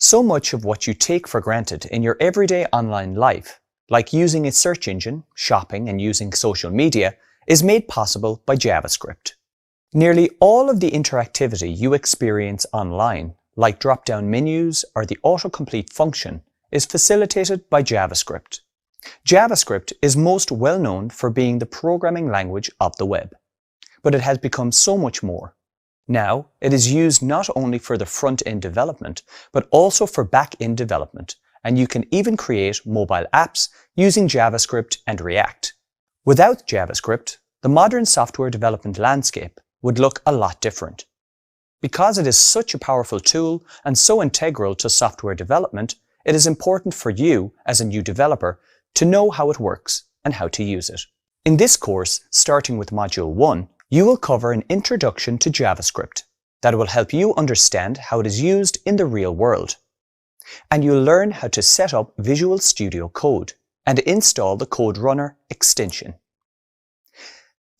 So much of what you take for granted in your everyday online life, like using a search engine, shopping, and using social media, is made possible by JavaScript. Nearly all of the interactivity you experience online, like drop-down menus or the autocomplete function, is facilitated by JavaScript. JavaScript is most well known for being the programming language of the web, but it has become so much more. Now, it is used not only for the front-end development, but also for back-end development, and you can even create mobile apps using JavaScript and React. Without JavaScript, the modern software development landscape would look a lot different. Because it is such a powerful tool and so integral to software development, it is important for you, as a new developer, to know how it works and how to use it. In this course, starting with Module 1, you will cover an introduction to JavaScript that will help you understand how it is used in the real world. And you'll learn how to set up Visual Studio Code and install the Code Runner extension.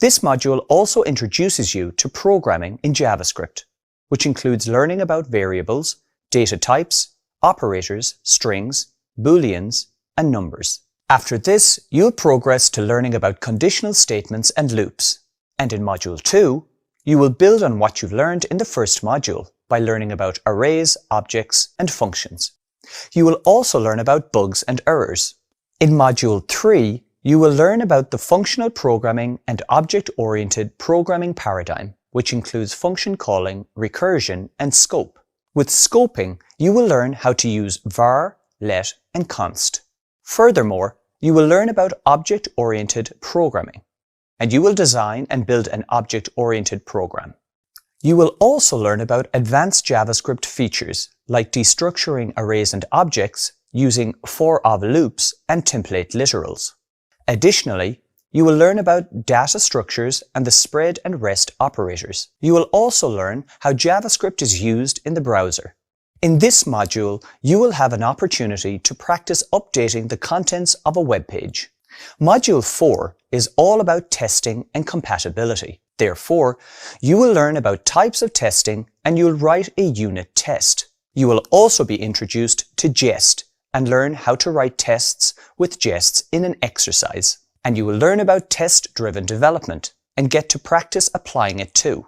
This module also introduces you to programming in JavaScript, which includes learning about variables, data types, operators, strings, Booleans, and numbers. After this, you'll progress to learning about conditional statements and loops. And in Module 2, you will build on what you've learned in the first module by learning about arrays, objects, and functions. You will also learn about bugs and errors. In Module 3, you will learn about the functional programming and object-oriented programming paradigm, which includes function calling, recursion, and scope. With scoping, you will learn how to use var, let, and const. Furthermore, you will learn about object-oriented programming, and you will design and build an object-oriented program. You will also learn about advanced JavaScript features like destructuring arrays and objects using for-of loops and template literals. Additionally, you will learn about data structures and the spread and rest operators. You will also learn how JavaScript is used in the browser. In this module, you will have an opportunity to practice updating the contents of a web page. Module 4 is all about testing and compatibility. Therefore, you will learn about types of testing and you'll write a unit test. You will also be introduced to Jest and learn how to write tests with Jests in an exercise. And you will learn about test-driven development and get to practice applying it too.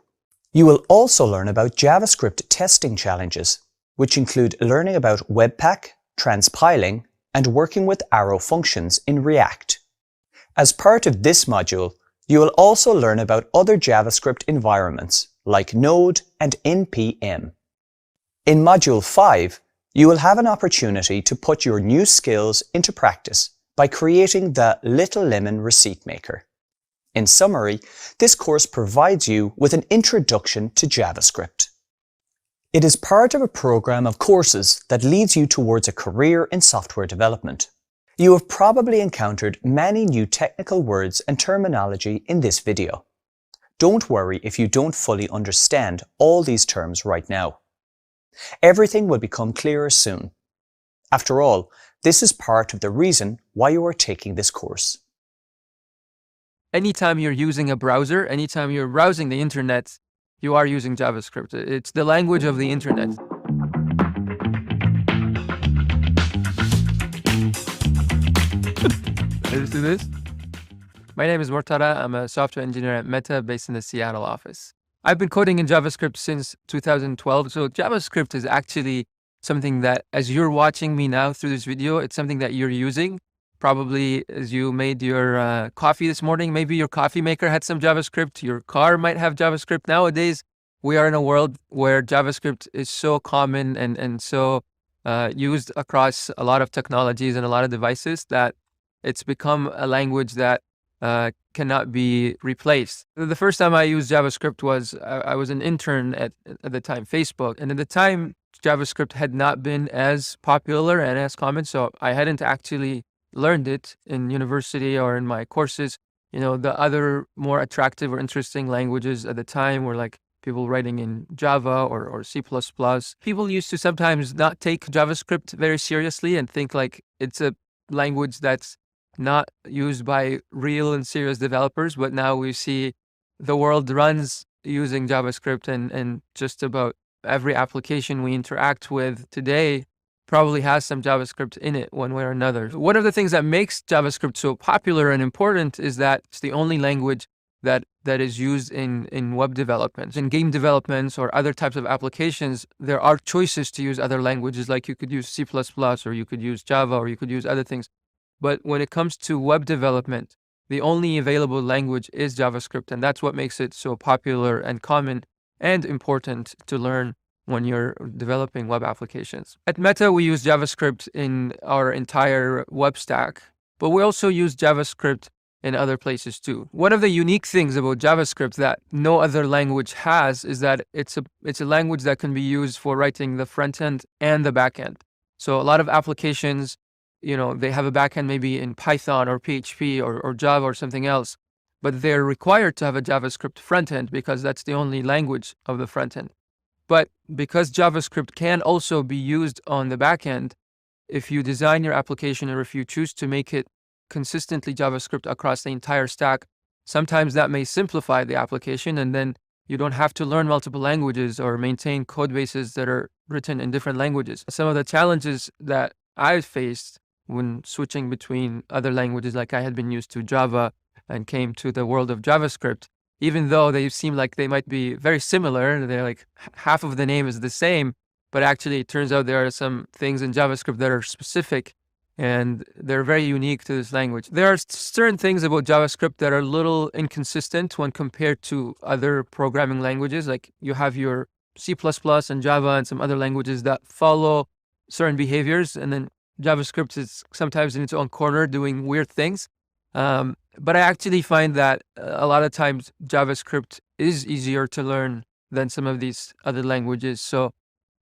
You will also learn about JavaScript testing challenges, which include learning about Webpack, transpiling, and working with arrow functions in React. As part of this module, you will also learn about other JavaScript environments like Node and NPM. In Module 5, you will have an opportunity to put your new skills into practice by creating the Little Lemon Receipt Maker. In summary, this course provides you with an introduction to JavaScript. It is part of a program of courses that leads you towards a career in software development. You have probably encountered many new technical words and terminology in this video. Don't worry if you don't fully understand all these terms right now. Everything will become clearer soon. After all, this is part of the reason why you are taking this course. Anytime you're using a browser, anytime you're browsing the internet, you are using JavaScript. It's the language of the internet. Let's do this. My name is Murtada. I'm a software engineer at Meta based in the Seattle office. I've been coding in JavaScript since 2012. So JavaScript is actually something that, as you're watching me now through this video, it's something that you're using. Probably as you made your coffee this morning, maybe your coffee maker had some JavaScript. Your car might have JavaScript. Nowadays, we are in a world where JavaScript is so common and so used across a lot of technologies and a lot of devices that it's become a language that cannot be replaced. The first time I used JavaScript was, I was an intern at the time, Facebook. And at the time, JavaScript had not been as popular and as common. So I hadn't actually learned it in university or in my courses. You know, the other more attractive or interesting languages at the time were like people writing in Java or C++. People used to sometimes not take JavaScript very seriously and think like it's a language that's not used by real and serious developers. But now we see the world runs using JavaScript and just about every application we interact with today probably has some JavaScript in it one way or another. One of the things that makes JavaScript so popular and important is that it's the only language that is used in web development. In game developments or other types of applications, there are choices to use other languages, like you could use C++ or you could use Java or you could use other things. But when it comes to web development, the only available language is JavaScript, and that's what makes it so popular and common and important to learn when you're developing web applications. At Meta, we use JavaScript in our entire web stack, but we also use JavaScript in other places too. One of the unique things about JavaScript that no other language has is that it's a language that can be used for writing the front end and the back end. So a lot of applications, they have a backend maybe in Python or PHP or Java or something else, but they're required to have a JavaScript front end because that's the only language of the front end. But because JavaScript can also be used on the back end, if you design your application or if you choose to make it consistently JavaScript across the entire stack, sometimes that may simplify the application, and then you don't have to learn multiple languages or maintain code bases that are written in different languages. Some of the challenges that I faced when switching between other languages, like I had been used to Java and came to the world of JavaScript, even though they seem like they might be very similar, they're like half of the name is the same, but actually it turns out there are some things in JavaScript that are specific and they're very unique to this language. There are certain things about JavaScript that are a little inconsistent when compared to other programming languages. Like you have your C++ and Java and some other languages that follow certain behaviors, and then JavaScript is sometimes in its own corner doing weird things. But I actually find that a lot of times JavaScript is easier to learn than some of these other languages. So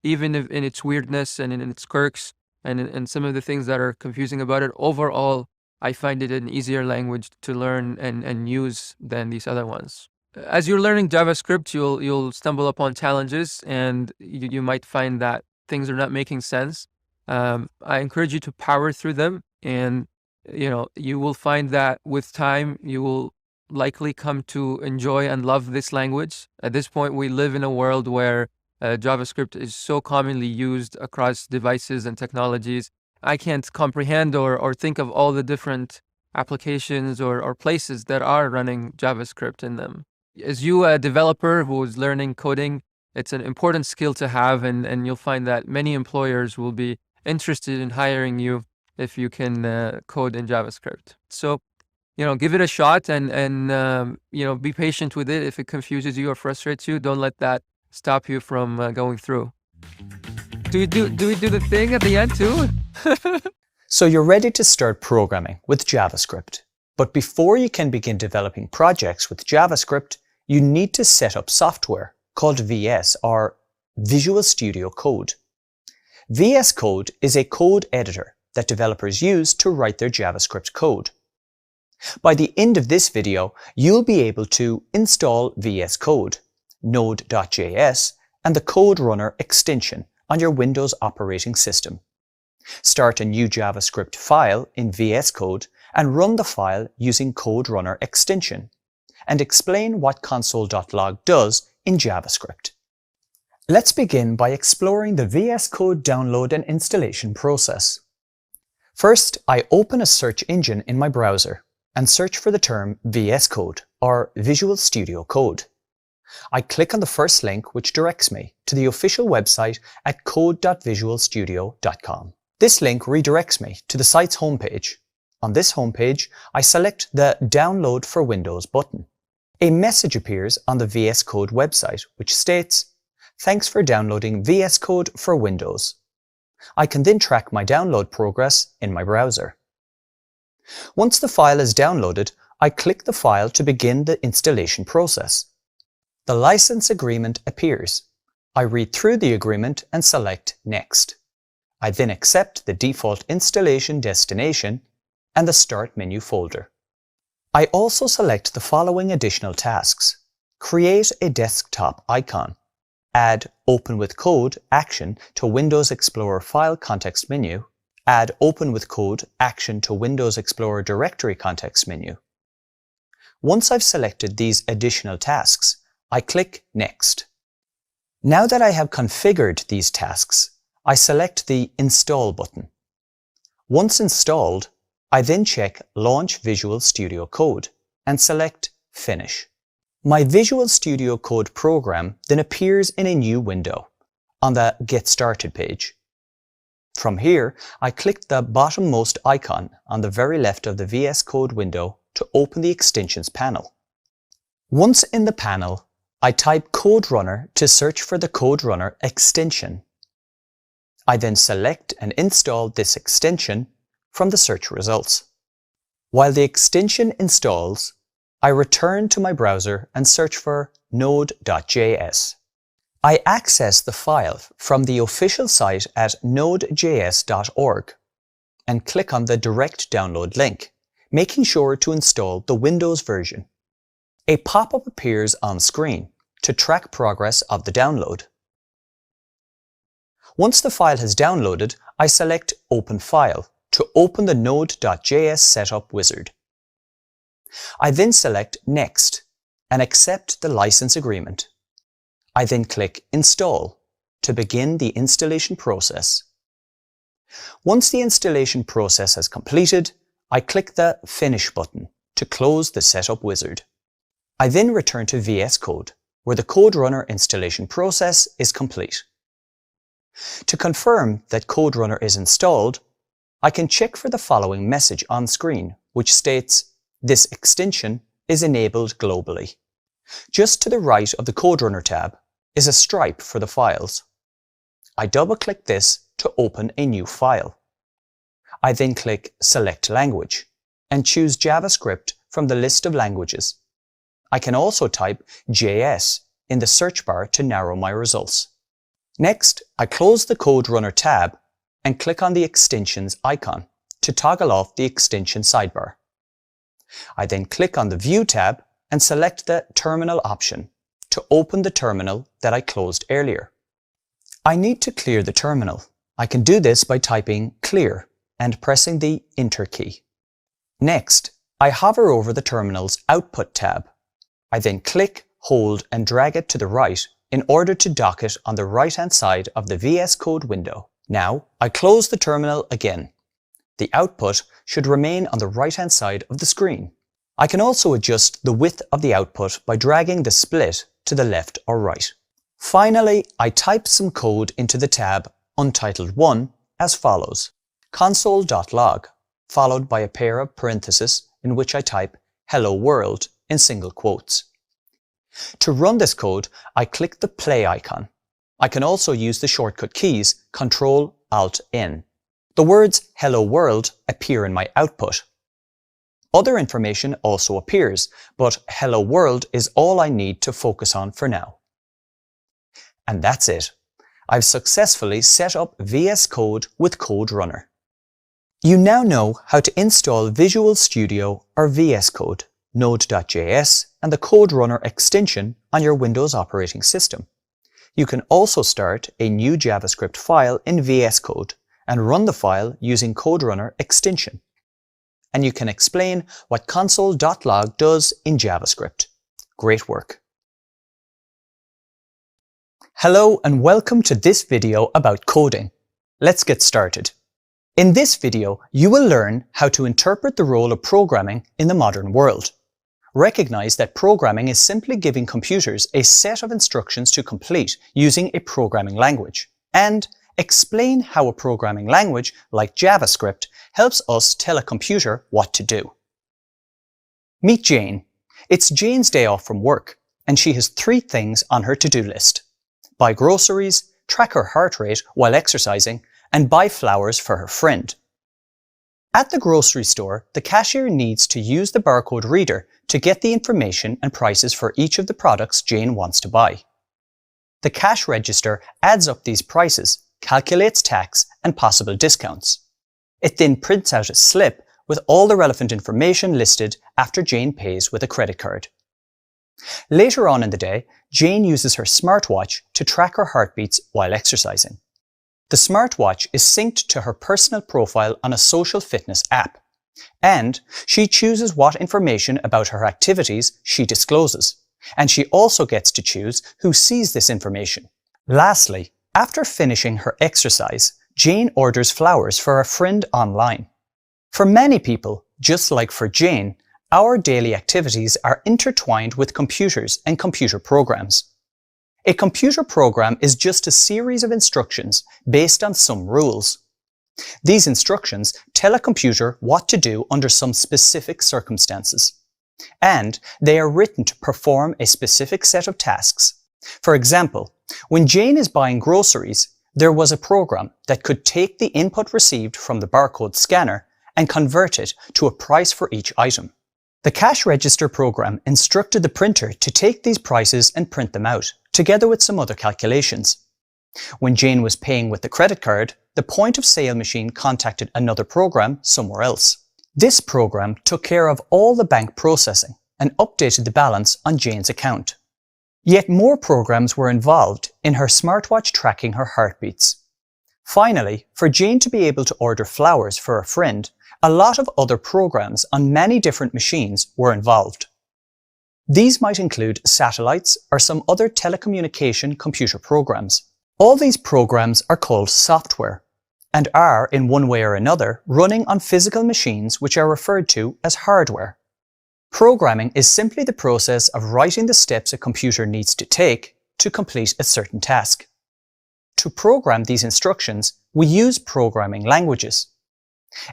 even if in its weirdness and in its quirks and some of the things that are confusing about it, overall, I find it an easier language to learn and use than these other ones. As you're learning JavaScript, you'll stumble upon challenges, and you might find that things are not making sense. I encourage you to power through them, and you will find that with time, you will likely come to enjoy and love this language. At this point, we live in a world where JavaScript is so commonly used across devices and technologies. I can't comprehend or think of all the different applications or places that are running JavaScript in them. As you, a developer who is learning coding, it's an important skill to have, and you'll find that many employers will be interested in hiring you if you can code in JavaScript. So, give it a shot and be patient with it. If it confuses you or frustrates you, don't let that stop you from going through. Do we do the thing at the end too? So you're ready to start programming with JavaScript. But before you can begin developing projects with JavaScript, you need to set up software called VS, or Visual Studio Code. VS Code is a code editor that developers use to write their JavaScript code. By the end of this video, you'll be able to install VS Code, Node.js, and the Code Runner extension on your Windows operating system. Start a new JavaScript file in VS Code and run the file using Code Runner extension, and explain what console.log does in JavaScript. Let's begin by exploring the VS Code download and installation process. First, I open a search engine in my browser and search for the term VS Code, or Visual Studio Code. I click on the first link, which directs me to the official website at code.visualstudio.com. This link redirects me to the site's homepage. On this homepage, I select the Download for Windows button. A message appears on the VS Code website which states, "Thanks for downloading VS Code for Windows." I can then track my download progress in my browser. Once the file is downloaded, I click the file to begin the installation process. The license agreement appears. I read through the agreement and select Next. I then accept the default installation destination and the Start menu folder. I also select the following additional tasks: create a desktop icon, add Open with Code action to Windows Explorer file context menu, add Open with Code action to Windows Explorer directory context menu. Once I've selected these additional tasks, I click Next. Now that I have configured these tasks, I select the Install button. Once installed, I then check Launch Visual Studio Code and select Finish. My Visual Studio Code program then appears in a new window on the Get Started page. From here, I click the bottommost icon on the very left of the VS Code window to open the Extensions panel. Once in the panel, I type Code Runner to search for the Code Runner extension. I then select and install this extension from the search results. While the extension installs, I return to my browser and search for node.js. I access the file from the official site at nodejs.org and click on the direct download link, making sure to install the Windows version. A pop-up appears on screen to track progress of the download. Once the file has downloaded, I select Open File to open the node.js setup wizard. I then select Next and accept the license agreement. I then click Install to begin the installation process. Once the installation process has completed, I click the Finish button to close the setup wizard. I then return to VS Code, where the Code Runner installation process is complete. To confirm that Code Runner is installed, I can check for the following message on screen, which states, "This extension is enabled globally." Just to the right of the Code Runner tab is a stripe for the files. I double-click this to open a new file. I then click Select Language and choose JavaScript from the list of languages. I can also type JS in the search bar to narrow my results. Next, I close the Code Runner tab and click on the Extensions icon to toggle off the extension sidebar. I then click on the View tab and select the Terminal option to open the terminal that I closed earlier. I need to clear the terminal. I can do this by typing clear and pressing the Enter key. Next, I hover over the terminal's Output tab. I then click, hold and drag it to the right in order to dock it on the right-hand side of the VS Code window. Now, I close the terminal again. The output should remain on the right-hand side of the screen. I can also adjust the width of the output by dragging the split to the left or right. Finally, I type some code into the tab Untitled 1 as follows: console.log, followed by a pair of parentheses in which I type Hello World in single quotes. To run this code, I click the play icon. I can also use the shortcut keys Ctrl-Alt-N. The words Hello World appear in my output. Other information also appears, but Hello World is all I need to focus on for now. And that's it. I've successfully set up VS Code with Code Runner. You now know how to install Visual Studio or VS Code, Node.js, and the Code Runner extension on your Windows operating system. You can also start a new JavaScript file in VS Code and run the file using Code Runner extension. And you can explain what console.log does in JavaScript. Great work. Hello and welcome to this video about coding. Let's get started. In this video, you will learn how to interpret the role of programming in the modern world. Recognize that programming is simply giving computers a set of instructions to complete using a programming language, and explain how a programming language like JavaScript helps us tell a computer what to do. Meet Jane. It's Jane's day off from work, and she has 3 things on her to-do list: buy groceries, track her heart rate while exercising, and buy flowers for her friend. At the grocery store, the cashier needs to use the barcode reader to get the information and prices for each of the products Jane wants to buy. The cash register adds up these prices, calculates tax and possible discounts. It then prints out a slip with all the relevant information listed after Jane pays with a credit card. Later on in the day, Jane uses her smartwatch to track her heartbeats while exercising. The smartwatch is synced to her personal profile on a social fitness app, and she chooses what information about her activities she discloses, and she also gets to choose who sees this information. Lastly, After finishing her exercise, Jane orders flowers for a friend online. For many people, just like for Jane, our daily activities are intertwined with computers and computer programs. A computer program is just a series of instructions based on some rules. These instructions tell a computer what to do under some specific circumstances, and they are written to perform a specific set of tasks. For example, when Jane is buying groceries, there was a program that could take the input received from the barcode scanner and convert it to a price for each item. The cash register program instructed the printer to take these prices and print them out, together with some other calculations. When Jane was paying with the credit card, the point-of-sale machine contacted another program somewhere else. This program took care of all the bank processing and updated the balance on Jane's account. Yet more programs were involved in her smartwatch tracking her heartbeats. Finally, for Jane to be able to order flowers for a friend, a lot of other programs on many different machines were involved. These might include satellites or some other telecommunication computer programs. All these programs are called software and are, in one way or another, running on physical machines which are referred to as hardware. Programming is simply the process of writing the steps a computer needs to take to complete a certain task. To program these instructions, we use programming languages.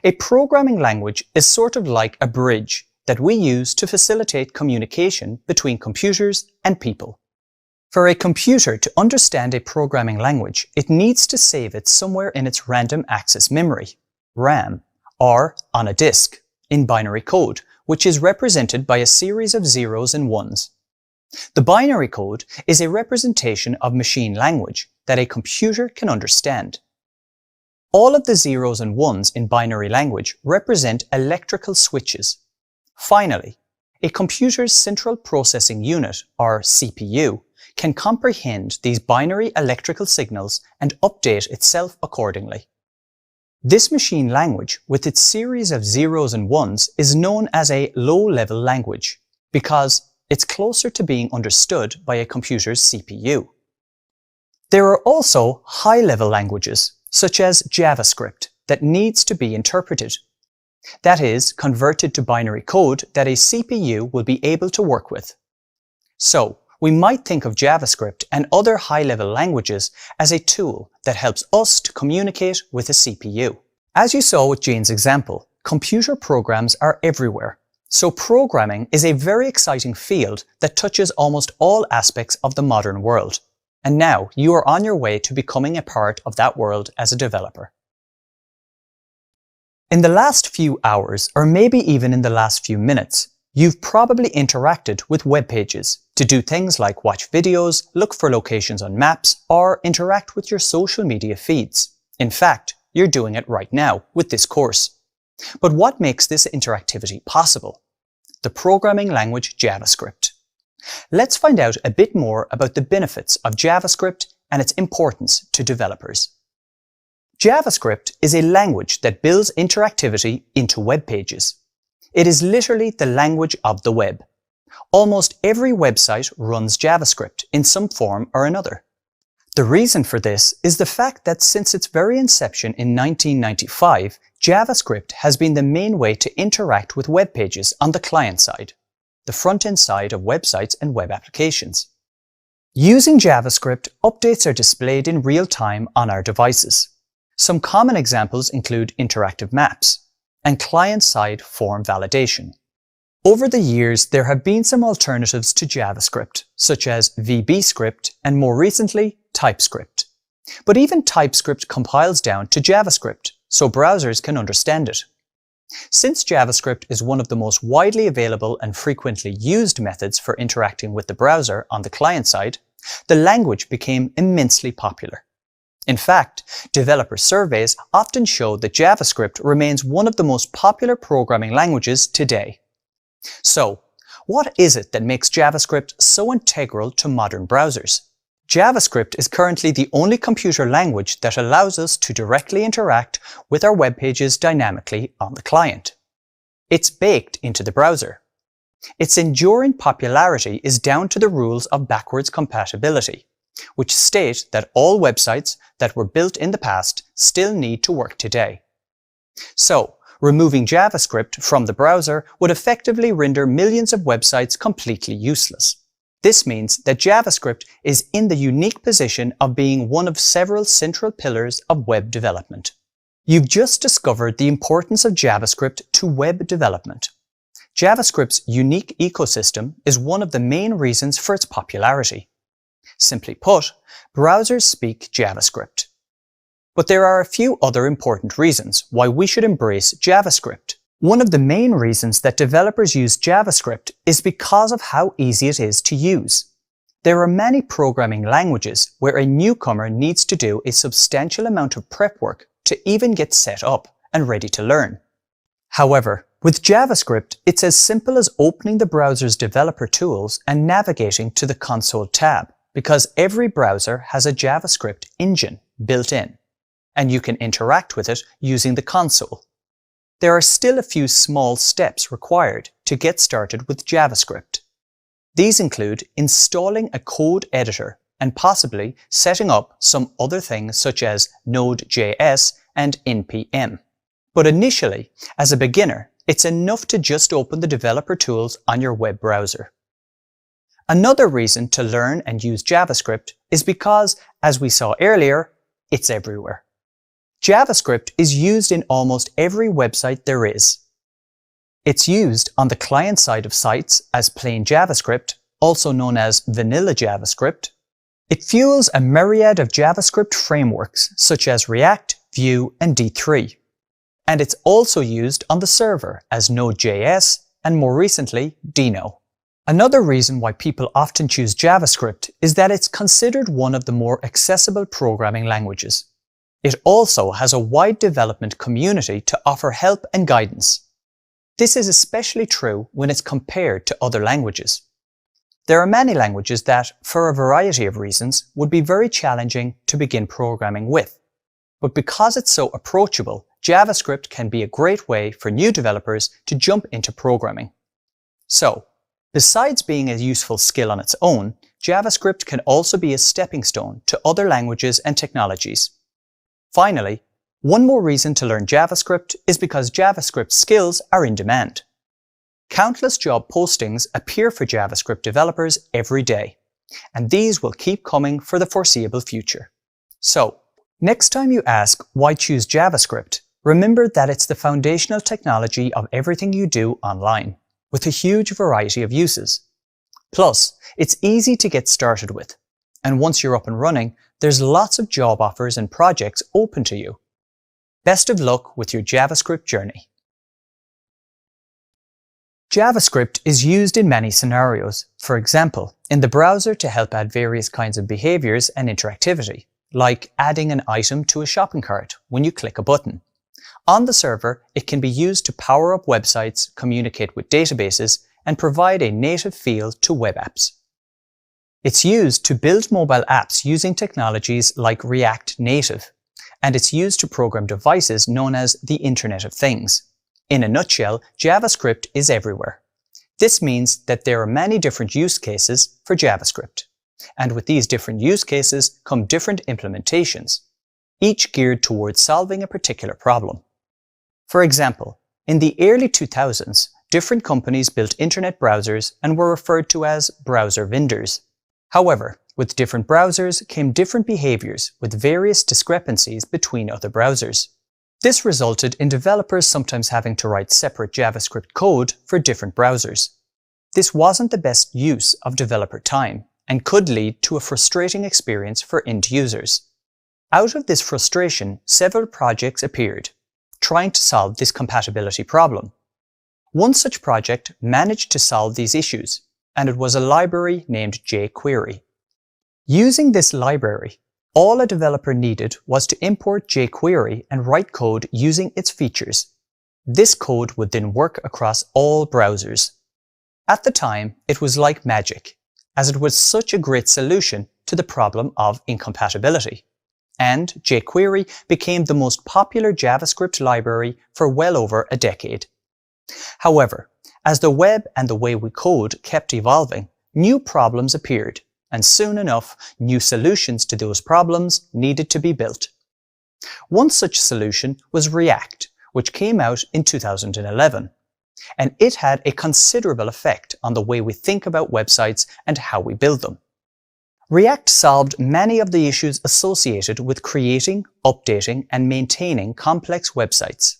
A programming language is sort of like a bridge that we use to facilitate communication between computers and people. For a computer to understand a programming language, it needs to save it somewhere in its random access memory, RAM, or on a disk, in binary code, which is represented by a series of zeros and ones. The binary code is a representation of machine language that a computer can understand. All of the zeros and ones in binary language represent electrical switches. Finally, a computer's central processing unit, or CPU, can comprehend these binary electrical signals and update itself accordingly. This machine language, with its series of zeros and ones, is known as a low-level language because it's closer to being understood by a computer's CPU. There are also high-level languages, such as JavaScript, that needs to be interpreted. That is, converted to binary code that a CPU will be able to work with. So, we might think of JavaScript and other high-level languages as a tool that helps us to communicate with a CPU. As you saw with Jane's example, computer programs are everywhere. So programming is a very exciting field that touches almost all aspects of the modern world. And now you are on your way to becoming a part of that world as a developer. In the last few hours, or maybe even in the last few minutes, you've probably interacted with web pages to do things like watch videos, look for locations on maps, or interact with your social media feeds. In fact, you're doing it right now with this course. But what makes this interactivity possible? The programming language JavaScript. Let's find out a bit more about the benefits of JavaScript and its importance to developers. JavaScript is a language that builds interactivity into web pages. It is literally the language of the web. Almost every website runs JavaScript in some form or another. The reason for this is the fact that since its very inception in 1995, JavaScript has been the main way to interact with web pages on the client side, the front-end side of websites and web applications. Using JavaScript, updates are displayed in real time on our devices. Some common examples include interactive maps and client-side form validation. Over the years, there have been some alternatives to JavaScript, such as VBScript and more recently, TypeScript. But even TypeScript compiles down to JavaScript, so browsers can understand it. Since JavaScript is one of the most widely available and frequently used methods for interacting with the browser on the client side, the language became immensely popular. In fact, developer surveys often show that JavaScript remains one of the most popular programming languages today. So, what is it that makes JavaScript so integral to modern browsers? JavaScript is currently the only computer language that allows us to directly interact with our web pages dynamically on the client. It's baked into the browser. Its enduring popularity is down to the rules of backwards compatibility. which state that all websites that were built in the past still need to work today. So, removing JavaScript from the browser would effectively render millions of websites completely useless. This means that JavaScript is in the unique position of being one of several central pillars of web development. You've just discovered the importance of JavaScript to web development. JavaScript's unique ecosystem is one of the main reasons for its popularity. Simply put, browsers speak JavaScript. But there are a few other important reasons why we should embrace JavaScript. One of the main reasons that developers use JavaScript is because of how easy it is to use. There are many programming languages where a newcomer needs to do a substantial amount of prep work to even get set up and ready to learn. However, with JavaScript, it's as simple as opening the browser's developer tools and navigating to the console tab, because every browser has a JavaScript engine built in, and you can interact with it using the console. There are still a few small steps required to get started with JavaScript. These include installing a code editor and possibly setting up some other things such as Node.js and npm. But initially, as a beginner, it's enough to just open the developer tools on your web browser. Another reason to learn and use JavaScript is because, as we saw earlier, it's everywhere. JavaScript is used in almost every website there is. It's used on the client side of sites as plain JavaScript, also known as vanilla JavaScript. It fuels a myriad of JavaScript frameworks such as React, Vue, and D3. And it's also used on the server as Node.js and more recently, Deno. Another reason why people often choose JavaScript is that it's considered one of the more accessible programming languages. It also has a wide development community to offer help and guidance. This is especially true when it's compared to other languages. There are many languages that, for a variety of reasons, would be very challenging to begin programming with. But because it's so approachable, JavaScript can be a great way for new developers to jump into programming. So, besides being a useful skill on its own, JavaScript can also be a stepping stone to other languages and technologies. Finally, one more reason to learn JavaScript is because JavaScript skills are in demand. Countless job postings appear for JavaScript developers every day, and these will keep coming for the foreseeable future. So, next time you ask why choose JavaScript, remember that it's the foundational technology of everything you do online, with a huge variety of uses. Plus, it's easy to get started with, and once you're up and running, there's lots of job offers and projects open to you. Best of luck with your JavaScript journey. JavaScript is used in many scenarios, for example, in the browser to help add various kinds of behaviors and interactivity, like adding an item to a shopping cart when you click a button. On the server, it can be used to power up websites, communicate with databases, and provide a native feel to web apps. It's used to build mobile apps using technologies like React Native, and it's used to program devices known as the Internet of Things. In a nutshell, JavaScript is everywhere. This means that there are many different use cases for JavaScript. And with these different use cases come different implementations, each geared towards solving a particular problem. For example, in the early 2000s, different companies built internet browsers and were referred to as browser vendors. However, with different browsers came different behaviors with various discrepancies between other browsers. This resulted in developers sometimes having to write separate JavaScript code for different browsers. This wasn't the best use of developer time and could lead to a frustrating experience for end users. Out of this frustration, several projects appeared, trying to solve this compatibility problem. One such project managed to solve these issues, and it was a library named jQuery. Using this library, all a developer needed was to import jQuery and write code using its features. This code would then work across all browsers. At the time, it was like magic, as it was such a great solution to the problem of incompatibility. And jQuery became the most popular JavaScript library for well over a decade. However, as the web and the way we code kept evolving, new problems appeared, and soon enough, new solutions to those problems needed to be built. One such solution was React, which came out in 2011, and it had a considerable effect on the way we think about websites and how we build them. React solved many of the issues associated with creating, updating, and maintaining complex websites.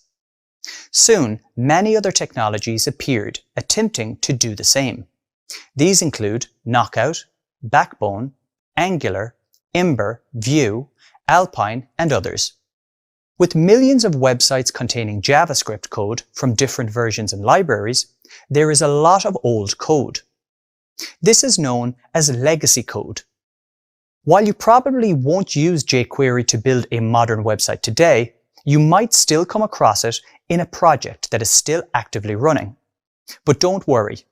Soon, many other technologies appeared, attempting to do the same. These include Knockout, Backbone, Angular, Ember, Vue, Alpine, and others. With millions of websites containing JavaScript code from different versions and libraries, there is a lot of old code. This is known as legacy code. While you probably won't use jQuery to build a modern website today, you might still come across it in a project that is still actively running. But don't worry.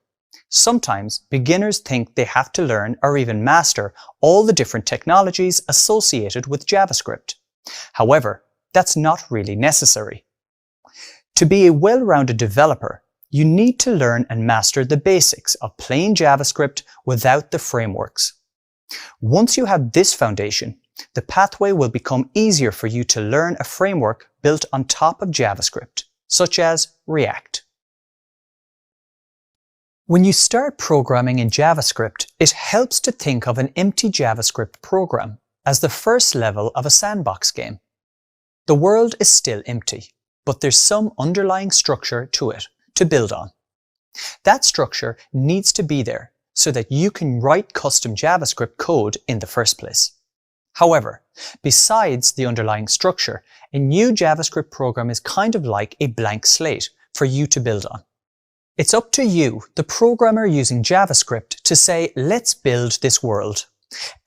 Sometimes beginners think they have to learn or even master all the different technologies associated with JavaScript. However, that's not really necessary. To be a well-rounded developer, you need to learn and master the basics of plain JavaScript without the frameworks. Once you have this foundation, the pathway will become easier for you to learn a framework built on top of JavaScript, such as React. When you start programming in JavaScript, it helps to think of an empty JavaScript program as the first level of a sandbox game. The world is still empty, but there's some underlying structure to it to build on. That structure needs to be there so that you can write custom JavaScript code in the first place. However, besides the underlying structure, a new JavaScript program is kind of like a blank slate for you to build on. It's up to you, the programmer using JavaScript, to say, let's build this world.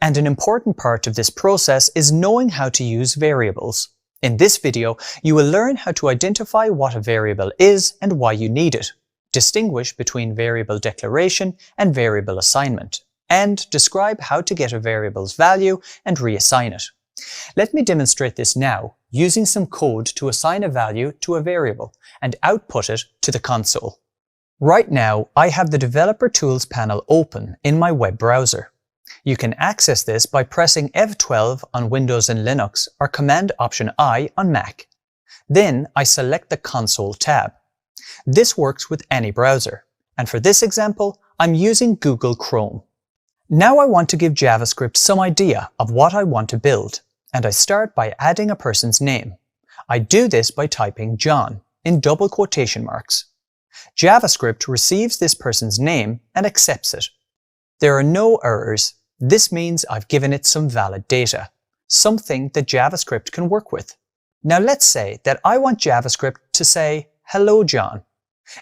And an important part of this process is knowing how to use variables. In this video, you will learn how to identify what a variable is and why you need it, distinguish between variable declaration and variable assignment, and describe how to get a variable's value and reassign it. Let me demonstrate this now, using some code to assign a value to a variable and output it to the console. Right now, I have the Developer Tools panel open in my web browser. You can access this by pressing F12 on Windows and Linux or Command-Option-I on Mac. Then I select the Console tab. This works with any browser, and for this example, I'm using Google Chrome. Now I want to give JavaScript some idea of what I want to build, and I start by adding a person's name. I do this by typing John in double quotation marks. JavaScript receives this person's name and accepts it. There are no errors. This means I've given it some valid data, something that JavaScript can work with. Now let's say that I want JavaScript to say, "Hello, John."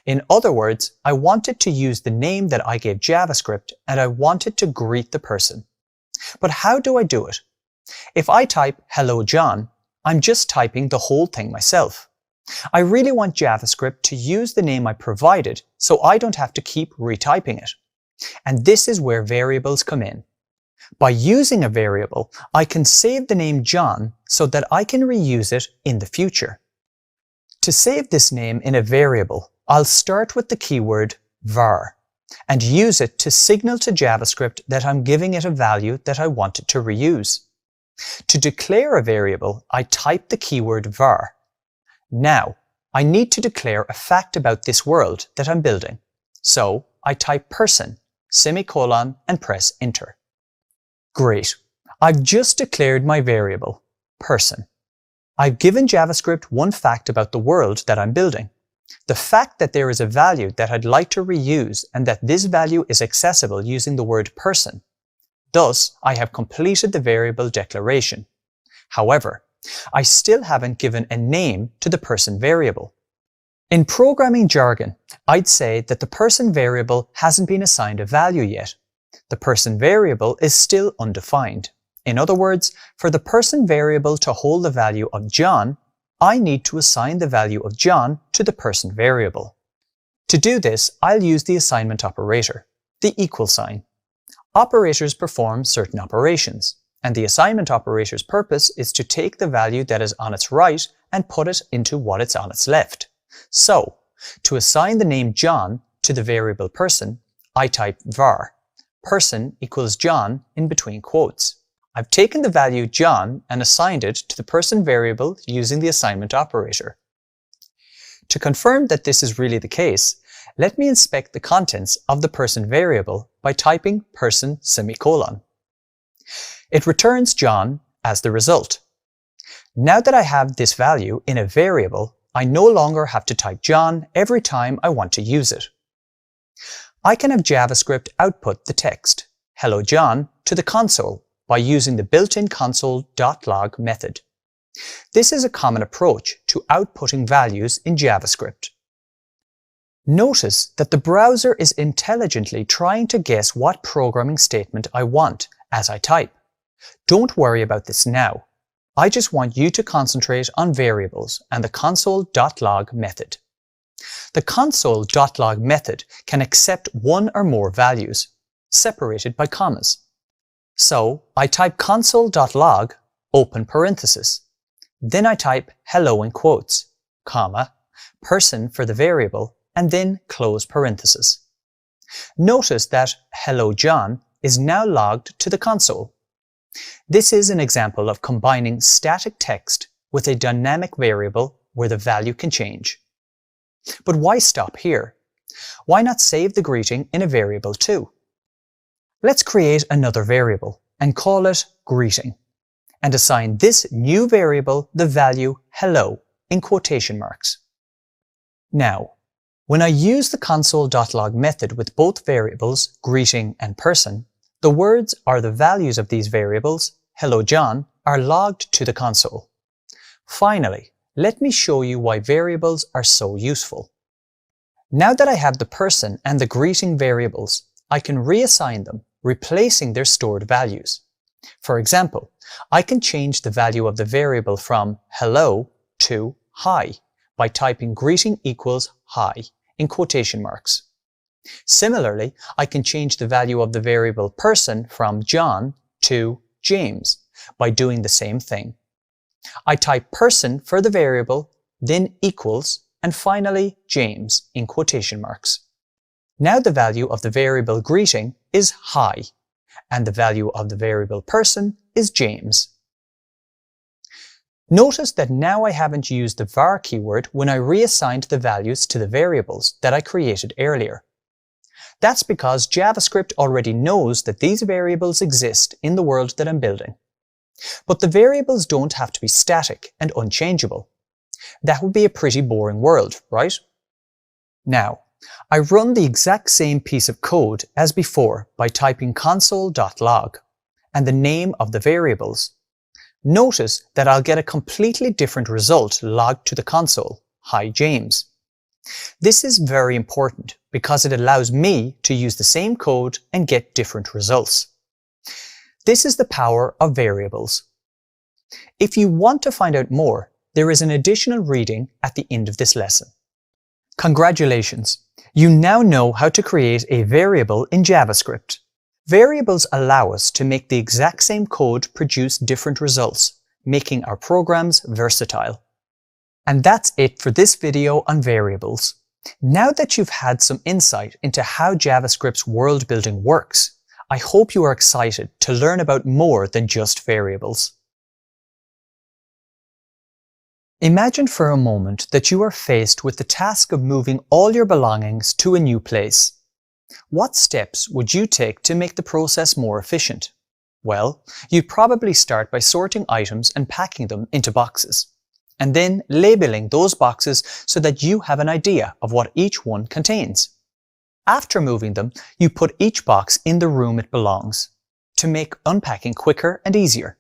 In other words, I want it to use the name that I gave JavaScript and I want it to greet the person. But how do I do it? If I type "Hello, John," I'm just typing the whole thing myself. I really want JavaScript to use the name I provided so I don't have to keep retyping it. And this is where variables come in. By using a variable, I can save the name John so that I can reuse it in the future. To save this name in a variable, I'll start with the keyword var and use it to signal to JavaScript that I'm giving it a value that I want it to reuse. To declare a variable, I type the keyword var. Now, I need to declare a fact about this world that I'm building. So I type person, semicolon, and press enter. Great. I've just declared my variable, person. I've given JavaScript one fact about the world that I'm building. The fact that there is a value that I'd like to reuse and that this value is accessible using the word person. Thus, I have completed the variable declaration. However, I still haven't given a name to the person variable. In programming jargon, I'd say that the person variable hasn't been assigned a value yet. The person variable is still undefined. In other words, for the person variable to hold the value of John, I need to assign the value of John to the person variable. To do this, I'll use the assignment operator, the equal sign. Operators perform certain operations, and the assignment operator's purpose is to take the value that is on its right and put it into what is on its left. So, to assign the name John to the variable person, I type var, person equals John in between quotes. I've taken the value John and assigned it to the person variable using the assignment operator. To confirm that this is really the case, let me inspect the contents of the person variable by typing person semicolon. It returns John as the result. Now that I have this value in a variable, I no longer have to type John every time I want to use it. I can have JavaScript output the text, "Hello John," to the console by using the built-in console.log method. This is a common approach to outputting values in JavaScript. Notice that the browser is intelligently trying to guess what programming statement I want as I type. Don't worry about this now. I just want you to concentrate on variables and the console.log method. The console.log method can accept one or more values, separated by commas. So I type console.log, open parenthesis. Then I type hello in quotes, comma, person for the variable, and then close parenthesis. Notice that hello John is now logged to the console. This is an example of combining static text with a dynamic variable where the value can change. But why stop here? Why not save the greeting in a variable too? Let's create another variable and call it greeting, and assign this new variable the value hello in quotation marks. Now, when I use the console.log method with both variables, greeting and person, the words or the values of these variables, hello John, are logged to the console. Finally, let me show you why variables are so useful. Now that I have the person and the greeting variables, I can reassign them, replacing their stored values. For example, I can change the value of the variable from hello to hi by typing greeting equals hi in quotation marks. Similarly, I can change the value of the variable person from John to James by doing the same thing. I type person for the variable, then equals, and finally James in quotation marks. Now the value of the variable greeting is hi, and the value of the variable person is James. Notice that now I haven't used the var keyword when I reassigned the values to the variables that I created earlier. That's because JavaScript already knows that these variables exist in the world that I'm building. But the variables don't have to be static and unchangeable. That would be a pretty boring world, right? Now, I run the exact same piece of code as before by typing console.log and the name of the variables. Notice that I'll get a completely different result logged to the console, hi James. This is very important because it allows me to use the same code and get different results. This is the power of variables. If you want to find out more, there is an additional reading at the end of this lesson. Congratulations! You now know how to create a variable in JavaScript. Variables allow us to make the exact same code produce different results, making our programs versatile. And that's it for this video on variables. Now that you've had some insight into how JavaScript's world building works, I hope you are excited to learn about more than just variables. Imagine for a moment that you are faced with the task of moving all your belongings to a new place. What steps would you take to make the process more efficient? Well, you'd probably start by sorting items and packing them into boxes, and then labeling those boxes so that you have an idea of what each one contains. After moving them, you put each box in the room it belongs, to make unpacking quicker and easier.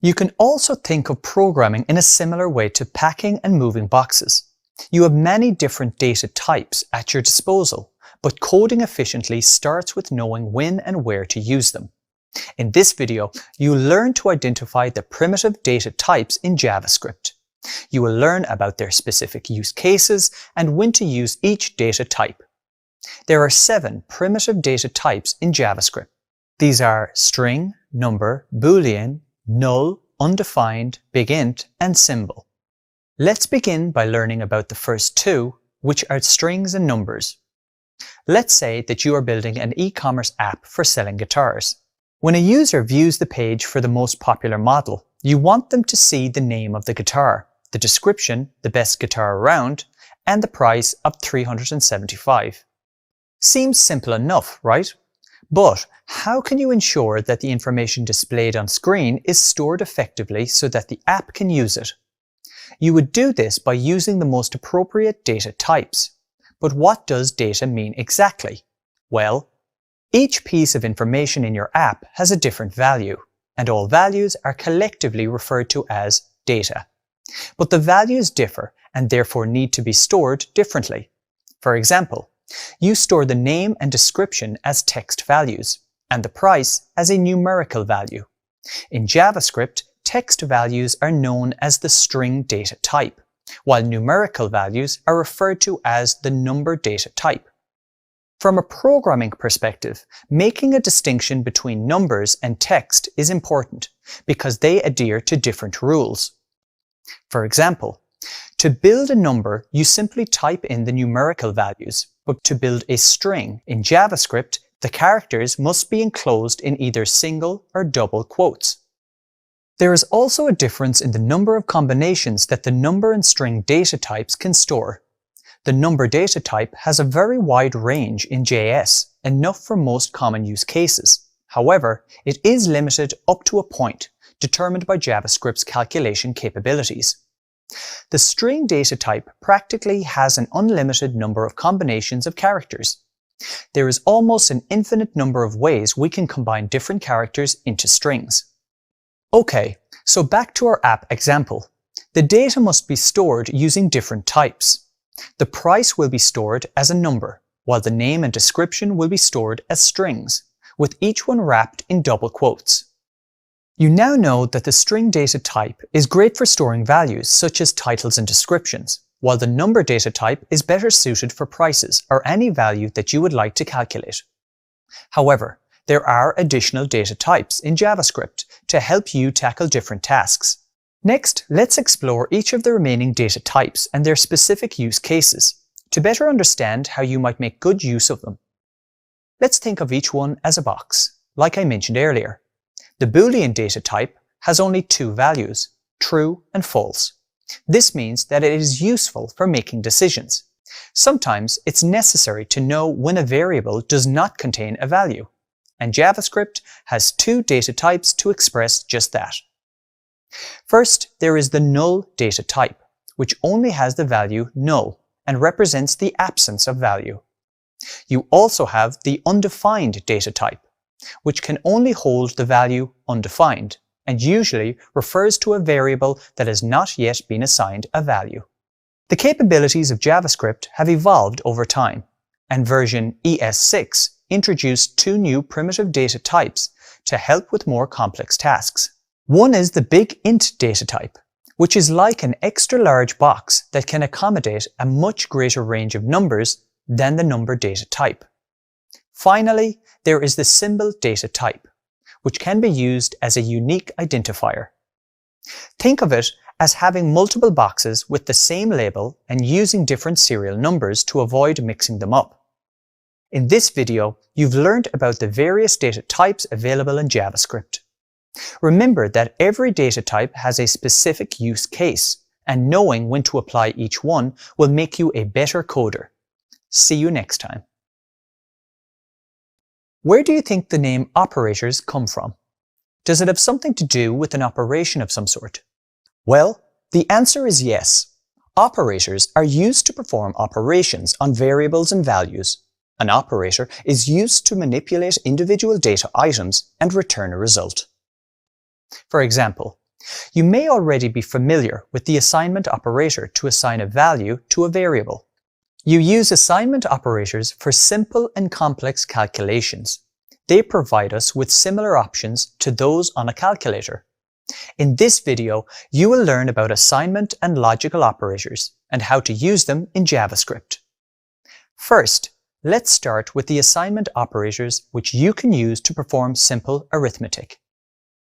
You can also think of programming in a similar way to packing and moving boxes. You have many different data types at your disposal, but coding efficiently starts with knowing when and where to use them. In this video, you'll learn to identify the primitive data types in JavaScript. You will learn about their specific use cases and when to use each data type. There are 7 primitive data types in JavaScript. These are string, number, Boolean, null, undefined, big int, and symbol. Let's begin by learning about the first 2, which are strings and numbers. Let's say that you are building an e-commerce app for selling guitars. When a user views the page for the most popular model, you want them to see the name of the guitar, the description, the best guitar around, and the price of $375. Seems simple enough, right? But how can you ensure that the information displayed on screen is stored effectively so that the app can use it? You would do this by using the most appropriate data types. But what does data mean exactly? Well, each piece of information in your app has a different value, and all values are collectively referred to as data. But the values differ and therefore need to be stored differently. For example, you store the name and description as text values, and the price as a numerical value. In JavaScript, text values are known as the string data type, while numerical values are referred to as the number data type. From a programming perspective, making a distinction between numbers and text is important because they adhere to different rules. For example, to build a number, you simply type in the numerical values, but to build a string in JavaScript, the characters must be enclosed in either single or double quotes. There is also a difference in the number of combinations that the number and string data types can store. The number data type has a very wide range in JS, enough for most common use cases. However, it is limited up to a point, determined by JavaScript's calculation capabilities. The string data type practically has an unlimited number of combinations of characters. There is almost an infinite number of ways we can combine different characters into strings. Okay, so back to our app example. The data must be stored using different types. The price will be stored as a number, while the name and description will be stored as strings, with each one wrapped in double quotes. You now know that the string data type is great for storing values such as titles and descriptions, while the number data type is better suited for prices or any value that you would like to calculate. However, there are additional data types in JavaScript to help you tackle different tasks. Next, let's explore each of the remaining data types and their specific use cases to better understand how you might make good use of them. Let's think of each one as a box, like I mentioned earlier. The Boolean data type has only two values, true and false. This means that it is useful for making decisions. Sometimes it's necessary to know when a variable does not contain a value, and JavaScript has two data types to express just that. First, there is the null data type, which only has the value null and represents the absence of value. You also have the undefined data type, which can only hold the value undefined and usually refers to a variable that has not yet been assigned a value. The capabilities of JavaScript have evolved over time, and version ES6 introduced two new primitive data types to help with more complex tasks. One is the big int data type, which is like an extra large box that can accommodate a much greater range of numbers than the number data type. Finally, there is the symbol data type, which can be used as a unique identifier. Think of it as having multiple boxes with the same label and using different serial numbers to avoid mixing them up. In this video, you've learned about the various data types available in JavaScript. Remember that every data type has a specific use case, and knowing when to apply each one will make you a better coder. See you next time. Where do you think the name operators come from? Does it have something to do with an operation of some sort? Well, the answer is yes. Operators are used to perform operations on variables and values. An operator is used to manipulate individual data items and return a result. For example, you may already be familiar with the assignment operator to assign a value to a variable. You use assignment operators for simple and complex calculations. They provide us with similar options to those on a calculator. In this video, you will learn about assignment and logical operators and how to use them in JavaScript. First, let's start with the assignment operators which you can use to perform simple arithmetic.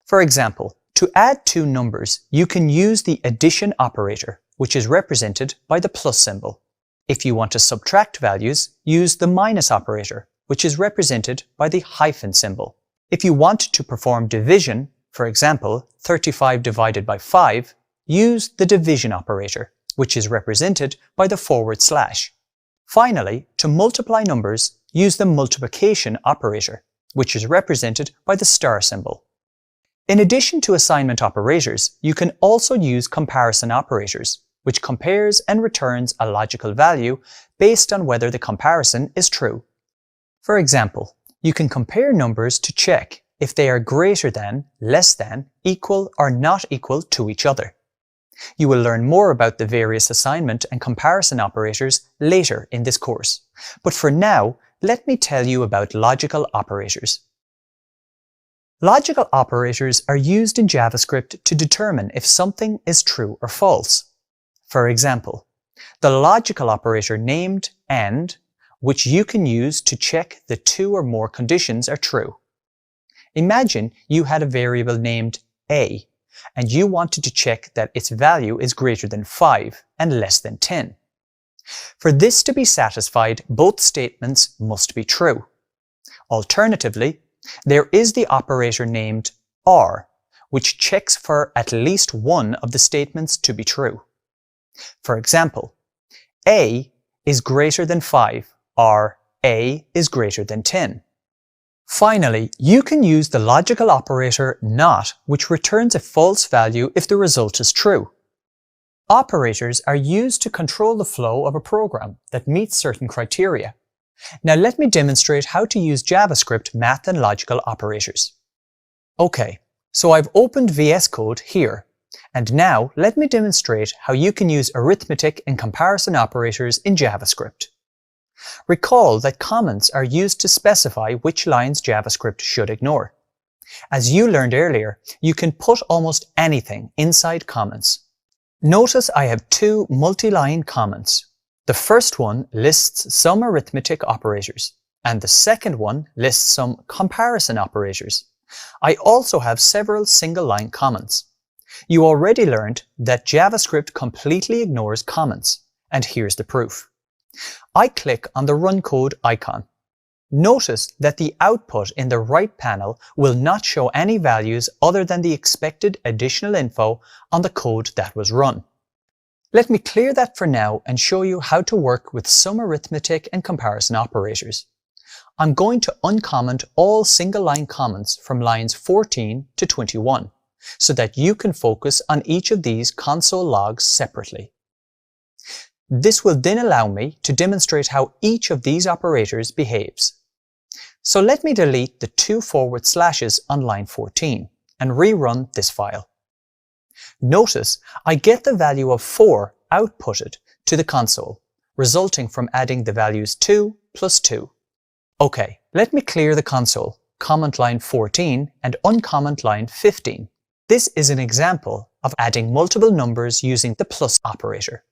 For example, to add two numbers, you can use the addition operator, which is represented by the plus symbol. If you want to subtract values, use the minus operator, which is represented by the hyphen symbol. If you want to perform division, for example, 35 divided by 5, use the division operator, which is represented by the /. Finally, to multiply numbers, use the multiplication operator, which is represented by the star symbol. In addition to assignment operators, you can also use comparison operators, which compares and returns a logical value based on whether the comparison is true. For example, you can compare numbers to check if they are greater than, less than, equal, or not equal to each other. You will learn more about the various assignment and comparison operators later in this course, but for now, let me tell you about logical operators. Logical operators are used in JavaScript to determine if something is true or false. For example, the logical operator named AND, which you can use to check the two or more conditions are true. Imagine you had a variable named a, and you wanted to check that its value is greater than 5 and less than 10. For this to be satisfied, both statements must be true. Alternatively, there is the operator named OR, which checks for at least one of the statements to be true. For example, a is greater than 5 or a is greater than 10. Finally, you can use the logical operator NOT, which returns a false value if the result is true. Operators are used to control the flow of a program that meets certain criteria. Now let me demonstrate how to use JavaScript math and logical operators. Okay, so I've opened VS Code here. And now let me demonstrate how you can use arithmetic and comparison operators in JavaScript. Recall that comments are used to specify which lines JavaScript should ignore. As you learned earlier, you can put almost anything inside comments. Notice I have two multi-line comments. The first one lists some arithmetic operators, and the second one lists some comparison operators. I also have several single-line comments. You already learned that JavaScript completely ignores comments, and here's the proof. I click on the Run Code icon. Notice that the output in the right panel will not show any values other than the expected additional info on the code that was run. Let me clear that for now and show you how to work with some arithmetic and comparison operators. I'm going to uncomment all single-line comments from lines 14 to 21, so that you can focus on each of these console logs separately. This will then allow me to demonstrate how each of these operators behaves. So let me delete the two // on line 14 and rerun this file. Notice I get the value of 4 outputted to the console, resulting from adding the values 2 plus 2. Okay, let me clear the console, comment line 14 and uncomment line 15. This is an example of adding multiple numbers using the plus operator.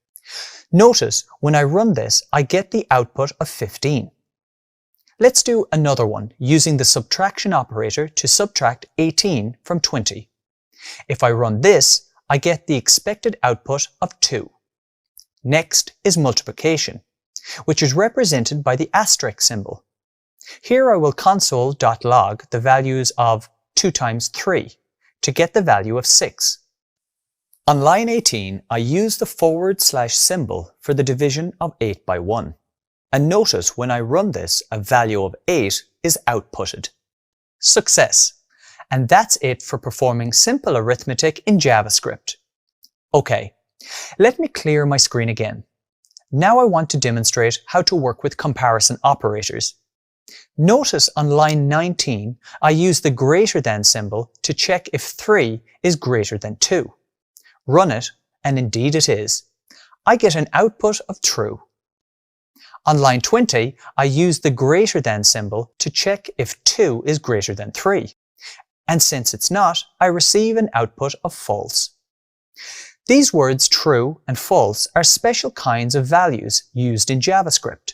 Notice when I run this, I get the output of 15. Let's do another one using the subtraction operator to subtract 18 from 20. If I run this, I get the expected output of 2. Next is multiplication, which is represented by the asterisk symbol. Here I will console.log the values of 2 times 3 to get the value of 6. On line 18, I use the / symbol for the division of 8 by 1. And notice when I run this, a value of 8 is outputted. Success! And that's it for performing simple arithmetic in JavaScript. Okay, let me clear my screen again. Now I want to demonstrate how to work with comparison operators. Notice on line 19, I use the greater than symbol to check if 3 is greater than 2. Run it, and indeed it is. I get an output of true. On line 20, I use the greater than symbol to check if 2 is greater than 3. And since it's not, I receive an output of false. These words true and false are special kinds of values used in JavaScript.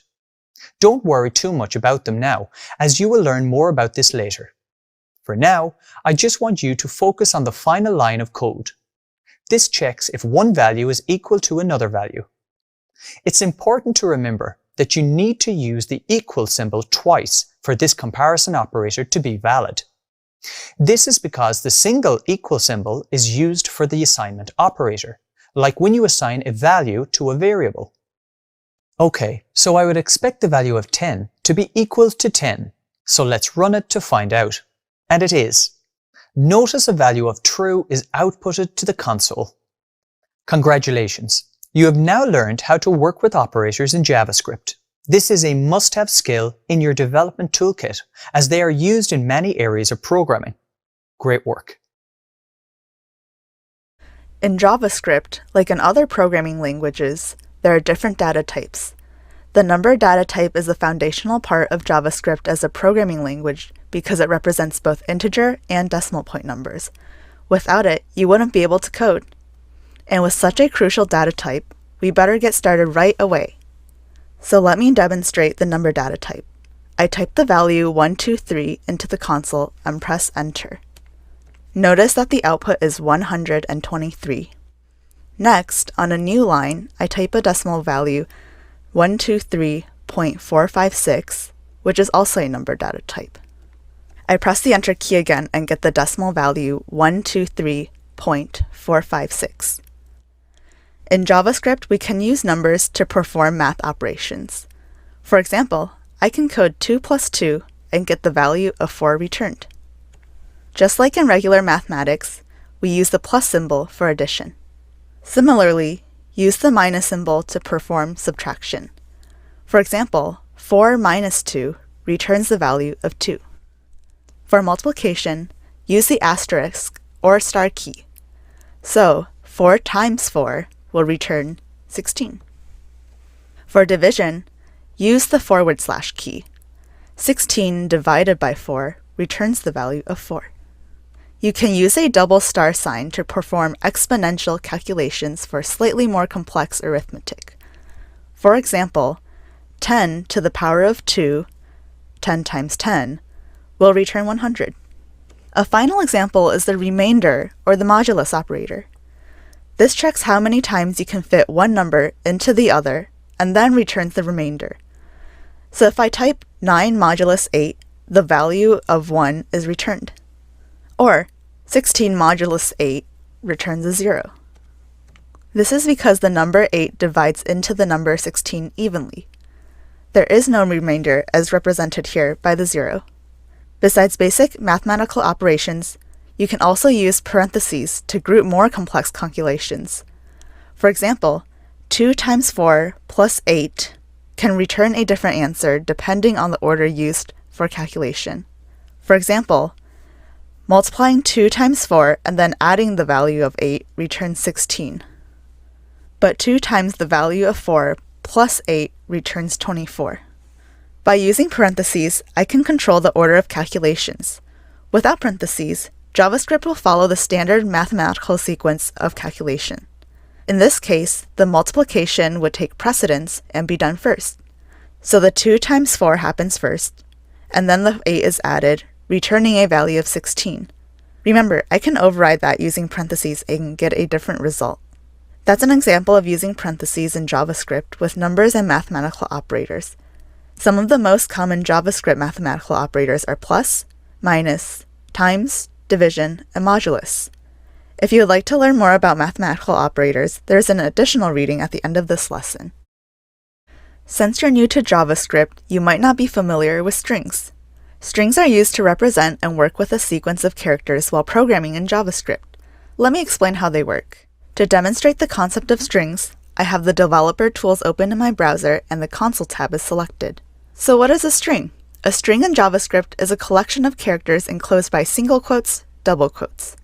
Don't worry too much about them now, as you will learn more about this later. For now, I just want you to focus on the final line of code. This checks if one value is equal to another value. It's important to remember that you need to use the equal symbol twice for this comparison operator to be valid. This is because the single equal symbol is used for the assignment operator, like when you assign a value to a variable. Okay, so I would expect the value of 10 to be equal to 10, so let's run it to find out. And it is. Notice a value of true is outputted to the console. Congratulations! You have now learned how to work with operators in JavaScript. This is a must-have skill in your development toolkit, as they are used in many areas of programming. Great work! In JavaScript, like in other programming languages, there are different data types. The number data type is the foundational part of JavaScript as a programming language because it represents both integer and decimal point numbers. Without it, you wouldn't be able to code. And with such a crucial data type, we better get started right away. So let me demonstrate the number data type. I type the value 123 into the console and press enter. Notice that the output is 123. Next, on a new line, I type a decimal value 123.456, which is also a number data type. I press the enter key again and get the decimal value 123.456. In JavaScript, we can use numbers to perform math operations. For example, I can code 2 plus 2 and get the value of 4 returned. Just like in regular mathematics, we use the plus symbol for addition. Similarly, use the minus symbol to perform subtraction. For example, 4 minus 2 returns the value of 2. For multiplication, use the asterisk or star key. So, 4 times 4 will return 16. For division, use the / key. 16 divided by 4 returns the value of 4. You can use a double star sign to perform exponential calculations for slightly more complex arithmetic. For example, 10 to the power of 2, 10 times 10, will return 100. A final example is the remainder or the modulus operator. This checks how many times you can fit one number into the other and then returns the remainder. So if I type 9 modulus 8, the value of 1 is returned. Or 16 modulus 8 returns a 0. This is because the number 8 divides into the number 16 evenly. There is no remainder as represented here by the 0. Besides basic mathematical operations, you can also use parentheses to group more complex calculations. For example, 2 times 4 plus 8 can return a different answer depending on the order used for calculation. For example, multiplying 2 times 4 and then adding the value of 8 returns 16. But 2 times the value of 4 plus 8 returns 24. By using parentheses, I can control the order of calculations. Without parentheses, JavaScript will follow the standard mathematical sequence of calculation. In this case, the multiplication would take precedence and be done first. So the 2 times 4 happens first, and then the 8 is added, returning a value of 16. Remember, I can override that using parentheses and get a different result. That's an example of using parentheses in JavaScript with numbers and mathematical operators. Some of the most common JavaScript mathematical operators are plus, minus, times, division, and modulus. If you would like to learn more about mathematical operators, there's an additional reading at the end of this lesson. Since you're new to JavaScript, you might not be familiar with strings. Strings are used to represent and work with a sequence of characters while programming in JavaScript. Let me explain how they work. To demonstrate the concept of strings, I have the developer tools open in my browser and the console tab is selected. So what is a string? A string in JavaScript is a collection of characters enclosed by single quotes, double quotes.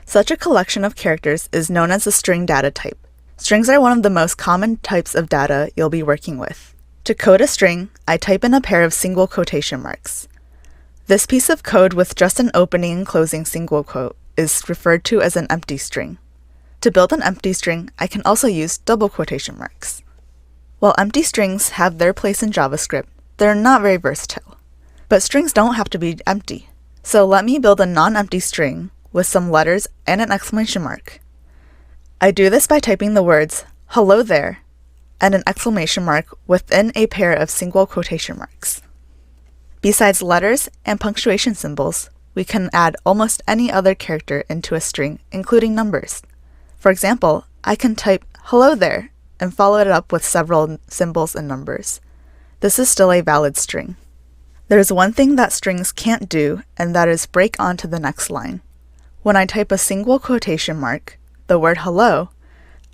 Such a collection of characters is known as a string data type. Strings are one of the most common types of data you'll be working with. To code a string, I type in a pair of single quotation marks. This piece of code with just an opening and closing single quote is referred to as an empty string. To build an empty string, I can also use double quotation marks. While empty strings have their place in JavaScript, they're not very versatile. But strings don't have to be empty. So let me build a non-empty string with some letters and an exclamation mark. I do this by typing the words, "Hello there," and an exclamation mark within a pair of single quotation marks. Besides letters and punctuation symbols, we can add almost any other character into a string, including numbers. For example, I can type "hello there" and follow it up with several symbols and numbers. This is still a valid string. There is one thing that strings can't do, and that is break onto the next line. When I type a single quotation mark, the word hello,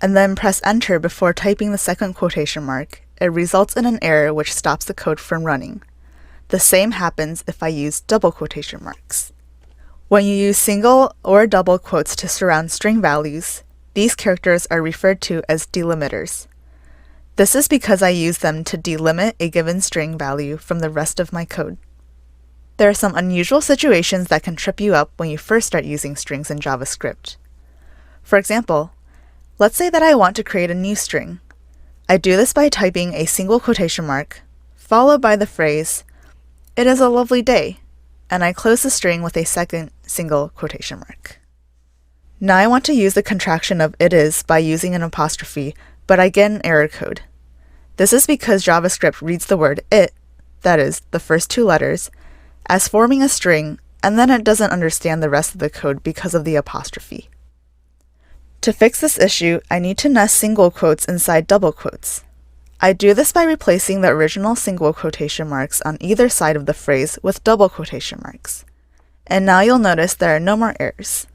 and then press enter before typing the second quotation mark, it results in an error which stops the code from running. The same happens if I use double quotation marks. When you use single or double quotes to surround string values, these characters are referred to as delimiters. This is because I use them to delimit a given string value from the rest of my code. There are some unusual situations that can trip you up when you first start using strings in JavaScript. For example, let's say that I want to create a new string. I do this by typing a single quotation mark, followed by the phrase, "It is a lovely day," and I close the string with a second single quotation mark. Now I want to use the contraction of "it is" by using an apostrophe, but I get an error code. This is because JavaScript reads the word "it," that is, the first two letters, as forming a string, and then it doesn't understand the rest of the code because of the apostrophe. To fix this issue, I need to nest single quotes inside double quotes. I do this by replacing the original single quotation marks on either side of the phrase with double quotation marks. And now you'll notice there are no more errors.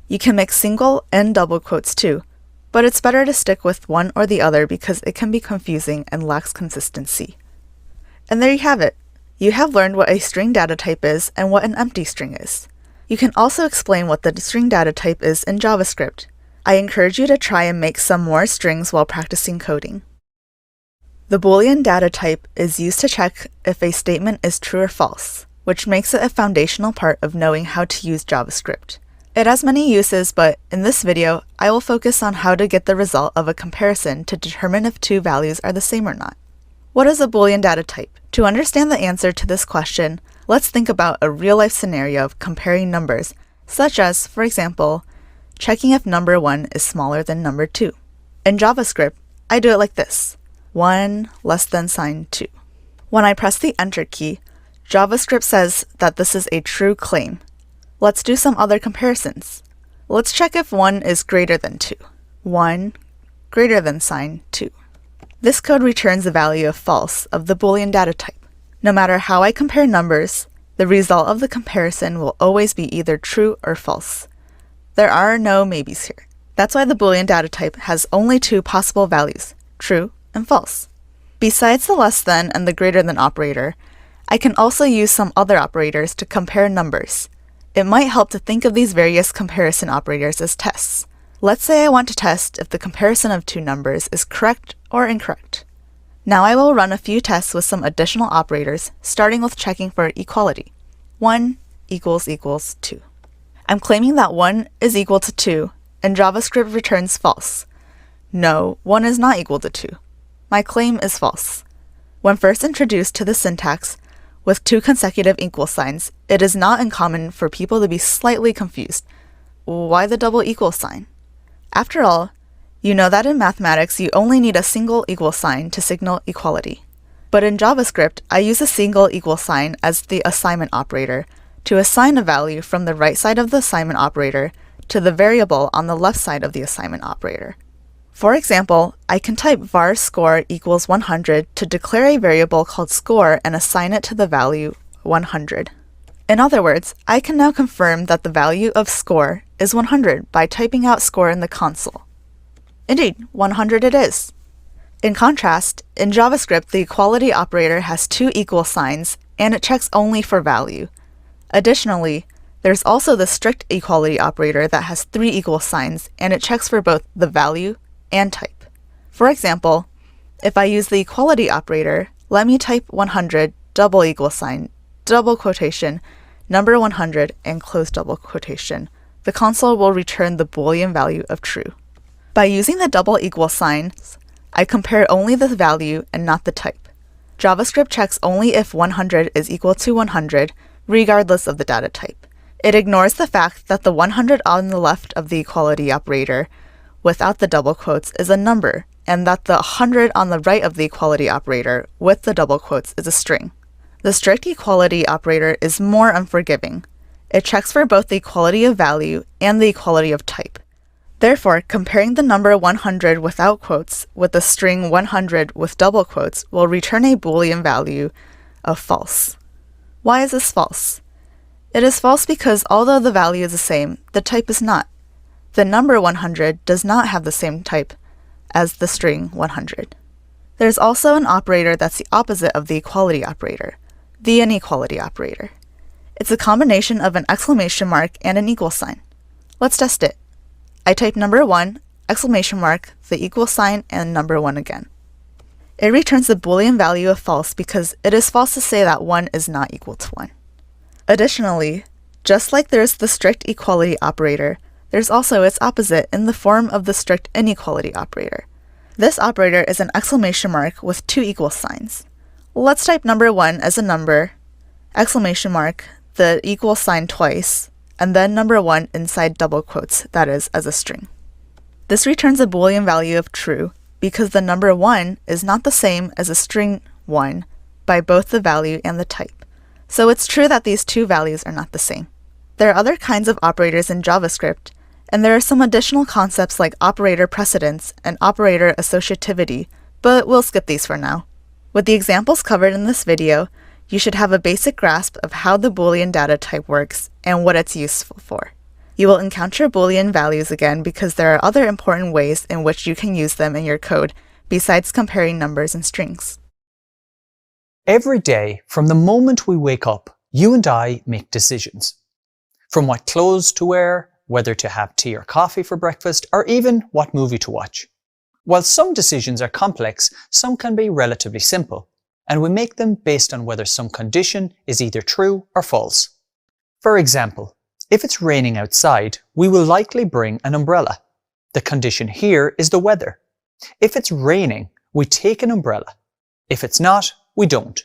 You can mix single and double quotes too, but it's better to stick with one or the other because it can be confusing and lacks consistency. And there you have it. You have learned what a string data type is and what an empty string is. You can also explain what the string data type is in JavaScript. I encourage you to try and make some more strings while practicing coding. The Boolean data type is used to check if a statement is true or false, which makes it a foundational part of knowing how to use JavaScript. It has many uses, but in this video, I will focus on how to get the result of a comparison to determine if two values are the same or not. What is a Boolean data type? To understand the answer to this question, let's think about a real-life scenario of comparing numbers, such as, for example, checking if number 1 is smaller than number 2. In JavaScript, I do it like this: 1 less than sign 2. When I press the Enter key, JavaScript says that this is a true claim. Let's do some other comparisons. Let's check if 1 is greater than 2. 1 greater than sign 2. This code returns a value of false of the Boolean data type. No matter how I compare numbers, the result of the comparison will always be either true or false. There are no maybes here. That's why the Boolean data type has only two possible values, true and false. Besides the less than and the greater than operator, I can also use some other operators to compare numbers. It might help to think of these various comparison operators as tests. Let's say I want to test if the comparison of two numbers is correct or incorrect. Now I will run a few tests with some additional operators, starting with checking for equality. 1 equals 2. I'm claiming that 1 is equal to 2, and JavaScript returns false. No, 1 is not equal to 2. My claim is false. When first introduced to the syntax with two consecutive equal signs, it is not uncommon for people to be slightly confused. Why the double equal sign? After all, you know that in mathematics you only need a single equal sign to signal equality. But in JavaScript, I use a single equal sign as the assignment operator to assign a value from the right side of the assignment operator to the variable on the left side of the assignment operator. For example, I can type var score equals 100 to declare a variable called score and assign it to the value 100. In other words, I can now confirm that the value of score is 100 by typing out score in the console. Indeed, 100 it is. In contrast, in JavaScript, the equality operator has two equal signs, and it checks only for value. Additionally, there's also the strict equality operator that has three equal signs, and it checks for both the value and type. For example, if I use the equality operator, let me type 100 double equal sign, double quotation, number 100, and close double quotation. The console will return the Boolean value of true. By using the double equal signs, I compare only the value and not the type. JavaScript checks only if 100 is equal to 100, regardless of the data type. It ignores the fact that the 100 on the left of the equality operator without the double quotes is a number, and that the 100 on the right of the equality operator with the double quotes is a string. The strict equality operator is more unforgiving. It checks for both the equality of value and the equality of type. Therefore, comparing the number 100 without quotes with the string 100 with double quotes will return a Boolean value of false. Why is this false? It is false because although the value is the same, the type is not. The number 100 does not have the same type as the string 100. There's also an operator that's the opposite of the equality operator, the inequality operator. It's a combination of an exclamation mark and an equal sign. Let's test it. I type number 1, exclamation mark, the equal sign, and number 1 again. It returns the Boolean value of false because it is false to say that 1 is not equal to 1. Additionally, just like there's the strict equality operator, there's also its opposite in the form of the strict inequality operator. This operator is an exclamation mark with 2 equal signs. Let's type number 1 as a number, exclamation mark, the equal sign twice, and then number 1 inside double quotes, that is, as a string. This returns a Boolean value of true because the number 1 is not the same as a string 1 by both the value and the type. So it's true that these two values are not the same. There are other kinds of operators in JavaScript, and there are some additional concepts like operator precedence and operator associativity, but we'll skip these for now. With the examples covered in this video, you should have a basic grasp of how the Boolean data type works and what it's useful for. You will encounter Boolean values again because there are other important ways in which you can use them in your code besides comparing numbers and strings. Every day, from the moment we wake up, you and I make decisions. From what clothes to wear, whether to have tea or coffee for breakfast, or even what movie to watch. While some decisions are complex, some can be relatively simple, and we make them based on whether some condition is either true or false. For example, if it's raining outside, we will likely bring an umbrella. The condition here is the weather. If it's raining, we take an umbrella. If it's not, we don't.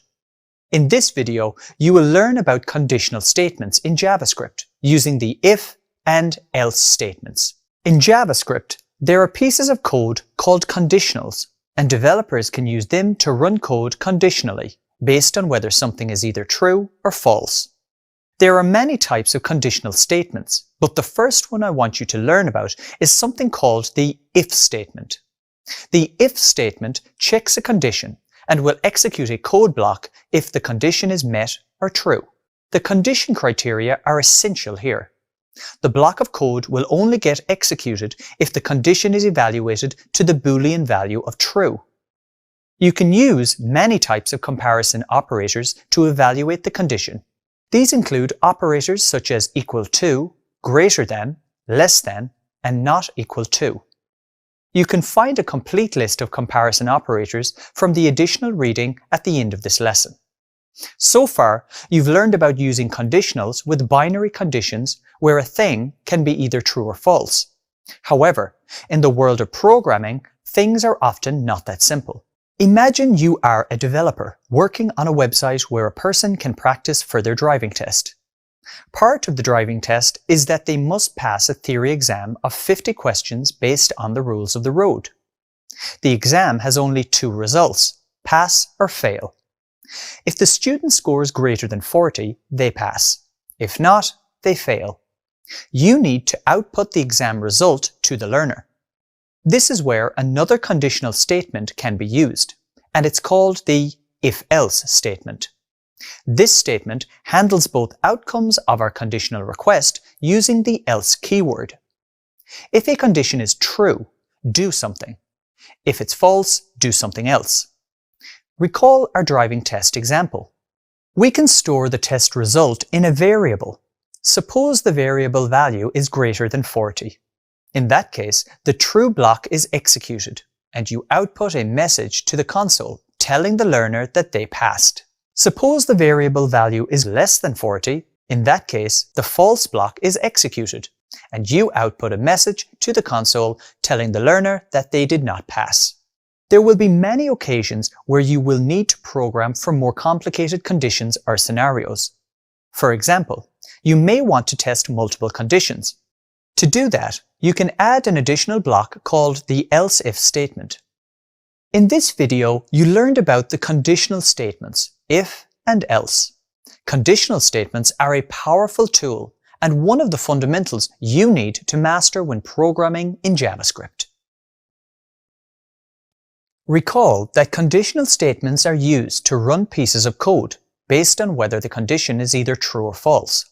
In this video, you will learn about conditional statements in JavaScript using the if and else statements. In JavaScript, there are pieces of code called conditionals, and developers can use them to run code conditionally based on whether something is either true or false. There are many types of conditional statements, but the first one I want you to learn about is something called the if statement. The if statement checks a condition and will execute a code block if the condition is met or true. The condition criteria are essential here. The block of code will only get executed if the condition is evaluated to the Boolean value of true. You can use many types of comparison operators to evaluate the condition. These include operators such as equal to, greater than, less than, and not equal to. You can find a complete list of comparison operators from the additional reading at the end of this lesson. So far, you've learned about using conditionals with binary conditions where a thing can be either true or false. However, in the world of programming, things are often not that simple. Imagine you are a developer working on a website where a person can practice for their driving test. Part of the driving test is that they must pass a theory exam of 50 questions based on the rules of the road. The exam has only 2 results, pass or fail. If the student scores greater than 40, they pass. If not, they fail. You need to output the exam result to the learner. This is where another conditional statement can be used, and it's called the if-else statement. This statement handles both outcomes of our conditional request using the else keyword. If a condition is true, do something. If it's false, do something else. Recall our driving test example. We can store the test result in a variable. Suppose the variable value is greater than 40. In that case, the true block is executed, and you output a message to the console telling the learner that they passed. Suppose the variable value is less than 40. In that case, the false block is executed, and you output a message to the console telling the learner that they did not pass. There will be many occasions where you will need to program for more complicated conditions or scenarios. For example, you may want to test multiple conditions. To do that, you can add an additional block called the else if statement. In this video, you learned about the conditional statements, if and else. Conditional statements are a powerful tool and one of the fundamentals you need to master when programming in JavaScript. Recall that conditional statements are used to run pieces of code based on whether the condition is either true or false.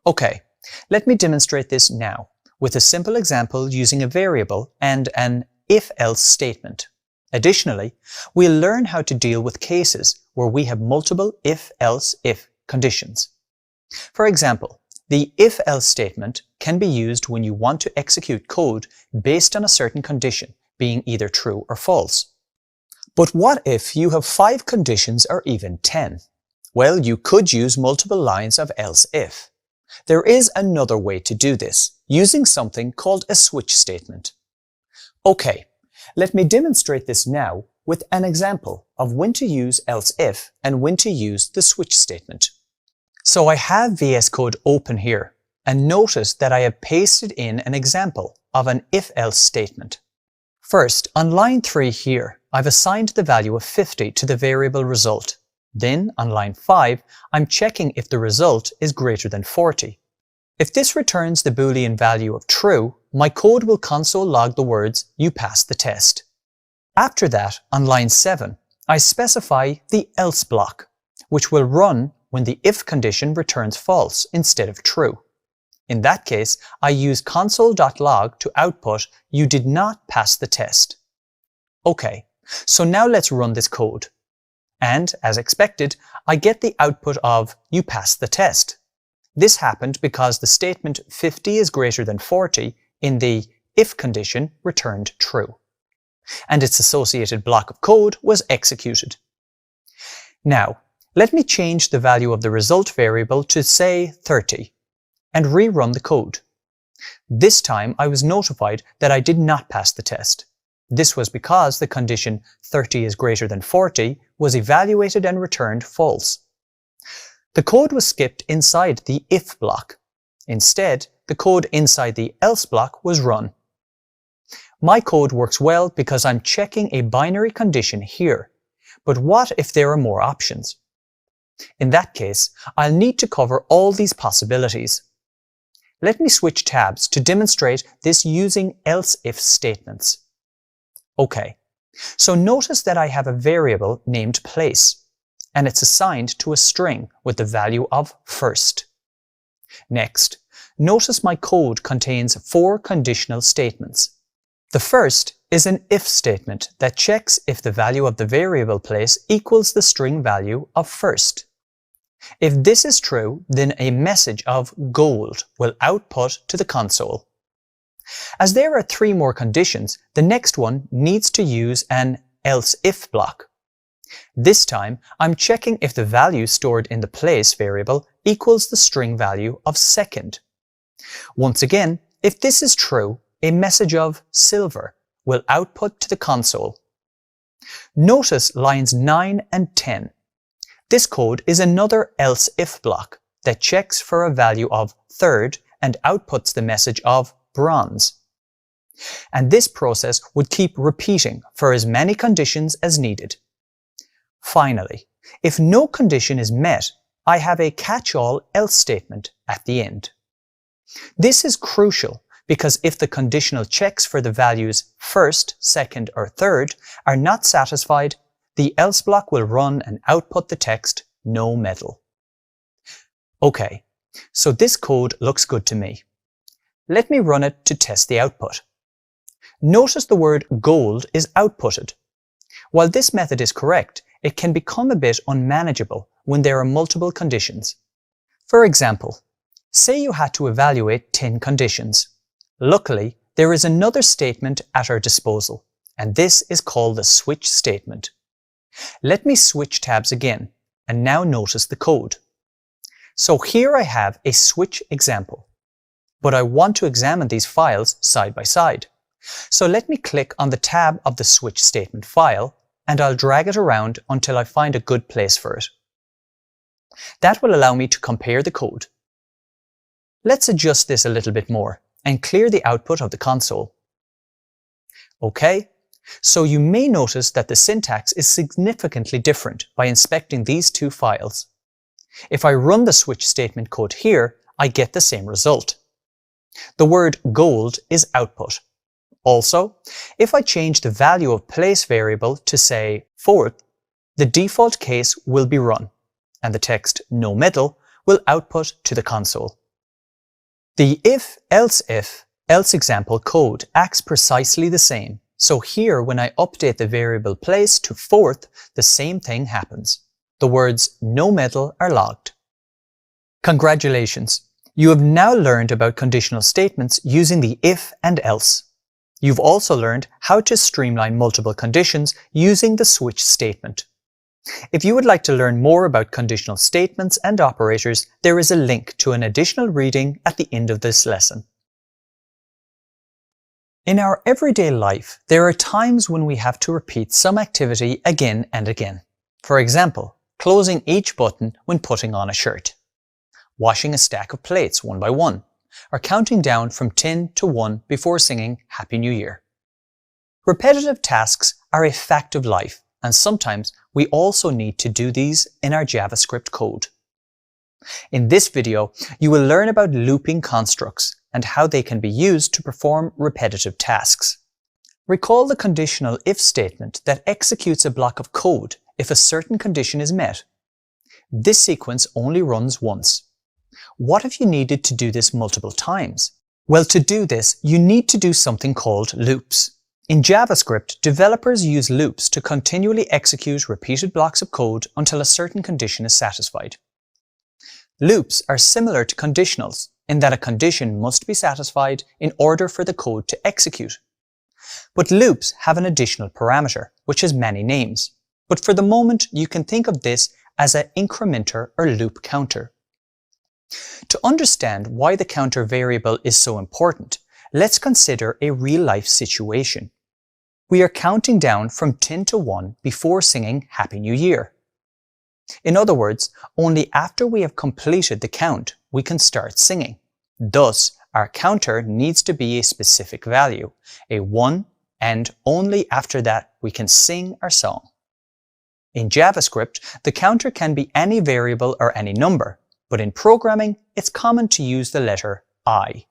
Okay, let me demonstrate this now with a simple example using a variable and an if-else statement. Additionally, we'll learn how to deal with cases where we have multiple if-else-if conditions. For example, the if-else statement can be used when you want to execute code based on a certain condition being either true or false. But what if you have 5 conditions or even 10? Well, you could use multiple lines of else if. There is another way to do this, using something called a switch statement. Okay, let me demonstrate this now with an example of when to use else if and when to use the switch statement. So I have VS Code open here, and notice that I have pasted in an example of an if-else statement. First, on line 3 here, I've assigned the value of 50 to the variable result. Then, on line 5, I'm checking if the result is greater than 40. If this returns the Boolean value of true, my code will console log the words, "You passed the test." After that, on line 7, I specify the else block, which will run when the if condition returns false instead of true. In that case, I use console.log to output, "You did not pass the test." Okay, so now let's run this code. And, as expected, I get the output of "You passed the test." This happened because the statement 50 is greater than 40 in the if condition returned true, and its associated block of code was executed. Now, let me change the value of the result variable to, say, 30, and rerun the code. This time I was notified that I did not pass the test. This was because the condition 30 is greater than 40 was evaluated and returned false. The code was skipped inside the if block. Instead, the code inside the else block was run. My code works well because I'm checking a binary condition here. But what if there are more options? In that case, I'll need to cover all these possibilities. Let me switch tabs to demonstrate this using else if statements. Okay, so notice that I have a variable named place, and it's assigned to a string with the value of first. Next, notice my code contains 4 conditional statements. The first is an if statement that checks if the value of the variable place equals the string value of first. If this is true, then a message of gold will output to the console. As there are 3 more conditions, the next one needs to use an else if block. This time, I'm checking if the value stored in the place variable equals the string value of second. Once again, if this is true, a message of silver will output to the console. Notice lines 9 and 10. This code is another else if block that checks for a value of third and outputs the message of bronze. And this process would keep repeating for as many conditions as needed. Finally, if no condition is met, I have a catch-all else statement at the end. This is crucial because if the conditional checks for the values first, second, or third are not satisfied, the else block will run and output the text "no medal." Okay, so this code looks good to me. Let me run it to test the output. Notice the word gold is outputted. While this method is correct, it can become a bit unmanageable when there are multiple conditions. For example, say you had to evaluate 10 conditions. Luckily, there is another statement at our disposal, and this is called the switch statement. Let me switch tabs again, and now notice the code. So here I have a switch example, but I want to examine these files side by side. So let me click on the tab of the switch statement file, and I'll drag it around until I find a good place for it. That will allow me to compare the code. Let's adjust this a little bit more and clear the output of the console. OK, so you may notice that the syntax is significantly different by inspecting these two files. If I run the switch statement code here, I get the same result. The word gold is output. Also, if I change the value of place variable to say 4th, the default case will be run, and the text no middle will output to the console. The if, else example code acts precisely the same. So here, when I update the variable place to 4th, the same thing happens. The words no middle are logged. Congratulations! You have now learned about conditional statements using the if and else. You've also learned how to streamline multiple conditions using the switch statement. If you would like to learn more about conditional statements and operators, there is a link to an additional reading at the end of this lesson. In our everyday life, there are times when we have to repeat some activity again and again. For example, closing each button when putting on a shirt, washing a stack of plates one by one, or counting down from 10 to 1 before singing Happy New Year. Repetitive tasks are a fact of life, and sometimes we also need to do these in our JavaScript code. In this video, you will learn about looping constructs and how they can be used to perform repetitive tasks. Recall the conditional if statement that executes a block of code if a certain condition is met. This sequence only runs once. What if you needed to do this multiple times? Well, to do this, you need to do something called loops. In JavaScript, developers use loops to continually execute repeated blocks of code until a certain condition is satisfied. Loops are similar to conditionals in that a condition must be satisfied in order for the code to execute. But loops have an additional parameter, which has many names. But for the moment, you can think of this as an incrementer or loop counter. To understand why the counter variable is so important, let's consider a real-life situation. We are counting down from 10 to 1 before singing Happy New Year. In other words, only after we have completed the count, we can start singing. Thus, our counter needs to be a specific value, a 1, and only after that we can sing our song. In JavaScript, the counter can be any variable or any number, but in programming, it's common to use the letter I.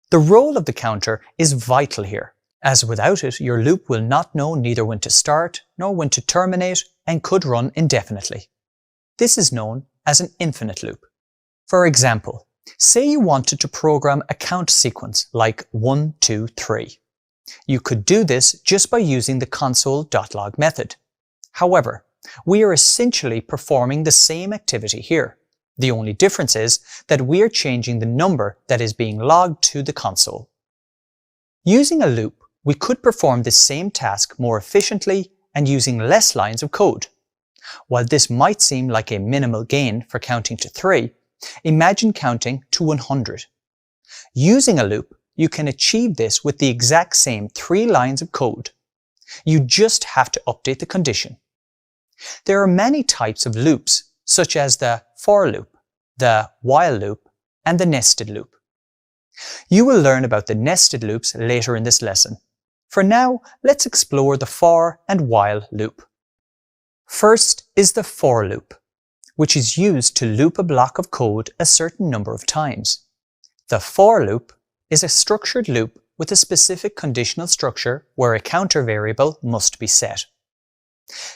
The role of the counter is vital here, as without it, your loop will not know neither when to start nor when to terminate and could run indefinitely. This is known as an infinite loop. For example, say you wanted to program a count sequence like 1, 2, 3. You could do this just by using the console.log method. However, we are essentially performing the same activity here. The only difference is that we are changing the number that is being logged to the console. Using a loop, we could perform the same task more efficiently and using less lines of code. While this might seem like a minimal gain for counting to 3, imagine counting to 100. Using a loop, you can achieve this with the exact same 3 lines of code. You just have to update the condition. There are many types of loops, such as the for loop, the while loop, and the nested loop. You will learn about the nested loops later in this lesson. For now, let's explore the for and while loop. First is the for loop, which is used to loop a block of code a certain number of times. The for loop is a structured loop with a specific conditional structure where a counter variable must be set.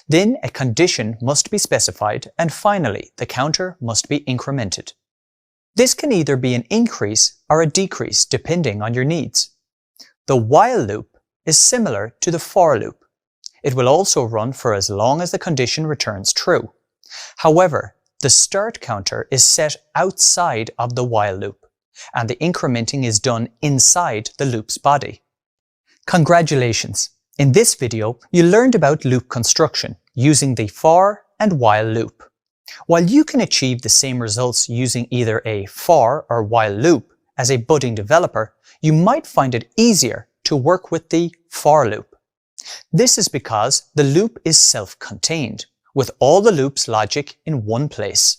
Then a condition must be specified, and finally the counter must be incremented. This can either be an increase or a decrease depending on your needs. The while loop is similar to the for loop. It will also run for as long as the condition returns true. However, the start counter is set outside of the while loop, and the incrementing is done inside the loop's body. Congratulations! In this video, you learned about loop construction using the for and while loop. While you can achieve the same results using either a for or while loop as a budding developer, you might find it easier to work with the for loop. This is because the loop is self-contained, with all the loop's logic in one place.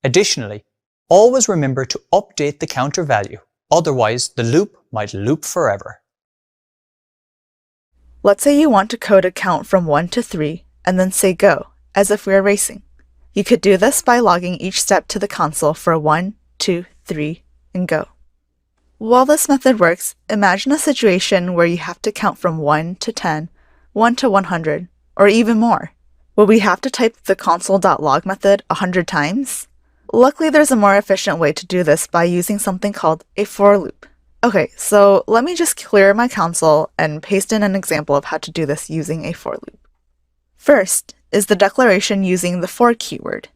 Additionally, always remember to update the counter value, Otherwise, the loop might loop forever. Let's say you want to code a count from 1 to 3 and then say go, as if we are racing. You could do this by logging each step to the console for 1, 2, 3, and go. While this method works, imagine a situation where you have to count from 1 to 10, 1 to 100, or even more. Would we have to type the console.log method 100 times? Luckily, there's a more efficient way to do this by using something called a for loop. Okay, so let me just clear my console and paste in an example of how to do this using a for loop. First is the declaration using the for keyword.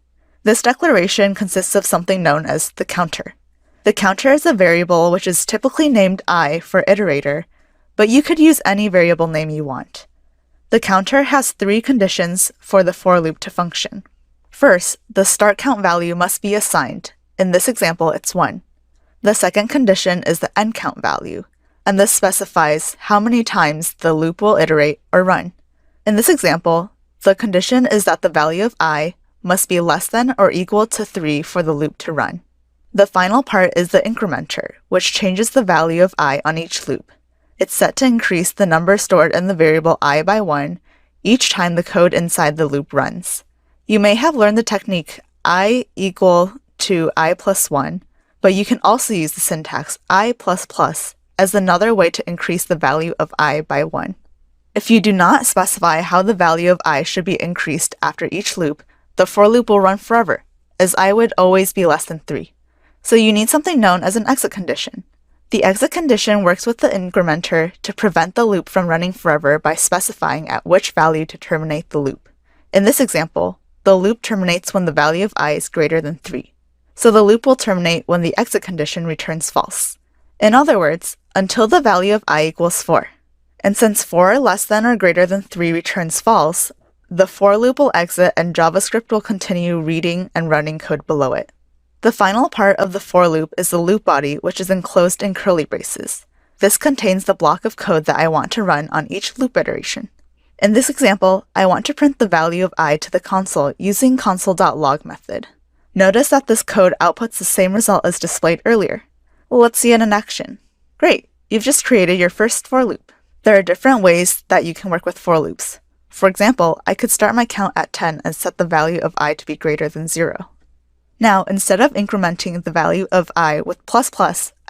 This declaration consists of something known as the counter. The counter is a variable which is typically named I for iterator, but you could use any variable name you want. The counter has 3 conditions for the for loop to function. First, the start count value must be assigned. In this example, it's 1. The second condition is the end count value, and this specifies how many times the loop will iterate or run. In this example, the condition is that the value of I must be less than or equal to 3 for the loop to run. The final part is the incrementer, which changes the value of I on each loop. It's set to increase the number stored in the variable I by 1 each time the code inside the loop runs. You may have learned the technique I equal to I plus 1, but you can also use the syntax I++ as another way to increase the value of I by 1. If you do not specify how the value of I should be increased after each loop, the for loop will run forever, as I would always be less than 3. So you need something known as an exit condition. The exit condition works with the incrementer to prevent the loop from running forever by specifying at which value to terminate the loop. In this example, the loop terminates when the value of I is greater than 3. So the loop will terminate when the exit condition returns false. In other words, until the value of I equals 4. And since 4 less than or greater than 3 returns false, the for loop will exit and JavaScript will continue reading and running code below it. The final part of the for loop is the loop body, which is enclosed in curly braces. This contains the block of code that I want to run on each loop iteration. In this example, I want to print the value of I to the console using console.log method. Notice that this code outputs the same result as displayed earlier. Let's see it in action. Great, you've just created your first for loop. There are different ways that you can work with for loops. For example, I could start my count at 10 and set the value of I to be greater than 0. Now, instead of incrementing the value of I with ++,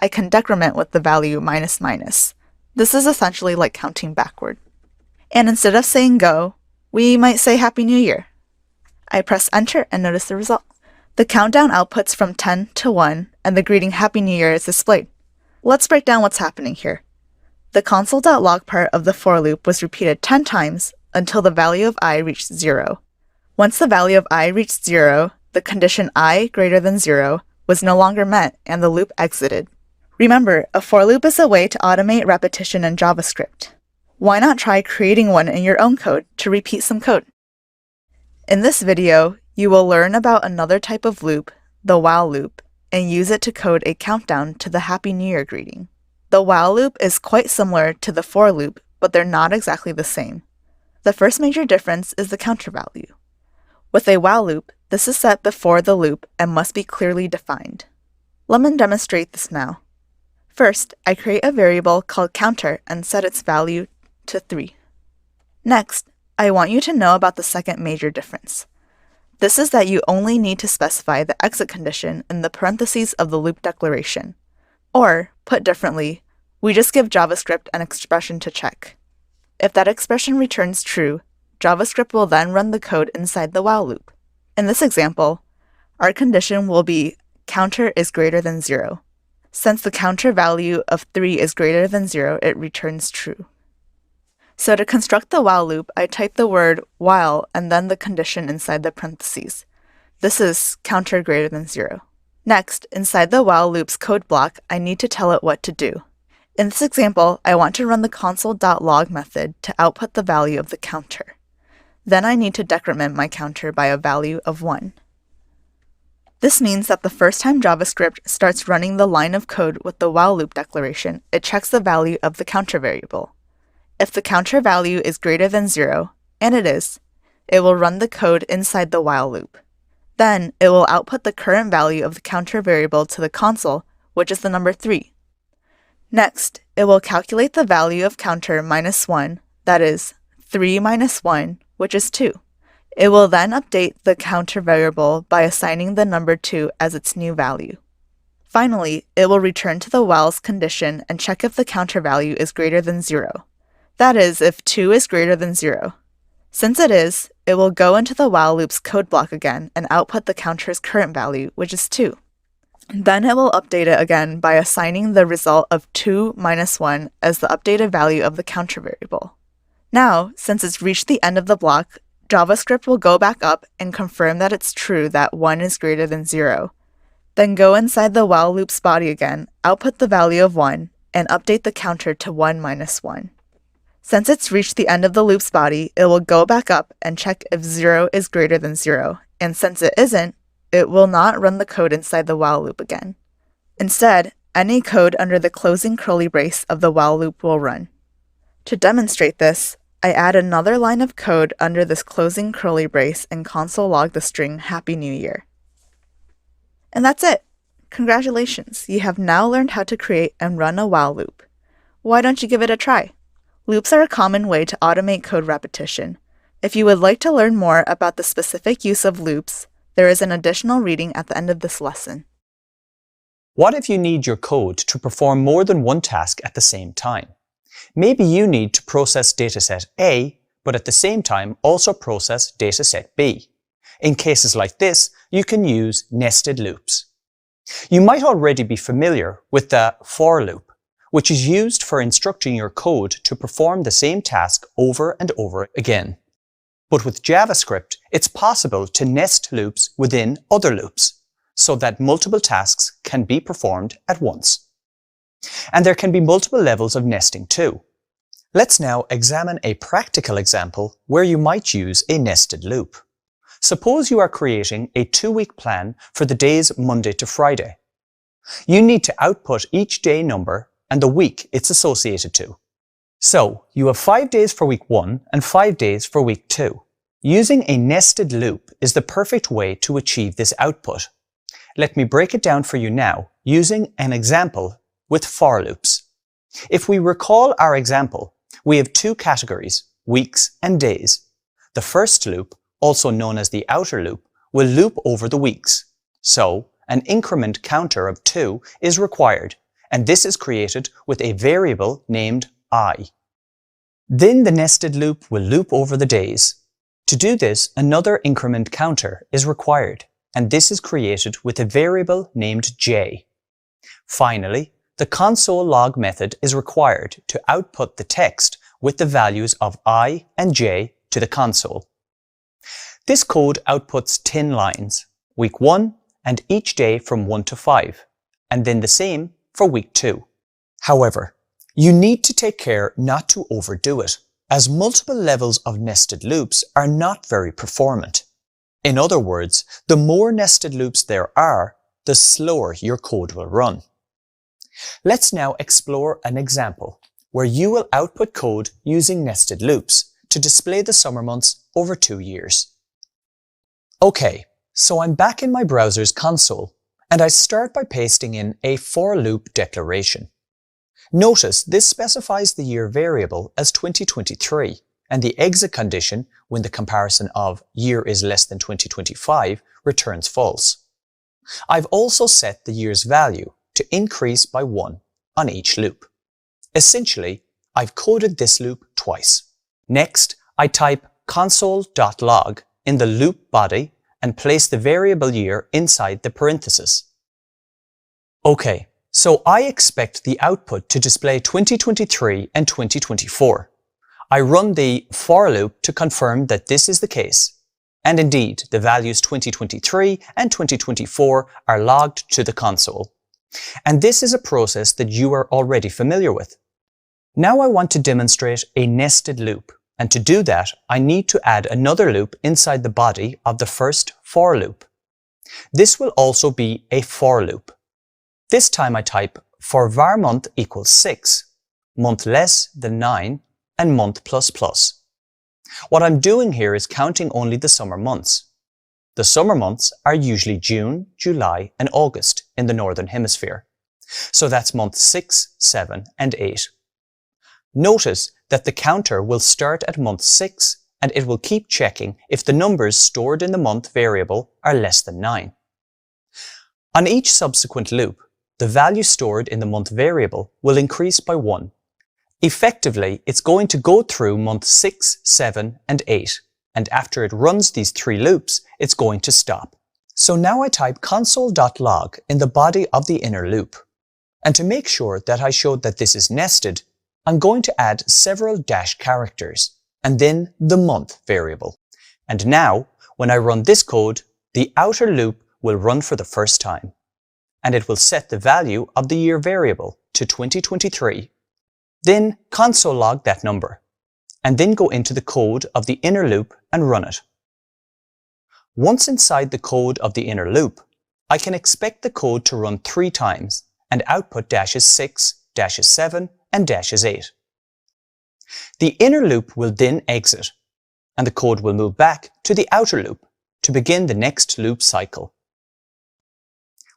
I can decrement with the value -. This is essentially like counting backward. And instead of saying go, we might say Happy New Year. I press enter and notice the result. The countdown outputs from 10 to 1, and the greeting Happy New Year is displayed. Let's break down what's happening here. The console.log part of the for loop was repeated 10 times until the value of I reached 0. Once the value of I reached 0, the condition I greater than 0 was no longer met and the loop exited. Remember, a for loop is a way to automate repetition in JavaScript. Why not try creating one in your own code to repeat some code? In this video, you will learn about another type of loop, the while loop, and use it to code a countdown to the Happy New Year greeting. The while loop is quite similar to the for loop, but they're not exactly the same. The first major difference is the counter value. With a while loop, this is set before the loop and must be clearly defined. Let me demonstrate this now. First, I create a variable called counter and set its value to 3. Next, I want you to know about the second major difference. This is that you only need to specify the exit condition in the parentheses of the loop declaration. Or, put differently, we just give JavaScript an expression to check. If that expression returns true, JavaScript will then run the code inside the while loop. In this example, our condition will be counter is greater than 0. Since the counter value of 3 is greater than 0, it returns true. So to construct the while loop, I type the word while and then the condition inside the parentheses. This is counter greater than 0. Next, inside the while loop's code block, I need to tell it what to do. In this example, I want to run the console.log method to output the value of the counter. Then I need to decrement my counter by a value of 1. This means that the first time JavaScript starts running the line of code with the while loop declaration, it checks the value of the counter variable. If the counter value is greater than 0, and it is, it will run the code inside the while loop. Then, it will output the current value of the counter variable to the console, which is the number 3. Next, it will calculate the value of counter -1, that is, 3 minus 1, which is 2. It will then update the counter variable by assigning the number 2 as its new value. Finally, it will return to the while's condition and check if the counter value is greater than 0. That is, if 2 is greater than 0. Since it is, it will go into the while loop's code block again and output the counter's current value, which is 2. Then it will update it again by assigning the result of 2 minus 1 as the updated value of the counter variable. Now, since it's reached the end of the block, JavaScript will go back up and confirm that it's true that 1 is greater than 0. Then go inside the while loop's body again, output the value of 1, and update the counter to 1 minus 1. Since it's reached the end of the loop's body, it will go back up and check if 0 is greater than 0, and since it isn't, it will not run the code inside the while loop again. Instead, any code under the closing curly brace of the while loop will run. To demonstrate this, I add another line of code under this closing curly brace and console log the string Happy New Year. And that's it! Congratulations, you have now learned how to create and run a while loop. Why don't you give it a try? Loops are a common way to automate code repetition. If you would like to learn more about the specific use of loops, there is an additional reading at the end of this lesson. What if you need your code to perform more than one task at the same time? Maybe you need to process dataset A, but at the same time also process dataset B. In cases like this, you can use nested loops. You might already be familiar with the for loop, which is used for instructing your code to perform the same task over and over again. But with JavaScript, it's possible to nest loops within other loops, so that multiple tasks can be performed at once. And there can be multiple levels of nesting too. Let's now examine a practical example where you might use a nested loop. Suppose you are creating a 2-week plan for the days Monday to Friday. You need to output each day number and the week it's associated to. So you have 5 days for week 1 and 5 days for week 2. Using a nested loop is the perfect way to achieve this output. Let me break it down for you now using an example with for loops. If we recall our example, we have 2 categories, weeks and days. The first loop, also known as the outer loop, will loop over the weeks. So an increment counter of 2 is required, and this is created with a variable named I. Then the nested loop will loop over the days. To do this, another increment counter is required, and this is created with a variable named j. Finally, the console log method is required to output the text with the values of I and j to the console. This code outputs 10 lines, week 1 and each day from 1 to 5, and then the same for week 2. However, you need to take care not to overdo it, as multiple levels of nested loops are not very performant. In other words, the more nested loops there are, the slower your code will run. Let's now explore an example where you will output code using nested loops to display the summer months over 2 years. Okay, so I'm back in my browser's console, and I start by pasting in a for loop declaration. Notice this specifies the year variable as 2023, and the exit condition when the comparison of year is less than 2025 returns false. I've also set the year's value to increase by 1 on each loop. Essentially, I've coded this loop twice. Next, I type console.log in the loop body and place the variable year inside the parenthesis. Okay, so I expect the output to display 2023 and 2024. I run the for loop to confirm that this is the case. And indeed, the values 2023 and 2024 are logged to the console. And this is a process that you are already familiar with. Now I want to demonstrate a nested loop, and to do that, I need to add another loop inside the body of the first for loop. This will also be a for loop. This time I type for var month equals 6, month less than 9, and month plus plus. What I'm doing here is counting only the summer months. The summer months are usually June, July, and August in the Northern Hemisphere. So that's month 6, 7, and 8. Notice that the counter will start at month 6 and it will keep checking if the numbers stored in the month variable are less than 9. On each subsequent loop, the value stored in the month variable will increase by 1. Effectively, it's going to go through month 6, 7, and 8, and after it runs these 3 loops, it's going to stop. So now I type console.log in the body of the inner loop. And to make sure that I showed that this is nested, I'm going to add several dash characters, and then the month variable. And now, when I run this code, the outer loop will run for the first time. And it will set the value of the year variable to 2023. Then console log that number, and then go into the code of the inner loop and run it. Once inside the code of the inner loop, I can expect the code to run 3 times and output -6, -7, and -8. The inner loop will then exit, and the code will move back to the outer loop to begin the next loop cycle.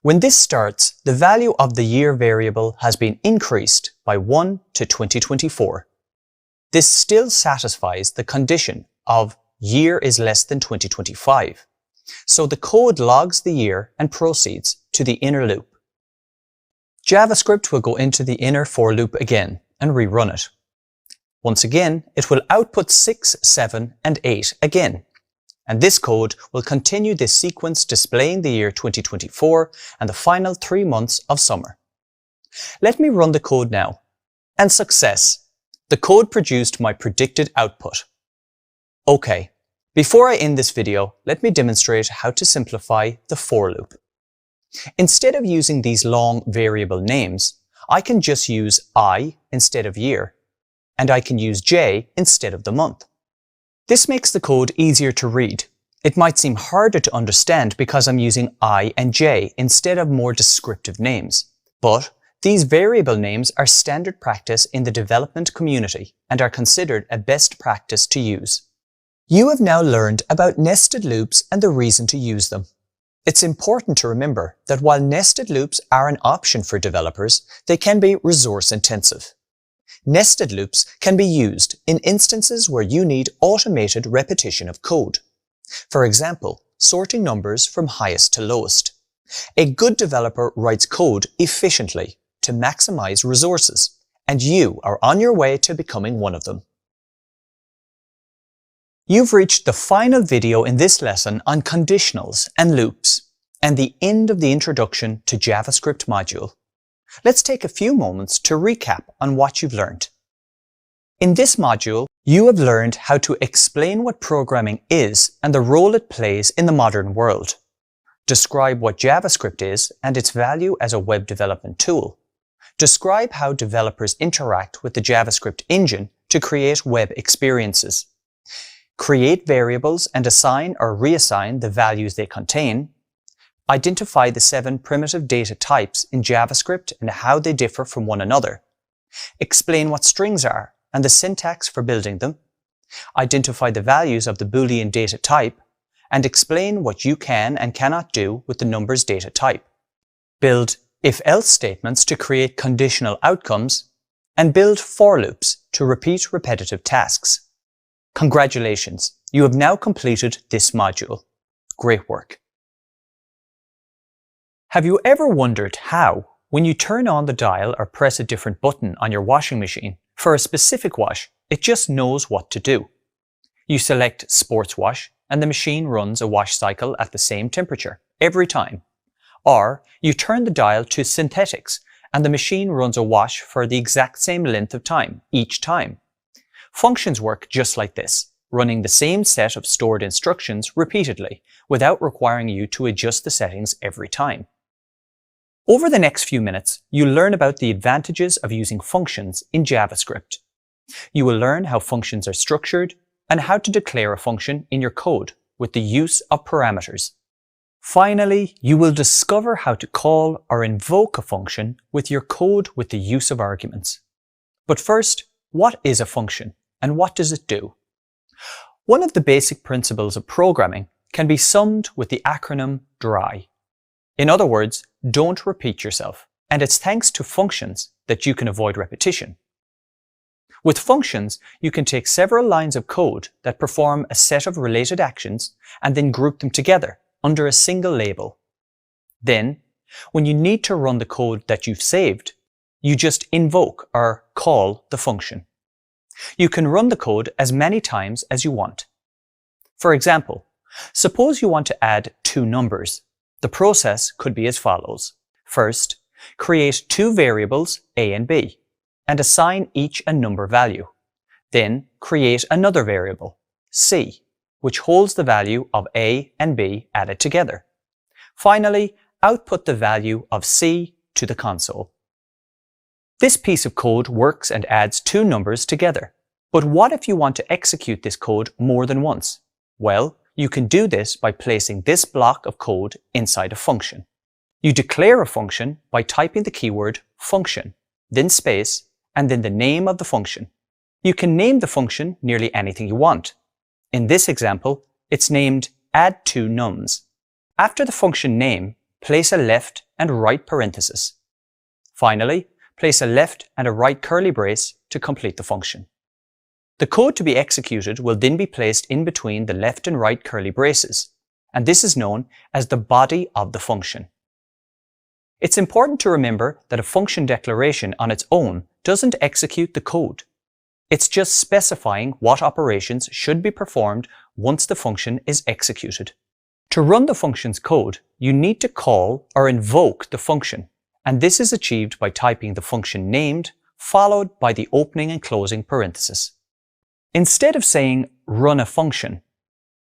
When this starts, the value of the year variable has been increased by 1 to 2024. This still satisfies the condition of year is less than 2025. So the code logs the year and proceeds to the inner loop. JavaScript will go into the inner for loop again and rerun it. Once again, it will output 6, 7, and 8 again. And this code will continue this sequence displaying the year 2024 and the final 3 months of summer. Let me run the code now. And success! The code produced my predicted output. Okay, before I end this video, let me demonstrate how to simplify the for loop. Instead of using these long variable names, I can just use I instead of year, and I can use J instead of the month. This makes the code easier to read. It might seem harder to understand because I'm using I and J instead of more descriptive names. But these variable names are standard practice in the development community and are considered a best practice to use. You have now learned about nested loops and the reason to use them. It's important to remember that while nested loops are an option for developers, they can be resource intensive. Nested loops can be used in instances where you need automated repetition of code. For example, sorting numbers from highest to lowest. A good developer writes code efficiently to maximize resources, and you are on your way to becoming one of them. You've reached the final video in this lesson on conditionals and loops, and the end of the introduction to JavaScript module. Let's take a few moments to recap on what you've learned. In this module, you have learned how to explain what programming is and the role it plays in the modern world, describe what JavaScript is and its value as a web development tool, describe how developers interact with the JavaScript engine to create web experiences, create variables and assign or reassign the values they contain, identify the 7 primitive data types in JavaScript and how they differ from one another, explain what strings are and the syntax for building them, identify the values of the Boolean data type, and explain what you can and cannot do with the numbers data type, build if-else statements to create conditional outcomes, and build for loops to repeat repetitive tasks. Congratulations, you have now completed this module. Great work. Have you ever wondered how, when you turn on the dial or press a different button on your washing machine for a specific wash, it just knows what to do? You select Sports Wash and the machine runs a wash cycle at the same temperature every time. Or you turn the dial to Synthetics and the machine runs a wash for the exact same length of time each time. Functions work just like this, running the same set of stored instructions repeatedly without requiring you to adjust the settings every time. Over the next few minutes, you'll learn about the advantages of using functions in JavaScript. You will learn how functions are structured and how to declare a function in your code with the use of parameters. Finally, you will discover how to call or invoke a function with your code with the use of arguments. But first, what is a function and what does it do? One of the basic principles of programming can be summed with the acronym DRY. In other words, don't repeat yourself. and it's thanks to functions that you can avoid repetition. With functions, you can take several lines of code that perform a set of related actions and then group them together under a single label. Then, when you need to run the code that you've saved, you just invoke or call the function. You can run the code as many times as you want. For example, suppose you want to add two numbers. The process could be as follows. First, create two variables a and b, and assign each a number value. Then create another variable, c, which holds the value of a and b added together. Finally, output the value of c to the console. This piece of code works and adds two numbers together. But what if you want to execute this code more than once? Well, you can do this by placing this block of code inside a function. You declare a function by typing the keyword function, then space, and then the name of the function. You can name the function nearly anything you want. In this example, it's named add2nums. After the function name, place a left and right parenthesis. Finally, place a left and a right curly brace to complete the function. The code to be executed will then be placed in between the left and right curly braces, and this is known as the body of the function. It's important to remember that a function declaration on its own doesn't execute the code. It's just specifying what operations should be performed once the function is executed. To run the function's code, you need to call or invoke the function, and this is achieved by typing the function named followed by the opening and closing parenthesis. Instead of saying run a function,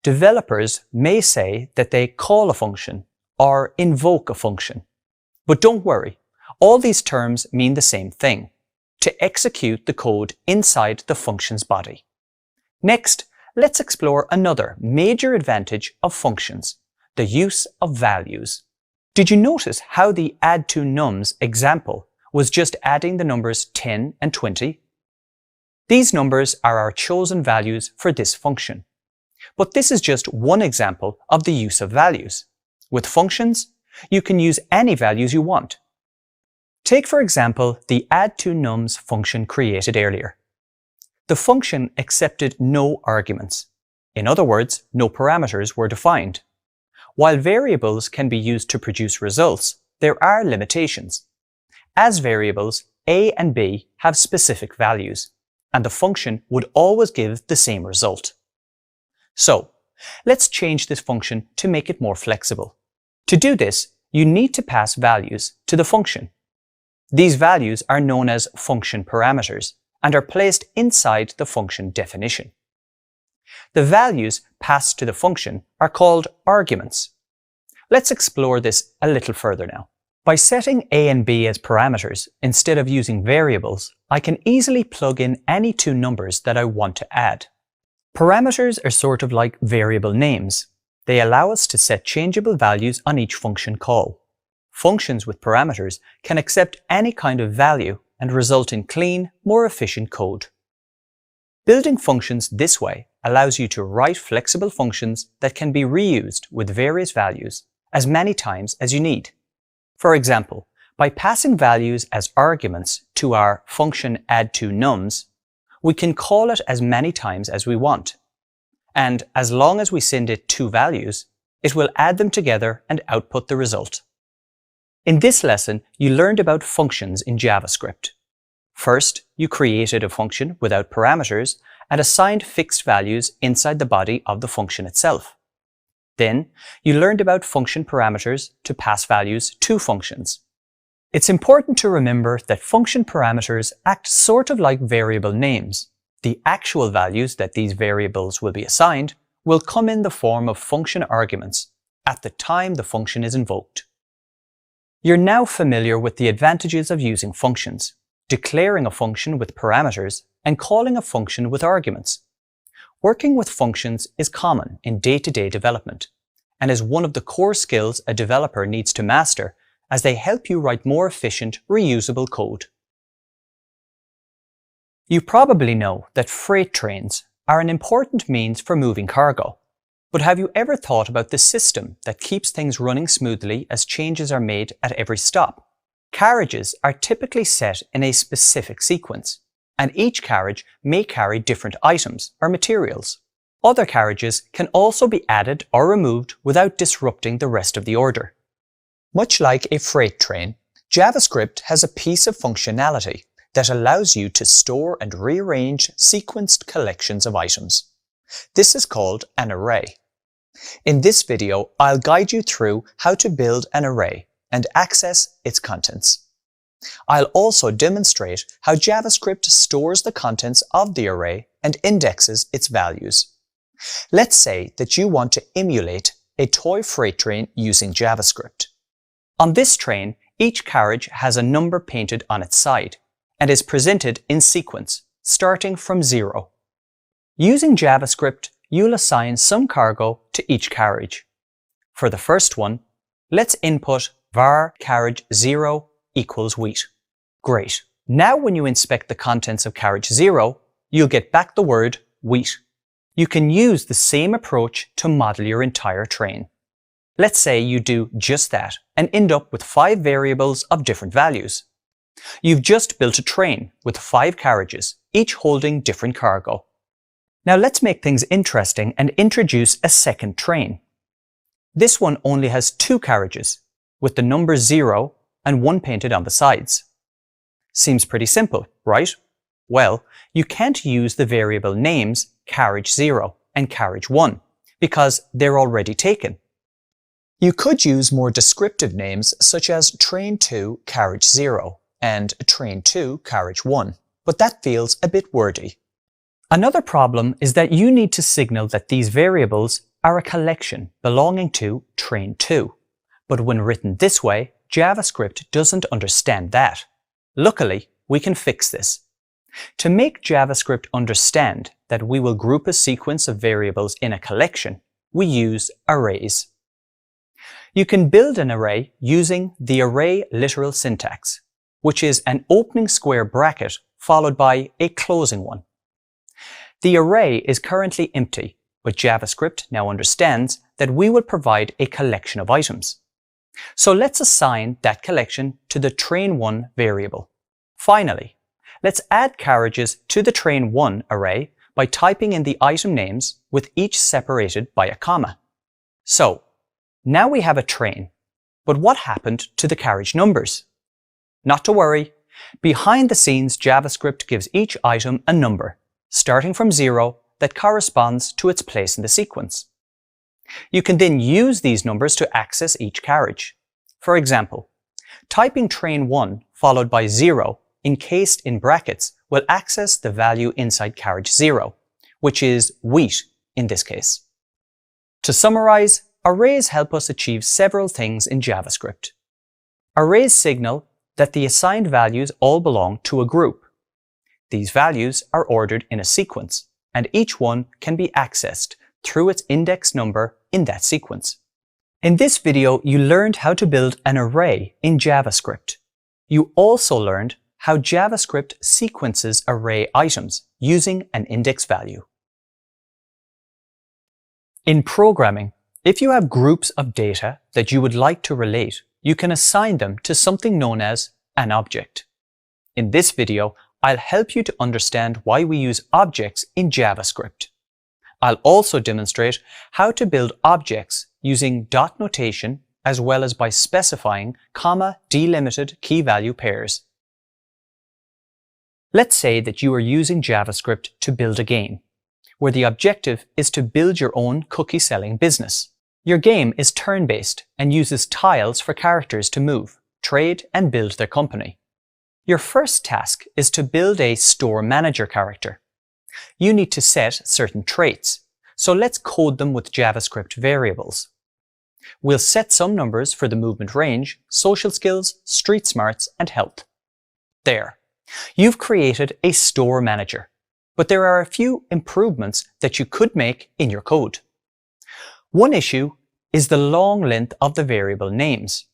developers may say that they call a function or invoke a function. But don't worry, all these terms mean the same thing: to execute the code inside the function's body. Next, let's explore another major advantage of functions: the use of values. Did you notice how the add2nums example was just adding the numbers 10 and 20? These numbers are our chosen values for this function. But this is just one example of the use of values. With functions, you can use any values you want. Take, for example, the add2nums function created earlier. The function accepted no arguments. In other words, no parameters were defined. While variables can be used to produce results, there are limitations. As variables, a and b have specific values, and the function would always give the same result. So, let's change this function to make it more flexible. To do this, you need to pass values to the function. These values are known as function parameters and are placed inside the function definition. The values passed to the function are called arguments. Let's explore this a little further now. By setting a and b as parameters instead of using variables, I can easily plug in any two numbers that I want to add. Parameters are sort of like variable names. They allow us to set changeable values on each function call. Functions with parameters can accept any kind of value and result in clean, more efficient code. Building functions this way allows you to write flexible functions that can be reused with various values as many times as you need. For example, by passing values as arguments to our function add2nums, we can call it as many times as we want. And as long as we send it two values, it will add them together and output the result. In this lesson, you learned about functions in JavaScript. First, you created a function without parameters and assigned fixed values inside the body of the function itself. Then, you learned about function parameters to pass values to functions. It's important to remember that function parameters act sort of like variable names. The actual values that these variables will be assigned will come in the form of function arguments at the time the function is invoked. You're now familiar with the advantages of using functions, declaring a function with parameters, and calling a function with arguments. Working with functions is common in day-to-day development and is one of the core skills a developer needs to master as they help you write more efficient, reusable code. You probably know that freight trains are an important means for moving cargo. But have you ever thought about the system that keeps things running smoothly as changes are made at every stop? Carriages are typically set in a specific sequence, and each carriage may carry different items or materials. Other carriages can also be added or removed without disrupting the rest of the order. Much like a freight train, JavaScript has a piece of functionality that allows you to store and rearrange sequenced collections of items. This is called an array. In this video, I'll guide you through how to build an array and access its contents. I'll also demonstrate how JavaScript stores the contents of the array and indexes its values. Let's say that you want to emulate a toy freight train using JavaScript. On this train, each carriage has a number painted on its side and is presented in sequence, starting from 0. Using JavaScript, you'll assign some cargo to each carriage. For the first one, let's input var carriage 0 equals wheat. Great. Now when you inspect the contents of carriage 0, you'll get back the word wheat. You can use the same approach to model your entire train. Let's say you do just that and end up with 5 variables of different values. You've just built a train with 5 carriages, each holding different cargo. Now let's make things interesting and introduce a second train. This one only has 2 carriages, with the number 0 and 1 painted on the sides. Seems pretty simple, right? Well, you can't use the variable names carriage 0 and carriage 1 because they're already taken. You could use more descriptive names such as train 2 carriage 0 and train 2 carriage 1, but that feels a bit wordy. Another problem is that you need to signal that these variables are a collection belonging to train 2, but when written this way, JavaScript doesn't understand that. Luckily, we can fix this. To make JavaScript understand that we will group a sequence of variables in a collection, we use arrays. You can build an array using the array literal syntax, which is an opening square bracket followed by a closing one. The array is currently empty, but JavaScript now understands that we will provide a collection of items. So let's assign that collection to the train1 variable. Finally, let's add carriages to the train1 array by typing in the item names with each separated by a comma. So, now we have a train, but what happened to the carriage numbers? Not to worry, behind the scenes JavaScript gives each item a number, starting from 0, that corresponds to its place in the sequence. You can then use these numbers to access each carriage. For example, typing train1 followed by 0 encased in brackets will access the value inside carriage 0, which is wheat in this case. To summarize, arrays help us achieve several things in JavaScript. Arrays signal that the assigned values all belong to a group. These values are ordered in a sequence, and each one can be accessed through its index number in that sequence. In this video, you learned how to build an array in JavaScript. You also learned how JavaScript sequences array items using an index value. In programming, if you have groups of data that you would like to relate, you can assign them to something known as an object. In this video, I'll help you to understand why we use objects in JavaScript. I'll also demonstrate how to build objects using dot notation as well as by specifying comma delimited key value pairs. Let's say that you are using JavaScript to build a game, where the objective is to build your own cookie selling business. Your game is turn-based and uses tiles for characters to move, trade, and build their company. Your first task is to build a store manager character. You need to set certain traits, so let's code them with JavaScript variables. We'll set some numbers for the movement range, social skills, street smarts, and health. There. You've created a store manager, but there are a few improvements that you could make in your code. One issue is the long length of the variable names.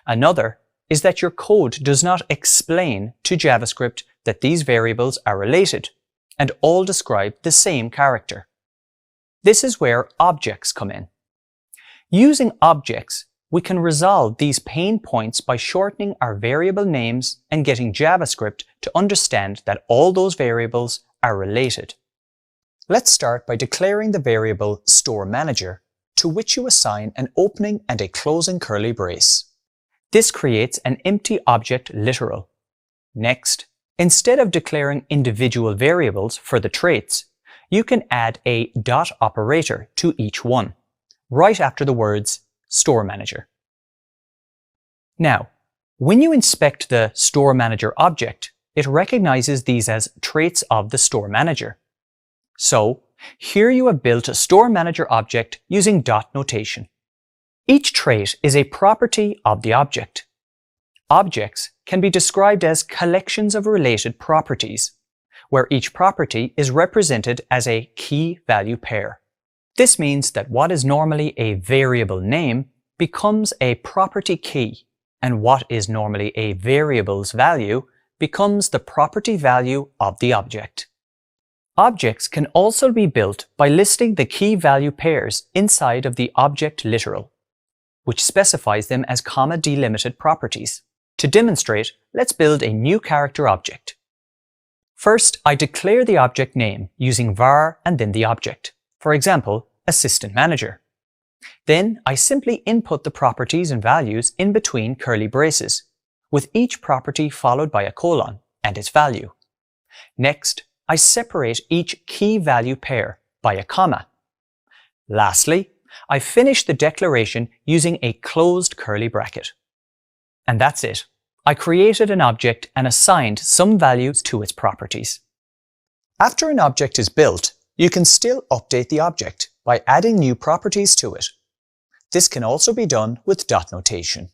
Another is that your code does not explain to JavaScript that these variables are related and all describe the same character. This is where objects come in. Using objects, we can resolve these pain points by shortening our variable names and getting JavaScript to understand that all those variables are related. Let's start by declaring the variable storeManager, to which you assign an opening and a closing curly brace. This creates an empty object literal. Next, instead of declaring individual variables for the traits, you can add a dot operator to each one, right after the words storeManager. Now, when you inspect the storeManager object, it recognizes these as traits of the storeManager. So, here you have built a storeManager object using dot notation. Each trait is a property of the object. Objects can be described as collections of related properties, where each property is represented as a key value pair. This means that what is normally a variable name becomes a property key, and what is normally a variable's value becomes the property value of the object. Objects can also be built by listing the key value pairs inside of the object literal, which specifies them as comma delimited properties. To demonstrate, let's build a new character object. First, I declare the object name using var and then the object. For example, Assistant Manager. Then I simply input the properties and values in between curly braces, with each property followed by a colon and its value. Next, I separate each key value pair by a comma. Lastly, I finish the declaration using a closed curly bracket. And that's it. I created an object and assigned some values to its properties. After an object is built, you can still update the object by adding new properties to it. This can also be done with dot notation.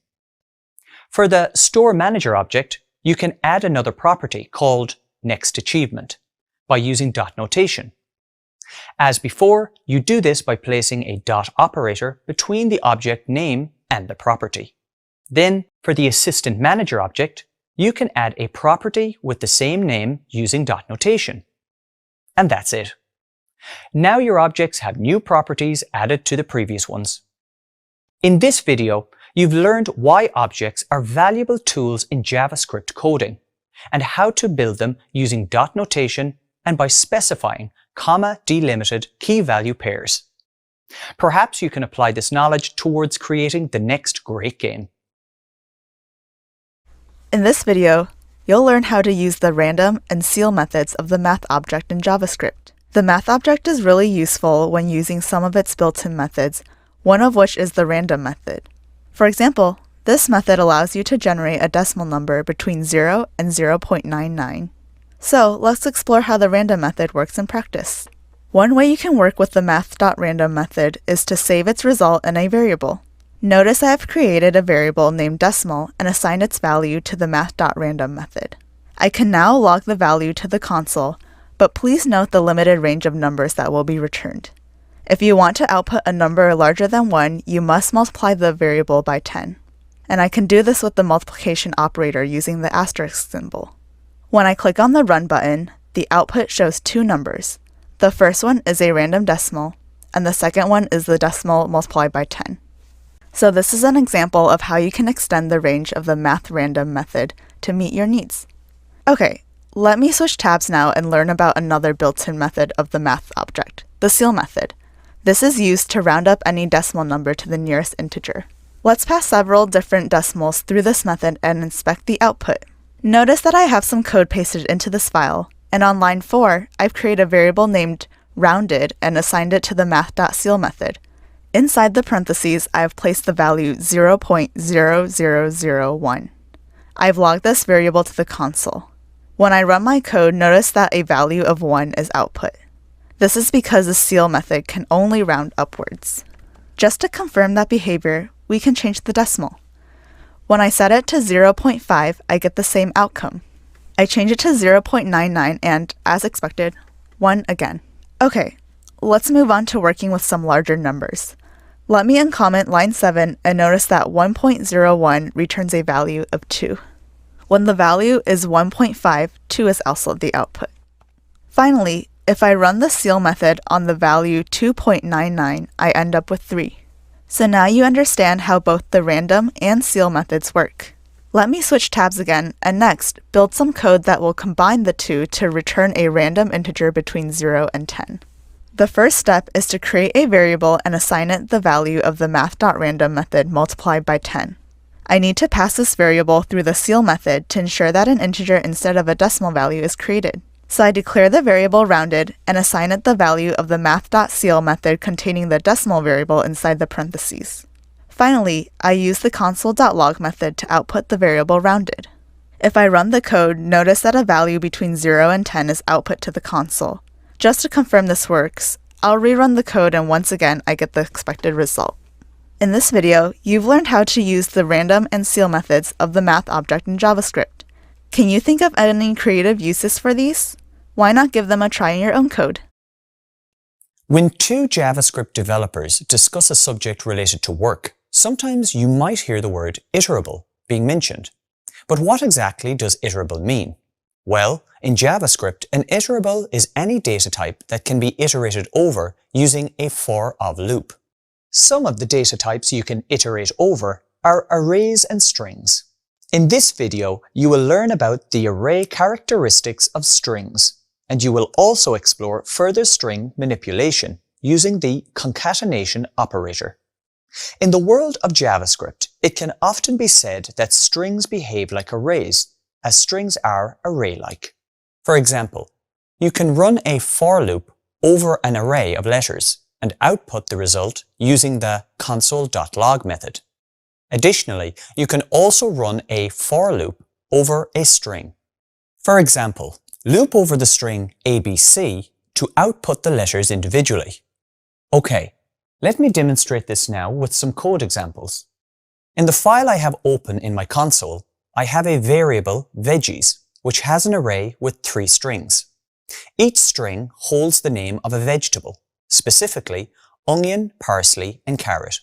For the storeManager object, you can add another property called nextAchievement by using dot notation. As before, you do this by placing a dot operator between the object name and the property. Then, for the Assistant Manager object, you can add a property with the same name using dot notation. And that's it. Now your objects have new properties added to the previous ones. In this video, you've learned why objects are valuable tools in JavaScript coding, and how to build them using dot notation and by specifying comma delimited key value pairs. Perhaps you can apply this knowledge towards creating the next great game. In this video, you'll learn how to use the random and seal methods of the math object in JavaScript. The math object is really useful when using some of its built-in methods, one of which is the random method. For example, this method allows you to generate a decimal number between 0 and 0.99. So let's explore how the random method works in practice. One way you can work with the math.random method is to save its result in a variable. Notice I have created a variable named decimal and assigned its value to the math.random method. I can now log the value to the console, but please note the limited range of numbers that will be returned. If you want to output a number larger than 1, you must multiply the variable by 10. And I can do this with the multiplication operator using the asterisk symbol. When I click on the Run button, the output shows two numbers. The first one is a random decimal, and the second one is the decimal multiplied by 10. So this is an example of how you can extend the range of the math.random method to meet your needs. Okay, let me switch tabs now and learn about another built-in method of the math object, the seal method. This is used to round up any decimal number to the nearest integer. Let's pass several different decimals through this method and inspect the output. Notice that I have some code pasted into this file, and on line 4, I've created a variable named rounded and assigned it to the math.seal method. Inside the parentheses, I have placed the value 0.0001. I've logged this variable to the console. When I run my code, notice that a value of 1 is output. This is because the seal method can only round upwards. Just to confirm that behavior, we can change the decimal. When I set it to 0.5, I get the same outcome. I change it to 0.99 and, as expected, 1 again. Okay, let's move on to working with some larger numbers. Let me uncomment line 7 and notice that 1.01 returns a value of 2. When the value is 1.5, 2 is also the output. Finally, if I run the seal method on the value 2.99, I end up with 3. So now you understand how both the random and ceil methods work. Let me switch tabs again and next build some code that will combine the two to return a random integer between 0 and 10. The first step is to create a variable and assign it the value of the math.random method multiplied by 10. I need to pass this variable through the ceil method to ensure that an integer instead of a decimal value is created. So I declare the variable rounded and assign it the value of the math.ceil method containing the decimal variable inside the parentheses. Finally, I use the console.log method to output the variable rounded. If I run the code, notice that a value between 0 and 10 is output to the console. Just to confirm this works, I'll rerun the code and once again I get the expected result. In this video, you've learned how to use the random and ceil methods of the math object in JavaScript. Can you think of any creative uses for these? Why not give them a try in your own code? When two JavaScript developers discuss a subject related to work, sometimes you might hear the word iterable being mentioned. But what exactly does iterable mean? Well, in JavaScript, an iterable is any data type that can be iterated over using a for-of loop. Some of the data types you can iterate over are arrays and strings. In this video, you will learn about the array characteristics of strings, and you will also explore further string manipulation using the concatenation operator. In the world of JavaScript, it can often be said that strings behave like arrays, as strings are array-like. For example, you can run a for loop over an array of letters and output the result using the console.log method. Additionally, you can also run a for loop over a string. For example, loop over the string ABC to output the letters individually. Okay, let me demonstrate this now with some code examples. In the file I have open in my console, I have a variable veggies, which has an array with 3 strings. Each string holds the name of a vegetable, specifically onion, parsley, and carrot.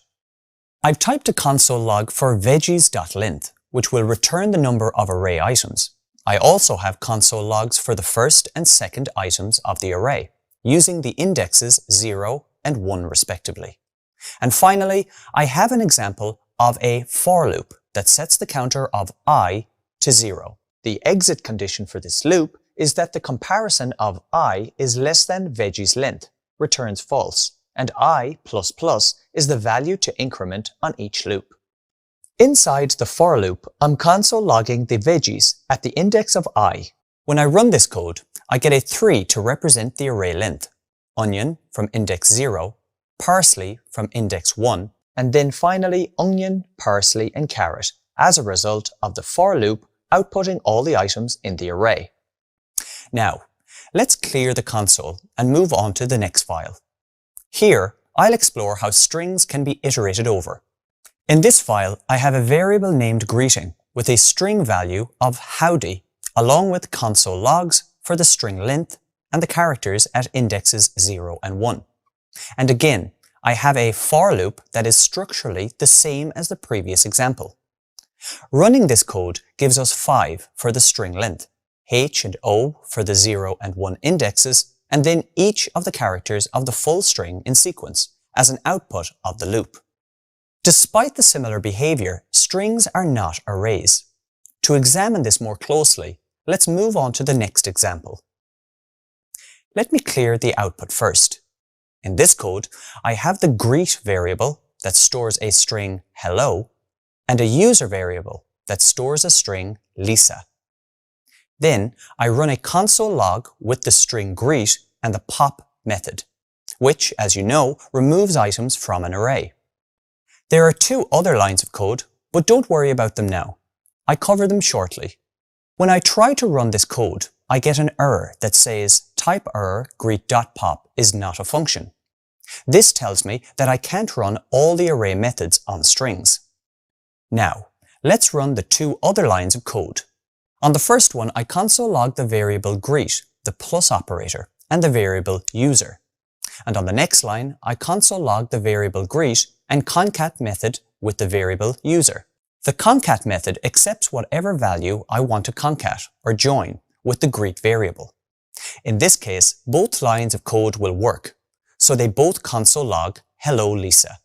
I've typed a console log for veggies.length, which will return the number of array items. I also have console logs for the first and second items of the array, using the indexes 0 and 1 respectively. And finally, I have an example of a for loop that sets the counter of I to 0. The exit condition for this loop is that the comparison of I is less than veggies length, returns false, and I++ is the value to increment on each loop. Inside the for loop, I'm console logging the veggies at the index of I. When I run this code, I get a 3 to represent the array length, onion from index 0, parsley from index 1, and then finally onion, parsley, and carrot as a result of the for loop outputting all the items in the array. Now, let's clear the console and move on to the next file. Here, I'll explore how strings can be iterated over. In this file, I have a variable named greeting with a string value of howdy, along with console logs for the string length and the characters at indexes 0 and 1. And again, I have a for loop that is structurally the same as the previous example. Running this code gives us 5 for the string length, H and O for the 0 and 1 indexes, and then each of the characters of the full string in sequence as an output of the loop. Despite the similar behavior, strings are not arrays. To examine this more closely, let's move on to the next example. Let me clear the output first. In this code, I have the greet variable that stores a string hello and a user variable that stores a string Lisa. Then I run a console log with the string greet and the pop method, which, as you know, removes items from an array. There are 2 other lines of code, but don't worry about them now. I cover them shortly. When I try to run this code, I get an error that says type error greet.pop is not a function. This tells me that I can't run all the array methods on strings. Now, let's run the 2 other lines of code. On the first one, I console log the variable greet, the plus operator, and the variable user. And on the next line, I console log the variable greet and concat method with the variable user. The concat method accepts whatever value I want to concat or join with the greet variable. In this case, both lines of code will work, so they both console log hello Lisa.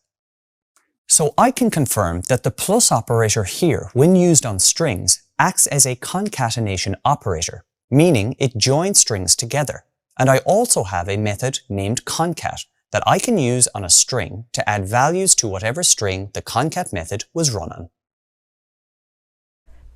So I can confirm that the plus operator here, when used on strings, acts as a concatenation operator, meaning it joins strings together. And I also have a method named concat that I can use on a string to add values to whatever string the concat method was run on.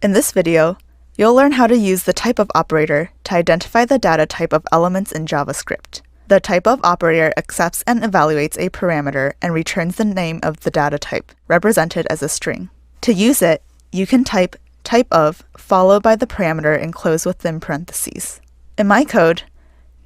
In this video, you'll learn how to use the typeof operator to identify the data type of elements in JavaScript. The typeof operator accepts and evaluates a parameter and returns the name of the data type, represented as a string. To use it, you can type typeof followed by the parameter enclosed within parentheses. In my code,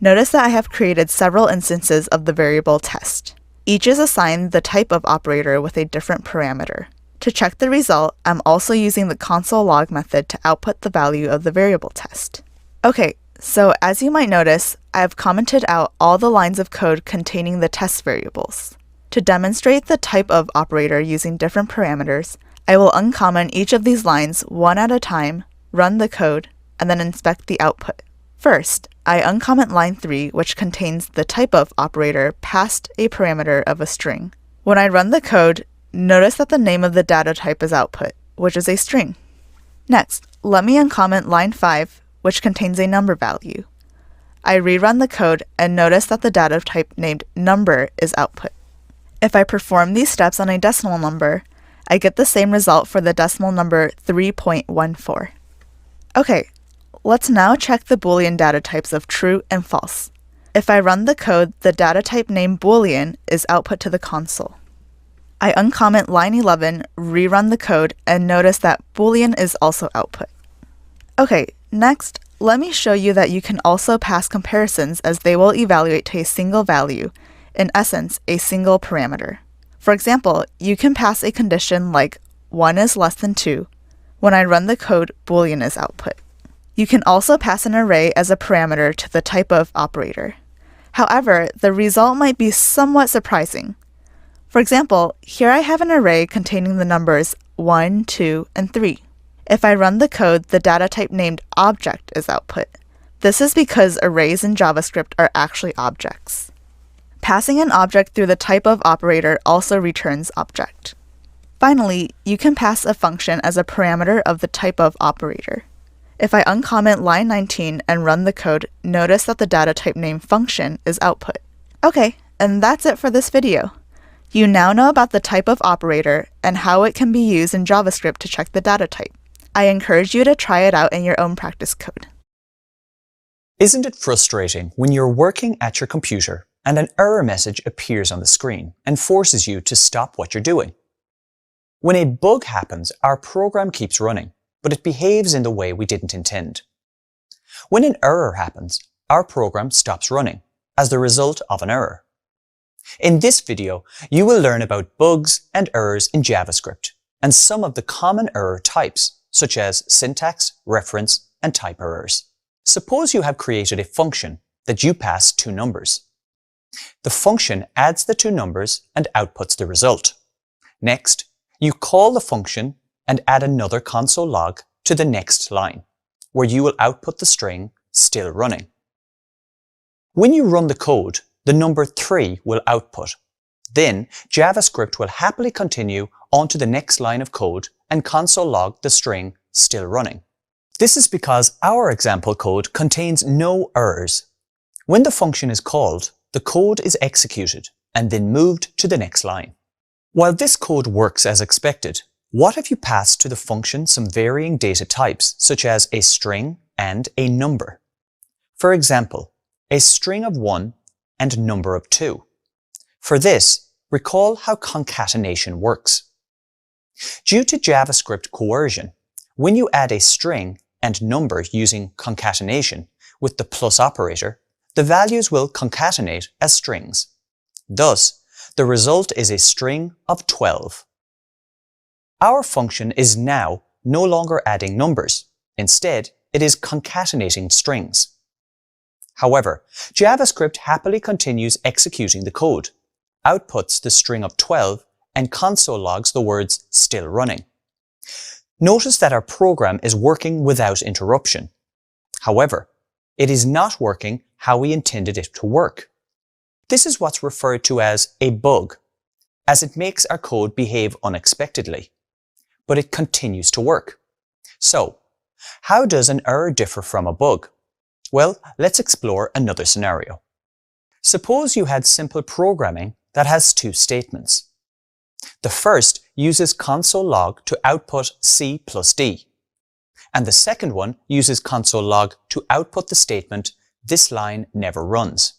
notice that I have created several instances of the variable test. Each is assigned the typeof operator with a different parameter. To check the result, I'm also using the console log method to output the value of the variable test. Okay, so as you might notice, I have commented out all the lines of code containing the test variables. To demonstrate the typeof operator using different parameters, I will uncomment each of these lines one at a time, run the code, and then inspect the output. First, I uncomment line 3, which contains the typeof operator past a parameter of a string. When I run the code, notice that the name of the data type is output, which is a string. Next, let me uncomment line 5, which contains a number value. I rerun the code and notice that the data type named number is output. If I perform these steps on a decimal number, I get the same result for the decimal number 3.14. Okay, let's now check the Boolean data types of true and false. If I run the code, the data type named Boolean is output to the console. I uncomment line 11, rerun the code, and notice that Boolean is also output. Okay, next, let me show you that you can also pass comparisons as they will evaluate to a single value, in essence, a single parameter. For example, you can pass a condition like 1 is less than 2. When I run the code, Boolean is output. You can also pass an array as a parameter to the typeof operator. However, the result might be somewhat surprising. For example, here I have an array containing the numbers 1, 2, and 3. If I run the code, the data type named object is output. This is because arrays in JavaScript are actually objects. Passing an object through the typeof operator also returns object. Finally, you can pass a function as a parameter of the typeof operator. If I uncomment line 19 and run the code, notice that the data type named function is output. Okay, and that's it for this video. You now know about the typeof operator and how it can be used in JavaScript to check the data type. I encourage you to try it out in your own practice code. Isn't it frustrating when you're working at your computer and an error message appears on the screen and forces you to stop what you're doing? When a bug happens, our program keeps running, but it behaves in the way we didn't intend. When an error happens, our program stops running as the result of an error. In this video, you will learn about bugs and errors in JavaScript and some of the common error types, such as syntax, reference, and type errors. Suppose you have created a function that you pass two numbers. The function adds the two numbers and outputs the result. Next, you call the function and add another console log to the next line, where you will output the string still running. When you run the code, the number 3 will output. Then JavaScript will happily continue on to the next line of code and console log the string still running. This is because our example code contains no errors. When the function is called, the code is executed and then moved to the next line. While this code works as expected, what if you pass to the function some varying data types, such as a string and a number? For example, a string of 1 and number of 2. For this, recall how concatenation works. Due to JavaScript coercion, when you add a string and number using concatenation with the plus operator, the values will concatenate as strings. Thus, the result is a string of 12. Our function is now no longer adding numbers. Instead, it is concatenating strings. However, JavaScript happily continues executing the code, outputs the string of 12, and console logs the words still running. Notice that our program is working without interruption. However, it is not working how we intended it to work. This is what's referred to as a bug. as it makes our code behave unexpectedly, but it continues to work. So, how does an error differ from a bug? Well, let's explore another scenario. Suppose you had simple programming that has two statements. The first uses console log to output C plus D, and the second one uses console log to output the statement, "This line never runs."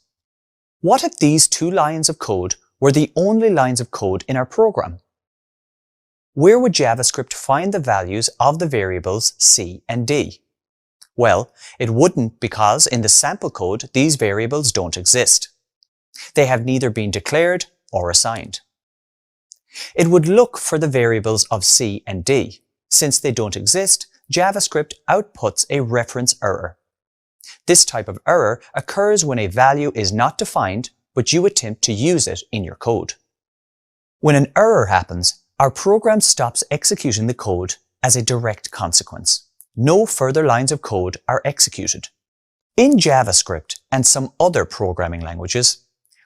What if these two lines of code were the only lines of code in our program? Where would JavaScript find the values of the variables C and D? Well, it wouldn't, because in the sample code these variables don't exist. They have neither been declared or assigned. It would look for the variables of C and D. Since they don't exist, JavaScript outputs a reference error. This type of error occurs when a value is not defined, but you attempt to use it in your code. When an error happens, our program stops executing the code as a direct consequence. No further lines of code are executed. In JavaScript and some other programming languages,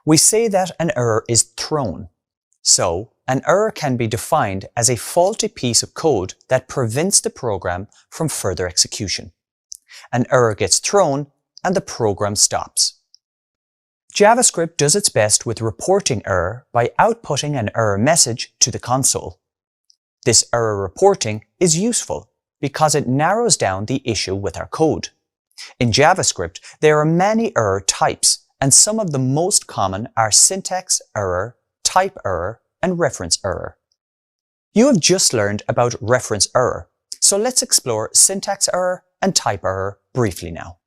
we say that an error is thrown. So, an error can be defined as a faulty piece of code that prevents the program from further execution. An error gets thrown and the program stops. JavaScript does its best with reporting error by outputting an error message to the console. This error reporting is useful because it narrows down the issue with our code. In JavaScript, there are many error types, and some of the most common are syntax error, type error, and reference error. You have just learned about reference error, so let's explore syntax error and type error briefly now.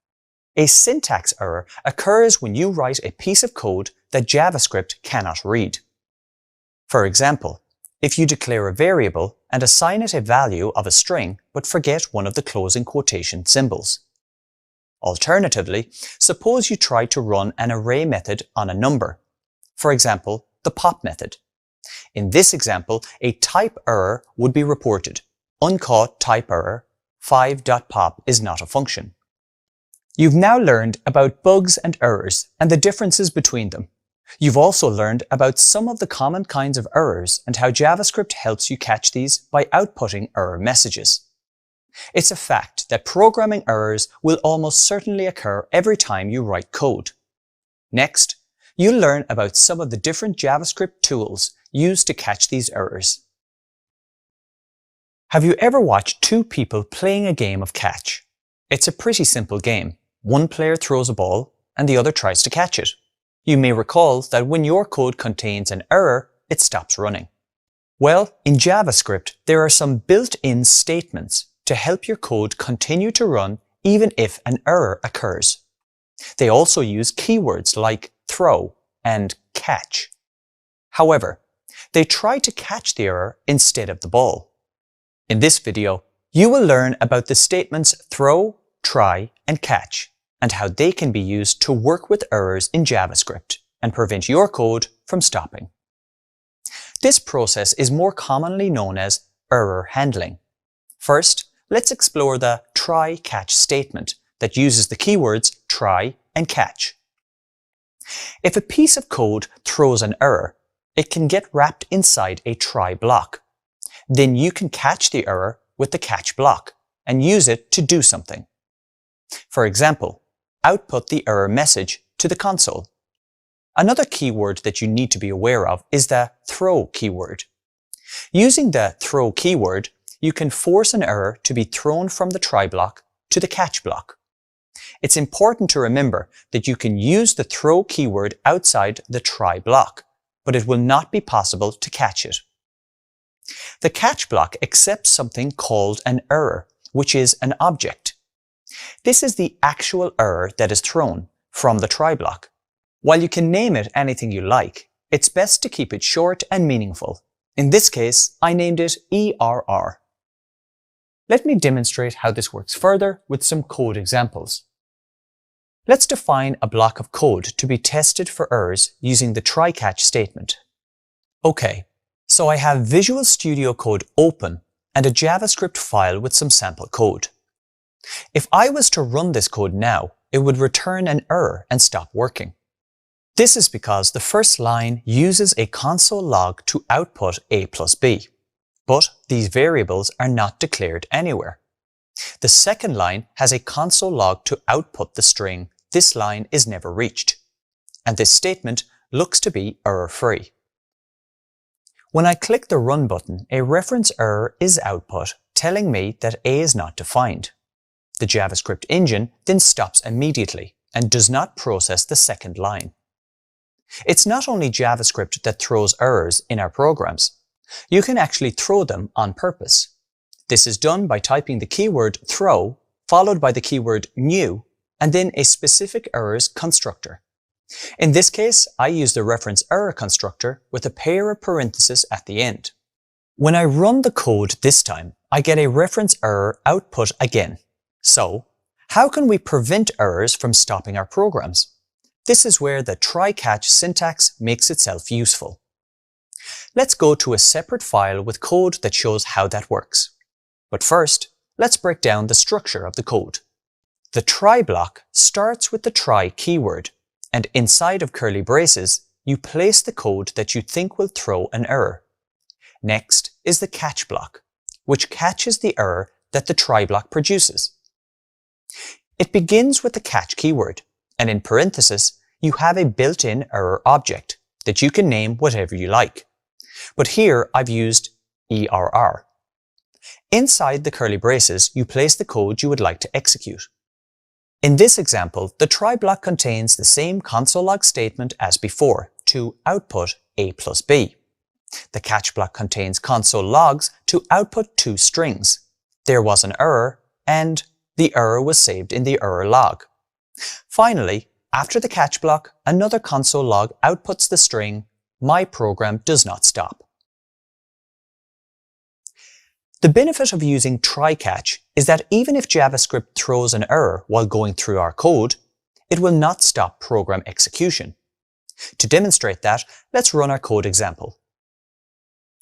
A syntax error occurs when you write a piece of code that JavaScript cannot read. For example, if you declare a variable and assign it a value of a string but forget one of the closing quotation symbols. Alternatively, suppose you try to run an array method on a number, for example, the pop method. In this example, a type error would be reported. Uncaught type error, 5.pop is not a function. You've now learned about bugs and errors and the differences between them. You've also learned about some of the common kinds of errors and how JavaScript helps you catch these by outputting error messages. It's a fact that programming errors will almost certainly occur every time you write code. Next, you'll learn about some of the different JavaScript tools used to catch these errors. Have you ever watched two people playing a game of catch? It's a pretty simple game. One player throws a ball and the other tries to catch it. You may recall that when your code contains an error, it stops running. Well, in JavaScript, there are some built-in statements to help your code continue to run even if an error occurs. They also use keywords like throw and catch. However, they try to catch the error instead of the ball. In this video, you will learn about the statements throw, try, and catch, and how they can be used to work with errors in JavaScript and prevent your code from stopping. This process is more commonly known as error handling. First, let's explore the try-catch statement that uses the keywords try and catch. If a piece of code throws an error, it can get wrapped inside a try block. Then you can catch the error with the catch block and use it to do something. For example, output the error message to the console. Another keyword that you need to be aware of is the throw keyword. Using the throw keyword, you can force an error to be thrown from the try block to the catch block. It's important to remember that you can use the throw keyword outside the try block, but it will not be possible to catch it. The catch block accepts something called an error, which is an object. This is the actual error that is thrown from the try block. While you can name it anything you like, it's best to keep it short and meaningful. In this case, I named it ERR. Let me demonstrate how this works further with some code examples. Let's define a block of code to be tested for errors using the try-catch statement. Okay, so I have Visual Studio Code open and a JavaScript file with some sample code. If I was to run this code now, it would return an error and stop working. This is because the first line uses a console log to output a plus b, but these variables are not declared anywhere. The second line has a console log to output the string "this line is never reached," and this statement looks to be error-free. When I click the Run button, a reference error is output telling me that A is not defined. The JavaScript engine then stops immediately and does not process the second line. It's not only JavaScript that throws errors in our programs. You can actually throw them on purpose. This is done by typing the keyword throw followed by the keyword new and then a specific errors constructor. In this case, I use the reference error constructor with a pair of parentheses at the end. When I run the code this time, I get a reference error output again. So, how can we prevent errors from stopping our programs? This is where the try-catch syntax makes itself useful. Let's go to a separate file with code that shows how that works. But first, let's break down the structure of the code. The try block starts with the try keyword, and inside of curly braces, you place the code that you think will throw an error. Next is the catch block, which catches the error that the try block produces. It begins with the catch keyword, and in parentheses, you have a built-in error object that you can name whatever you like. But here I've used ERR. Inside the curly braces, you place the code you would like to execute. In this example, the try block contains the same console log statement as before to output A plus B. The catch block contains console logs to output two strings. There was an error, and the error was saved in the error log. Finally, after the catch block, another console log outputs the string "my program does not stop." The benefit of using try-catch is that even if JavaScript throws an error while going through our code, it will not stop program execution. To demonstrate that, let's run our code example.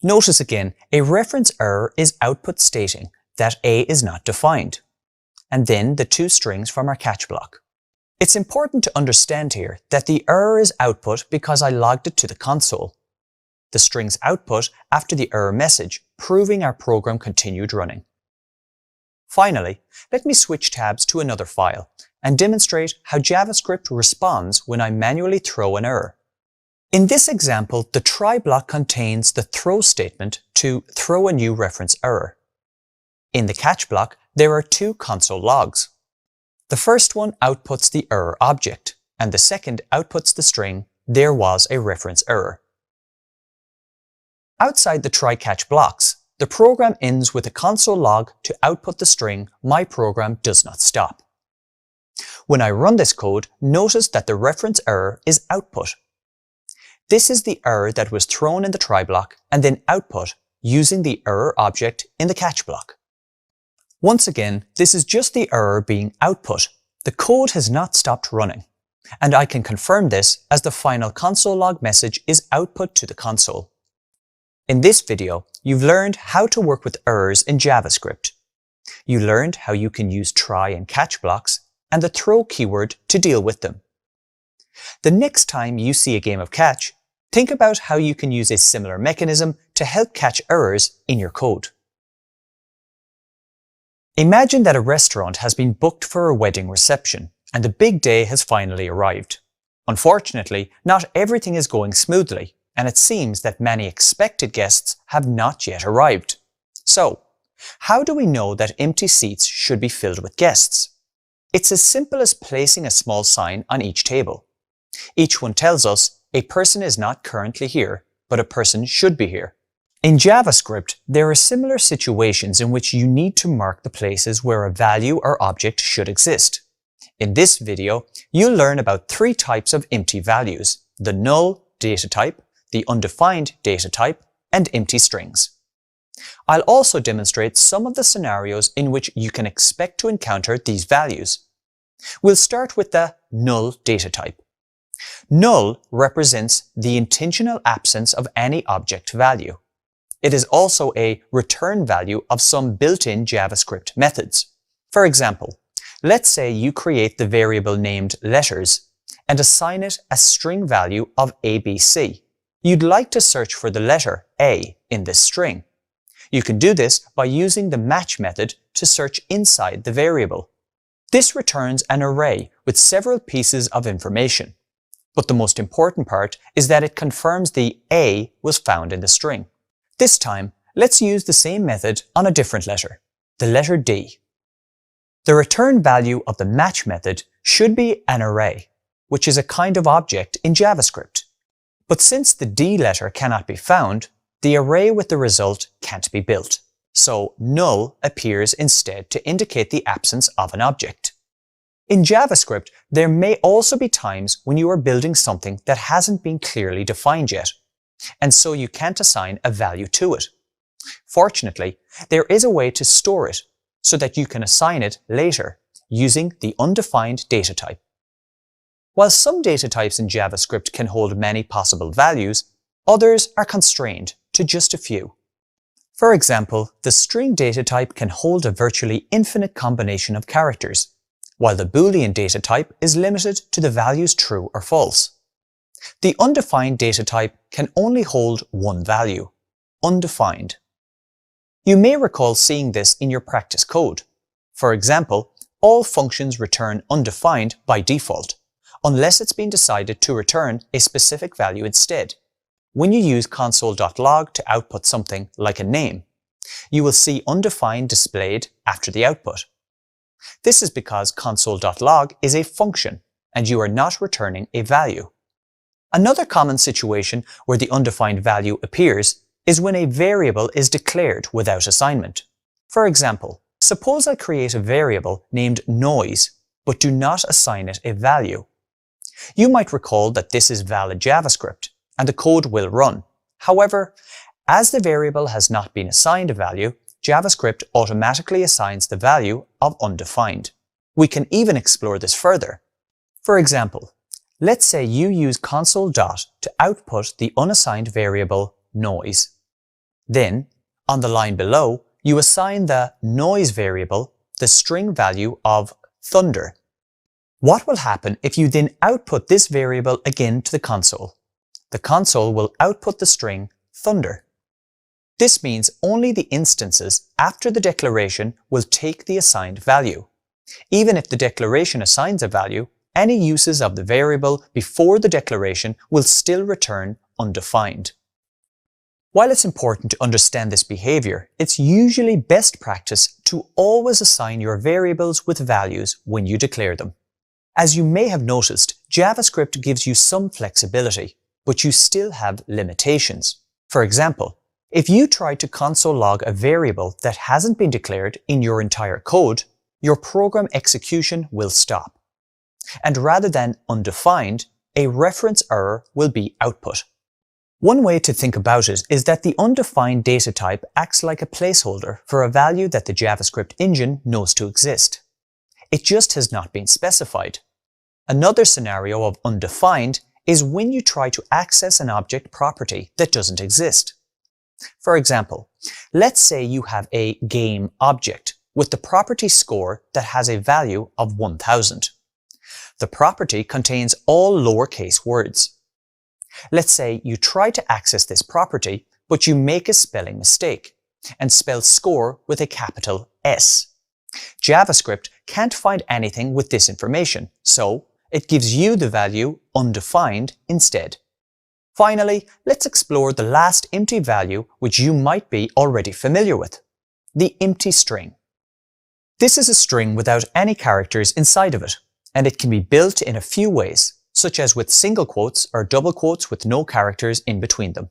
Notice again, a reference error is output stating that A is not defined, and then the two strings from our catch block. It's important to understand here that the error is output because I logged it to the console. The string's output after the error message, proving our program continued running. Finally, let me switch tabs to another file and demonstrate how JavaScript responds when I manually throw an error. In this example, the try block contains the throw statement to throw a new reference error. In the catch block, there are two console logs. The first one outputs the error object, and the second outputs the string "there was a reference error." Outside the try-catch blocks, the program ends with a console log to output the string "my program does not stop." When I run this code, notice that the reference error is output. This is the error that was thrown in the try block and then output using the error object in the catch block. Once again, this is just the error being output. The code has not stopped running, and I can confirm this as the final console log message is output to the console. In this video, you've learned how to work with errors in JavaScript. You learned how you can use try and catch blocks and the throw keyword to deal with them. The next time you see a game of catch, think about how you can use a similar mechanism to help catch errors in your code. Imagine that a restaurant has been booked for a wedding reception and the big day has finally arrived. Unfortunately, not everything is going smoothly, and it seems that many expected guests have not yet arrived. So, how do we know that empty seats should be filled with guests? It's as simple as placing a small sign on each table. Each one tells us a person is not currently here, but a person should be here. In JavaScript, there are similar situations in which you need to mark the places where a value or object should exist. In this video, you'll learn about three types of empty values: the null data type, the undefined data type, and empty strings. I'll also demonstrate some of the scenarios in which you can expect to encounter these values. We'll start with the null data type. Null represents the intentional absence of any object value. It is also a return value of some built-in JavaScript methods. For example, let's say you create the variable named letters, and assign it a string value of ABC. You'd like to search for the letter A in this string. You can do this by using the match method to search inside the variable. This returns an array with several pieces of information. But the most important part is that it confirms the A was found in the string. This time, let's use the same method on a different letter, the letter D. The return value of the match method should be an array, which is a kind of object in JavaScript. But since the D letter cannot be found, the array with the result can't be built. So null appears instead to indicate the absence of an object. In JavaScript, there may also be times when you are building something that hasn't been clearly defined yet, and so you can't assign a value to it. Fortunately, there is a way to store it so that you can assign it later using the undefined data type. While some data types in JavaScript can hold many possible values, others are constrained to just a few. For example, the string data type can hold a virtually infinite combination of characters, while the Boolean data type is limited to the values true or false. The undefined data type can only hold one value, undefined. You may recall seeing this in your practice code. For example, all functions return undefined by default, unless it's been decided to return a specific value instead. When you use console.log to output something like a name, you will see undefined displayed after the output. This is because console.log is a function and you are not returning a value. Another common situation where the undefined value appears is when a variable is declared without assignment. For example, suppose I create a variable named noise but do not assign it a value. You might recall that this is valid JavaScript and the code will run. However, as the variable has not been assigned a value, JavaScript automatically assigns the value of undefined. We can even explore this further. For example, let's say you use console.log to output the unassigned variable noise. Then, on the line below, you assign the noise variable the string value of thunder. What will happen if you then output this variable again to the console? The console will output the string thunder. This means only the instances after the declaration will take the assigned value. Even if the declaration assigns a value, any uses of the variable before the declaration will still return undefined. While it's important to understand this behavior, it's usually best practice to always assign your variables with values when you declare them. As you may have noticed, JavaScript gives you some flexibility, but you still have limitations. For example, if you try to console log a variable that hasn't been declared in your entire code, your program execution will stop. And rather than undefined, a reference error will be output. One way to think about it is that the undefined data type acts like a placeholder for a value that the JavaScript engine knows to exist. It just has not been specified. Another scenario of undefined is when you try to access an object property that doesn't exist. For example, let's say you have a game object with the property score that has a value of 1000. The property contains all lowercase words. Let's say you try to access this property, but you make a spelling mistake and spell score with a capital S. JavaScript can't find anything with this information, so it gives you the value undefined instead. Finally, let's explore the last empty value which you might be already familiar with, the empty string. This is a string without any characters inside of it, and it can be built in a few ways, such as with single quotes or double quotes with no characters in between them.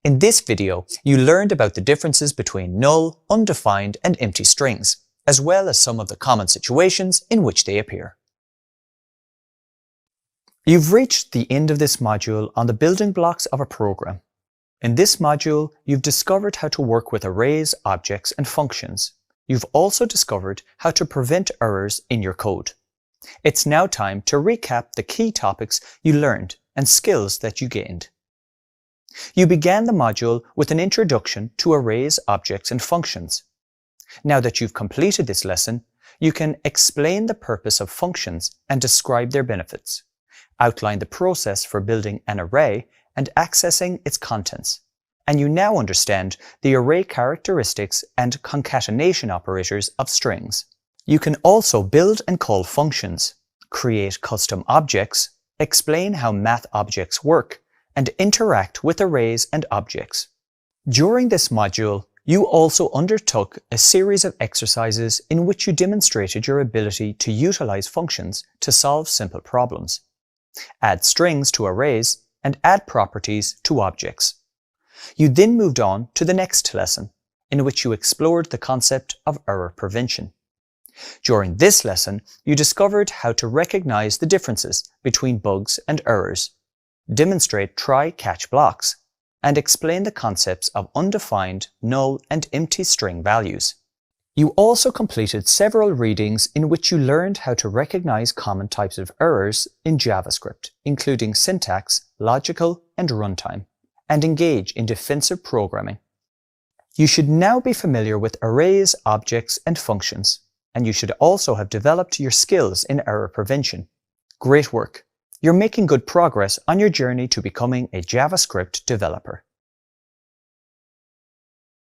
In this video, you learned about the differences between null, undefined, and empty strings, as well as some of the common situations in which they appear. You've reached the end of this module on the building blocks of a program. In this module, you've discovered how to work with arrays, objects, and functions. You've also discovered how to prevent errors in your code. It's now time to recap the key topics you learned and skills that you gained. You began the module with an introduction to arrays, objects, and functions. Now that you've completed this lesson, you can explain the purpose of functions and describe their benefits. outlined the process for building an array and accessing its contents, and you now understand the array characteristics and concatenation operators of strings. You can also build and call functions, create custom objects, explain how math objects work, and interact with arrays and objects. During this module, you also undertook a series of exercises in which you demonstrated your ability to utilize functions to solve simple problems, add strings to arrays, and add properties to objects. You then moved on to the next lesson, in which you explored the concept of error prevention. During this lesson, you discovered how to recognize the differences between bugs and errors, demonstrate try-catch blocks, and explain the concepts of undefined, null, and empty string values. You also completed several readings in which you learned how to recognize common types of errors in JavaScript, including syntax, logical, and runtime, and engage in defensive programming. You should now be familiar with arrays, objects, and functions, and you should also have developed your skills in error prevention. Great work! You're making good progress on your journey to becoming a JavaScript developer.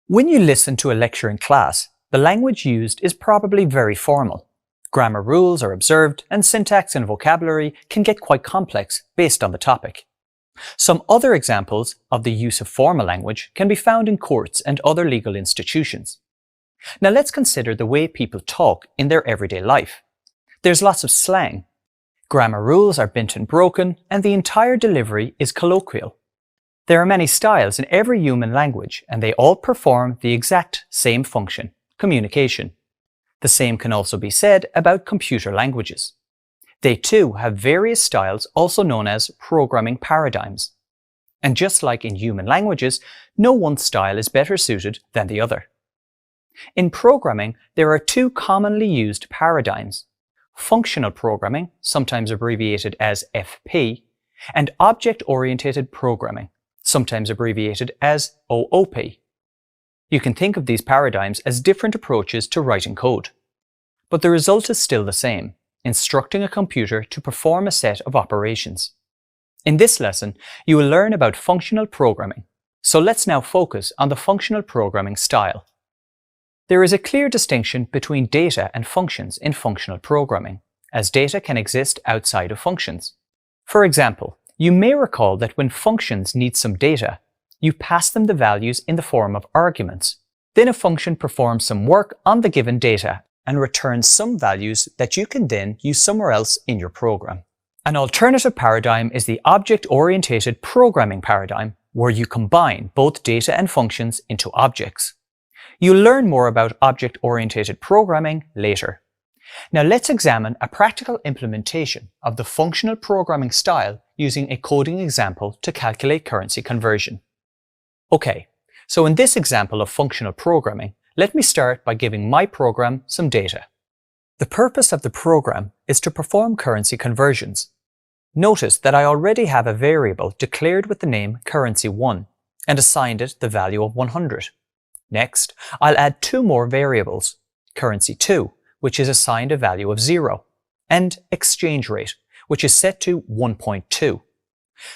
When you listen to a lecture in class, the language used is probably very formal. Grammar rules are observed, and syntax and vocabulary can get quite complex based on the topic. Some other examples of the use of formal language can be found in courts and other legal institutions. Now let's consider the way people talk in their everyday life. There's lots of slang. Grammar rules are bent and broken, and the entire delivery is colloquial. There are many styles in every human language, and they all perform the exact same function, communication. The same can also be said about computer languages. They too have various styles, also known as programming paradigms. And just like in human languages, no one style is better suited than the other. In programming, there are two commonly used paradigms: functional programming, sometimes abbreviated as FP, and object-oriented programming, sometimes abbreviated as OOP. You can think of these paradigms as different approaches to writing code. But the result is still the same: instructing a computer to perform a set of operations. In this lesson, you will learn about functional programming. So let's now focus on the functional programming style. There is a clear distinction between data and functions in functional programming, as data can exist outside of functions. For example, you may recall that when functions need some data, you pass them the values in the form of arguments. Then a function performs some work on the given data and returns some values that you can then use somewhere else in your program. An alternative paradigm is the object-oriented programming paradigm, where you combine both data and functions into objects. You'll learn more about object-oriented programming later. Now let's examine a practical implementation of the functional programming style using a coding example to calculate currency conversion. Okay, so in this example of functional programming, let me start by giving my program some data. The purpose of the program is to perform currency conversions. Notice that I already have a variable declared with the name currency1 and assigned it the value of 100. Next, I'll add two more variables, currency2, which is assigned a value of 0, and exchange rate, which is set to 1.2.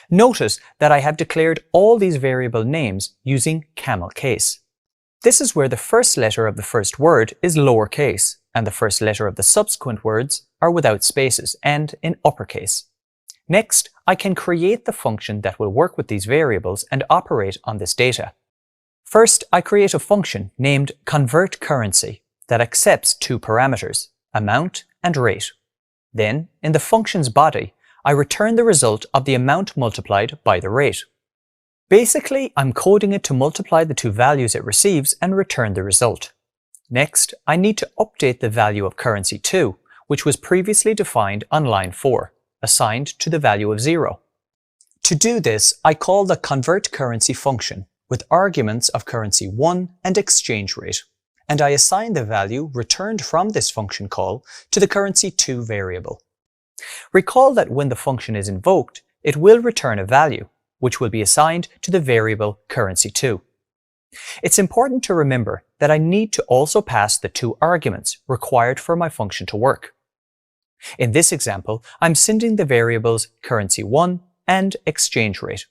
Notice that I have declared all these variable names using camel case. This is where the first letter of the first word is lowercase, and the first letter of the subsequent words are without spaces and in uppercase. Next, I can create the function that will work with these variables and operate on this data. First, I create a function named convertCurrency that accepts two parameters, amount and rate. Then, in the function's body, I return the result of the amount multiplied by the rate. Basically, I'm coding it to multiply the two values it receives and return the result. Next, I need to update the value of currency2, which was previously defined on line 4, assigned to the value of 0. To do this, I call the convertCurrency function with arguments of currency1 and exchange rate, and I assign the value returned from this function call to the currency2 variable. Recall that when the function is invoked, it will return a value, which will be assigned to the variable currency2. It's important to remember that I need to also pass the two arguments required for my function to work. In this example, I'm sending the variables currency1 and exchange rate.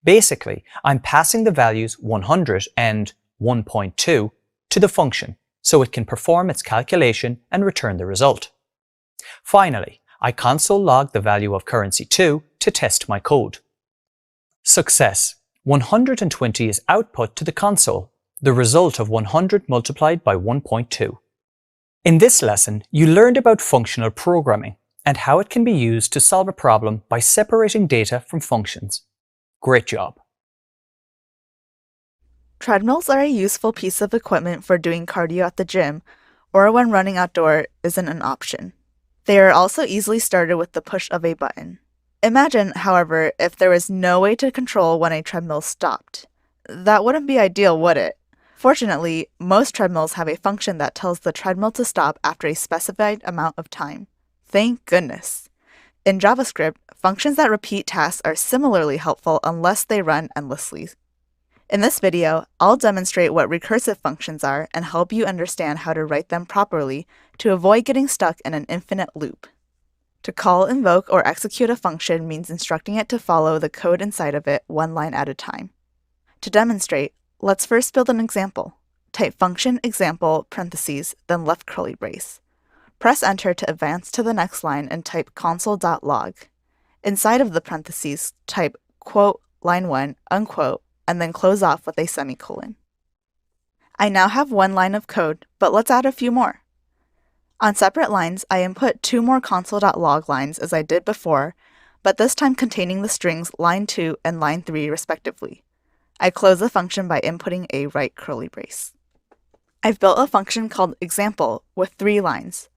Basically, I'm passing the values 100 and 1.2 to the function so it can perform its calculation and return the result. Finally, I console log the value of currency2 to test my code. Success! 120 is output to the console, the result of 100 multiplied by 1.2. In this lesson, you learned about functional programming and how it can be used to solve a problem by separating data from functions. Great job! Treadmills are a useful piece of equipment for doing cardio at the gym or when running outdoor isn't an option. They are also easily started with the push of a button. Imagine, however, if there was no way to control when a treadmill stopped. That wouldn't be ideal, would it? Fortunately, most treadmills have a function that tells the treadmill to stop after a specified amount of time. Thank goodness! In JavaScript, functions that repeat tasks are similarly helpful unless they run endlessly. In this video, I'll demonstrate what recursive functions are and help you understand how to write them properly to avoid getting stuck in an infinite loop. To call, invoke, or execute a function means instructing it to follow the code inside of it one line at a time. To demonstrate, let's first build an example. Type function example parentheses, then left curly brace. Press enter to advance to the next line and type console.log. Inside of the parentheses, type quote line1 unquote, and then close off with a semicolon. I now have one line of code, but let's add a few more. On separate lines, I input 2 more console.log lines as I did before, but this time containing the strings line 2 and line 3 respectively. I close the function by inputting a right curly brace. I've built a function called example with 3 lines.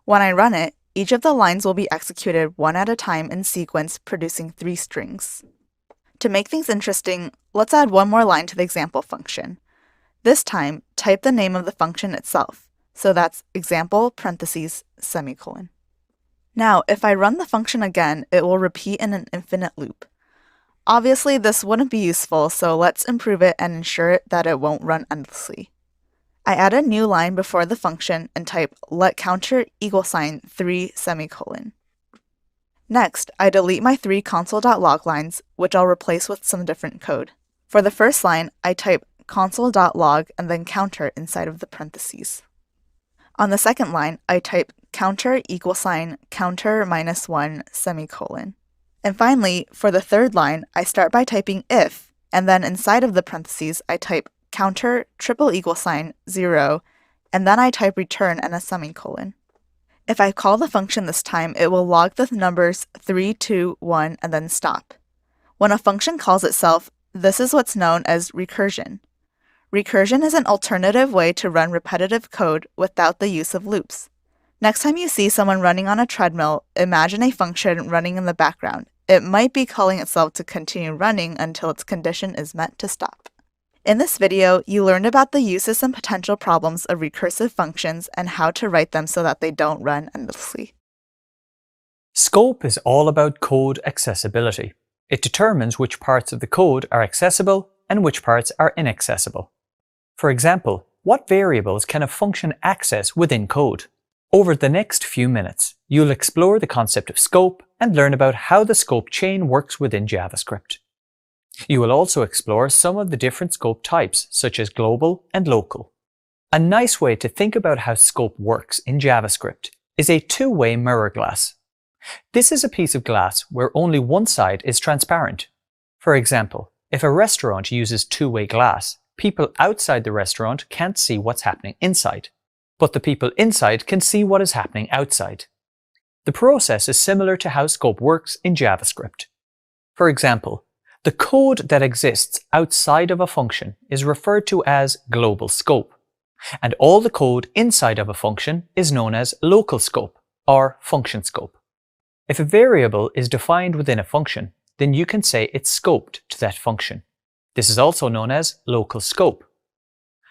When I run it, each of the lines will be executed one at a time in sequence, producing 3 strings. To make things interesting, let's add one more line to the example function. This time, type the name of the function itself. So that's example parentheses semicolon. Now, if I run the function again, it will repeat in an infinite loop. Obviously, this wouldn't be useful, so let's improve it and ensure that it won't run endlessly. I add a new line before the function and type let counter = 3 semicolon. Next, I delete my 3 console.log lines, which I'll replace with some different code. For the first line, I type console.log and then counter inside of the parentheses. On the second line, I type counter = counter -1 semicolon. And finally, for the third line, I start by typing if, and then inside of the parentheses, I type counter == 0, and then I type return and a semicolon. If I call the function this time, it will log the numbers 3, 2, 1, and then stop. When a function calls itself, this is what's known as recursion. Recursion is an alternative way to run repetitive code without the use of loops. Next time you see someone running on a treadmill, imagine a function running in the background. It might be calling itself to continue running until its condition is met to stop. In this video, you learned about the uses and potential problems of recursive functions and how to write them so that they don't run endlessly. Scope is all about code accessibility. It determines which parts of the code are accessible and which parts are inaccessible. For example, what variables can a function access within code? Over the next few minutes, you'll explore the concept of scope and learn about how the scope chain works within JavaScript. You will also explore some of the different scope types, such as global and local. A nice way to think about how scope works in JavaScript is a two-way mirror glass. This is a piece of glass where only one side is transparent. For example, if a restaurant uses two-way glass, people outside the restaurant can't see what's happening inside, but the people inside can see what is happening outside. The process is similar to how scope works in JavaScript. For example, the code that exists outside of a function is referred to as global scope, and all the code inside of a function is known as local scope or function scope. If a variable is defined within a function, then you can say it's scoped to that function. This is also known as local scope.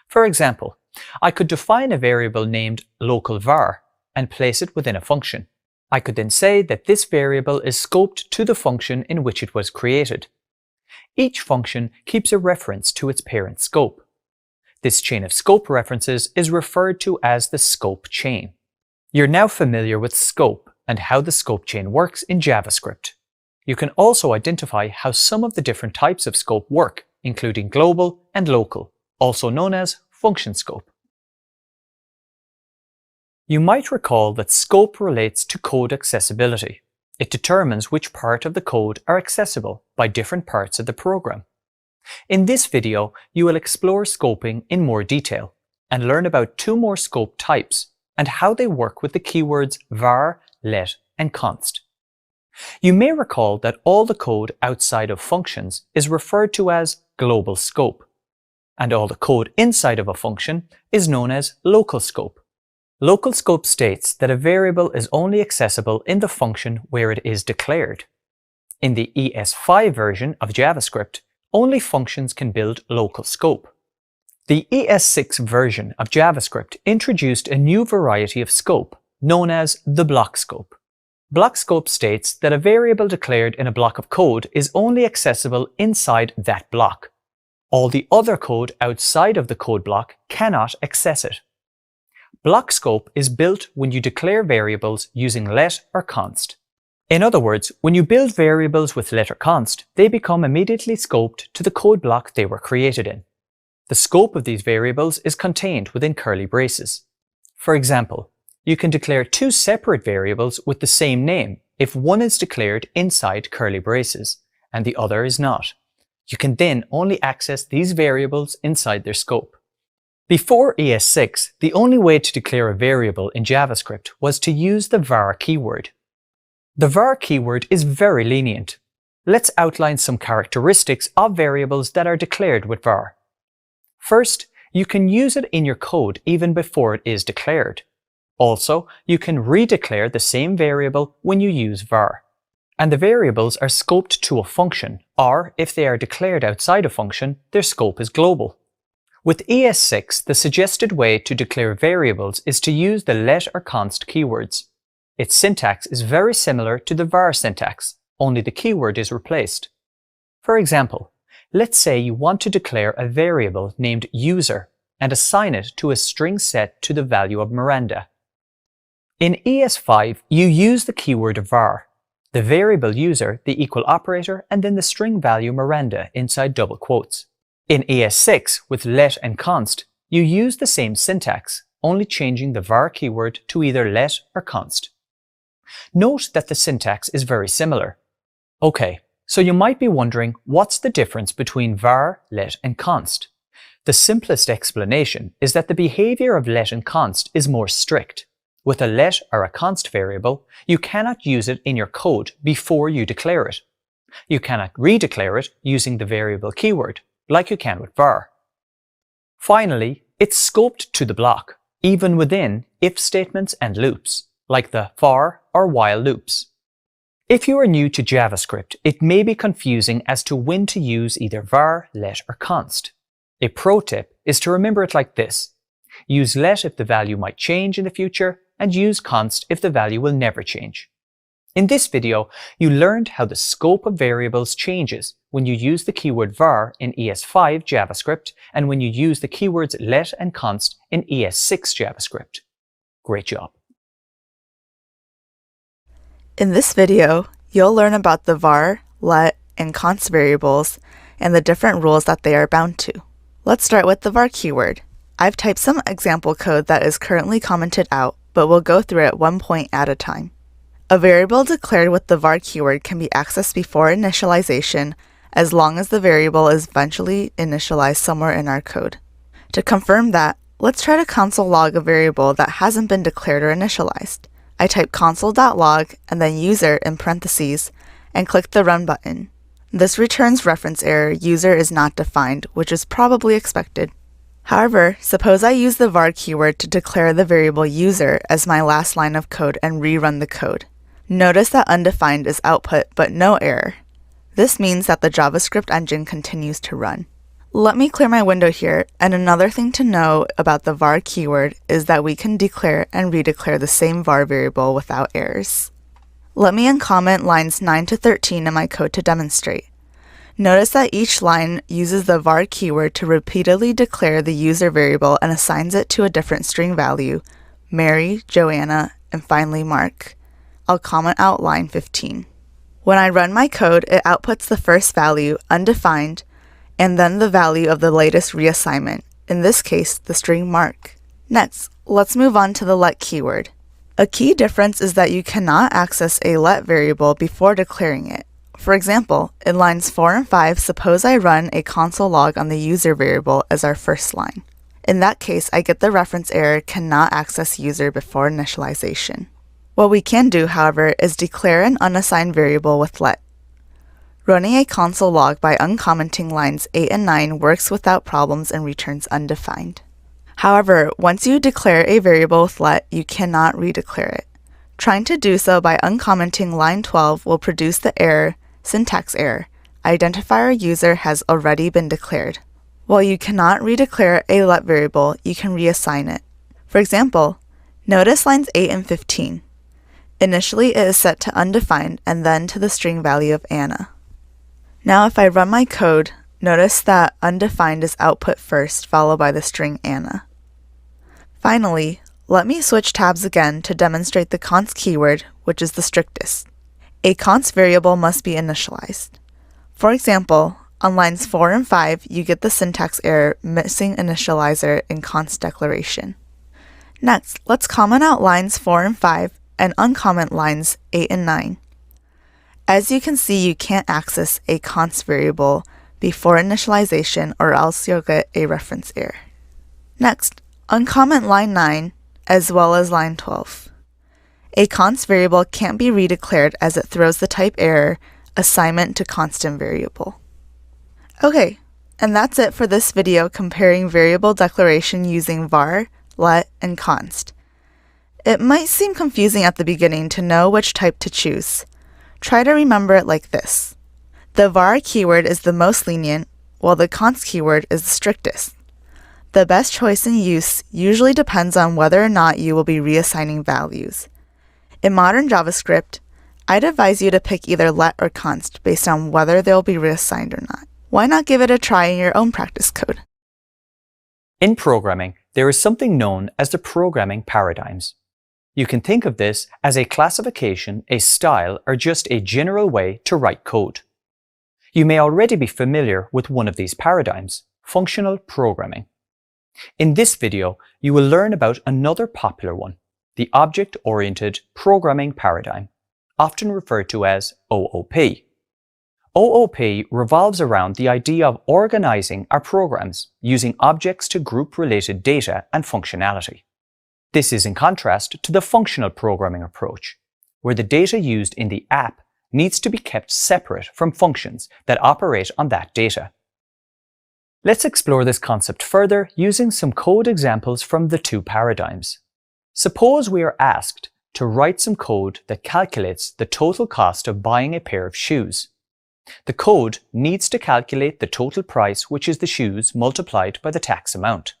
For example, I could define a variable named local var and place it within a function. I could then say that this variable is scoped to the function in which it was created. Each function keeps a reference to its parent scope. This chain of scope references is referred to as the scope chain. You're now familiar with scope and how the scope chain works in JavaScript. You can also identify how some of the different types of scope work, including global and local, also known as function scope. You might recall that scope relates to code accessibility. It determines which part of the code are accessible by different parts of the program. In this video, you will explore scoping in more detail and learn about two more scope types and how they work with the keywords var, let, and const. You may recall that all the code outside of functions is referred to as global scope, and all the code inside of a function is known as local scope. Local scope states that a variable is only accessible in the function where it is declared. In the ES5 version of JavaScript, only functions can build local scope. The ES6 version of JavaScript introduced a new variety of scope, known as the block scope. Block scope states that a variable declared in a block of code is only accessible inside that block. All the other code outside of the code block cannot access it. Block scope is built when you declare variables using let or const. In other words, when you build variables with let or const, they become immediately scoped to the code block they were created in. The scope of these variables is contained within curly braces. For example, you can declare two separate variables with the same name if one is declared inside curly braces and the other is not. You can then only access these variables inside their scope. Before ES6, the only way to declare a variable in JavaScript was to use the var keyword. The var keyword is very lenient. Let's outline some characteristics of variables that are declared with var. First, you can use it in your code even before it is declared. Also, you can redeclare the same variable when you use var. And the variables are scoped to a function, or if they are declared outside a function, their scope is global. With ES6, the suggested way to declare variables is to use the let or const keywords. Its syntax is very similar to the var syntax, only the keyword is replaced. For example, let's say you want to declare a variable named user and assign it to a string set to the value of Miranda. In ES5, you use the keyword var, the variable user, the equal operator, and then the string value Miranda inside double quotes. In ES6, with let and const, you use the same syntax, only changing the var keyword to either let or const. Note that the syntax is very similar. Okay, so you might be wondering what's the difference between var, let, and const. The simplest explanation is that the behavior of let and const is more strict. With a let or a const variable, you cannot use it in your code before you declare it. You cannot redeclare it using the variable keyword, like you can with var. Finally, it's scoped to the block, even within if statements and loops, like the for or while loops. If you are new to JavaScript, it may be confusing as to when to use either var, let, or const. A pro tip is to remember it like this. Use let if the value might change in the future, and use const if the value will never change. In this video, you learned how the scope of variables changes when you use the keyword var in ES5 JavaScript and when you use the keywords let and const in ES6 JavaScript. Great job! In this video, you'll learn about the var, let, and const variables and the different rules that they are bound to. Let's start with the var keyword. I've typed some example code that is currently commented out, but we'll go through it one point at a time. A variable declared with the var keyword can be accessed before initialization as long as the variable is eventually initialized somewhere in our code. To confirm that, let's try to console log a variable that hasn't been declared or initialized. I type console.log and then user in parentheses and click the run button. This returns reference error user is not defined, which is probably expected. However, suppose I use the var keyword to declare the variable user as my last line of code and rerun the code. Notice that undefined is output but no error. This means that the JavaScript engine continues to run. Let me clear my window here, and another thing to know about the var keyword is that we can declare and redeclare the same var variable without errors. Let me uncomment lines 9 to 13 in my code to demonstrate. Notice that each line uses the var keyword to repeatedly declare the user variable and assigns it to a different string value, Mary, Joanna, and finally Mark. I'll comment out line 15. When I run my code, it outputs the first value, undefined, and then the value of the latest reassignment, in this case, the string mark. Next, let's move on to the let keyword. A key difference is that you cannot access a let variable before declaring it. For example, in lines 4 and 5, suppose I run a console log on the user variable as our first line. In that case, I get the reference error cannot access user before initialization. What we can do, however, is declare an unassigned variable with let. Running a console log by uncommenting lines 8 and 9 works without problems and returns undefined. However, once you declare a variable with let, you cannot redeclare it. Trying to do so by uncommenting line 12 will produce the error, syntax error, identifier user has already been declared. While you cannot redeclare a let variable, you can reassign it. For example, notice lines 8 and 15. Initially, it is set to undefined and then to the string value of Anna. Now if I run my code, notice that undefined is output first, followed by the string Anna. Finally, let me switch tabs again to demonstrate the const keyword, which is the strictest. A const variable must be initialized. For example, on lines 4 and 5, you get the syntax error missing initializer in const declaration. Next, let's comment out lines 4 and 5 and uncomment lines 8 and 9. As you can see, you can't access a const variable before initialization or else you'll get a reference error. Next, uncomment line 9 as well as line 12. A const variable can't be redeclared as it throws the type error assignment to constant variable. Okay, and that's it for this video comparing variable declaration using var, let, and const. It might seem confusing at the beginning to know which type to choose. Try to remember it like this. The var keyword is the most lenient, while the const keyword is the strictest. The best choice in use usually depends on whether or not you will be reassigning values. In modern JavaScript, I'd advise you to pick either let or const based on whether they'll be reassigned or not. Why not give it a try in your own practice code? In programming, there is something known as the programming paradigms. You can think of this as a classification, a style, or just a general way to write code. You may already be familiar with one of these paradigms, functional programming. In this video, you will learn about another popular one, the object-oriented programming paradigm, often referred to as OOP. OOP revolves around the idea of organizing our programs using objects to group related data and functionality. This is in contrast to the functional programming approach, where the data used in the app needs to be kept separate from functions that operate on that data. Let's explore this concept further using some code examples from the two paradigms. Suppose we are asked to write some code that calculates the total cost of buying a pair of shoes. The code needs to calculate the total price, which is the shoes multiplied by the tax amount.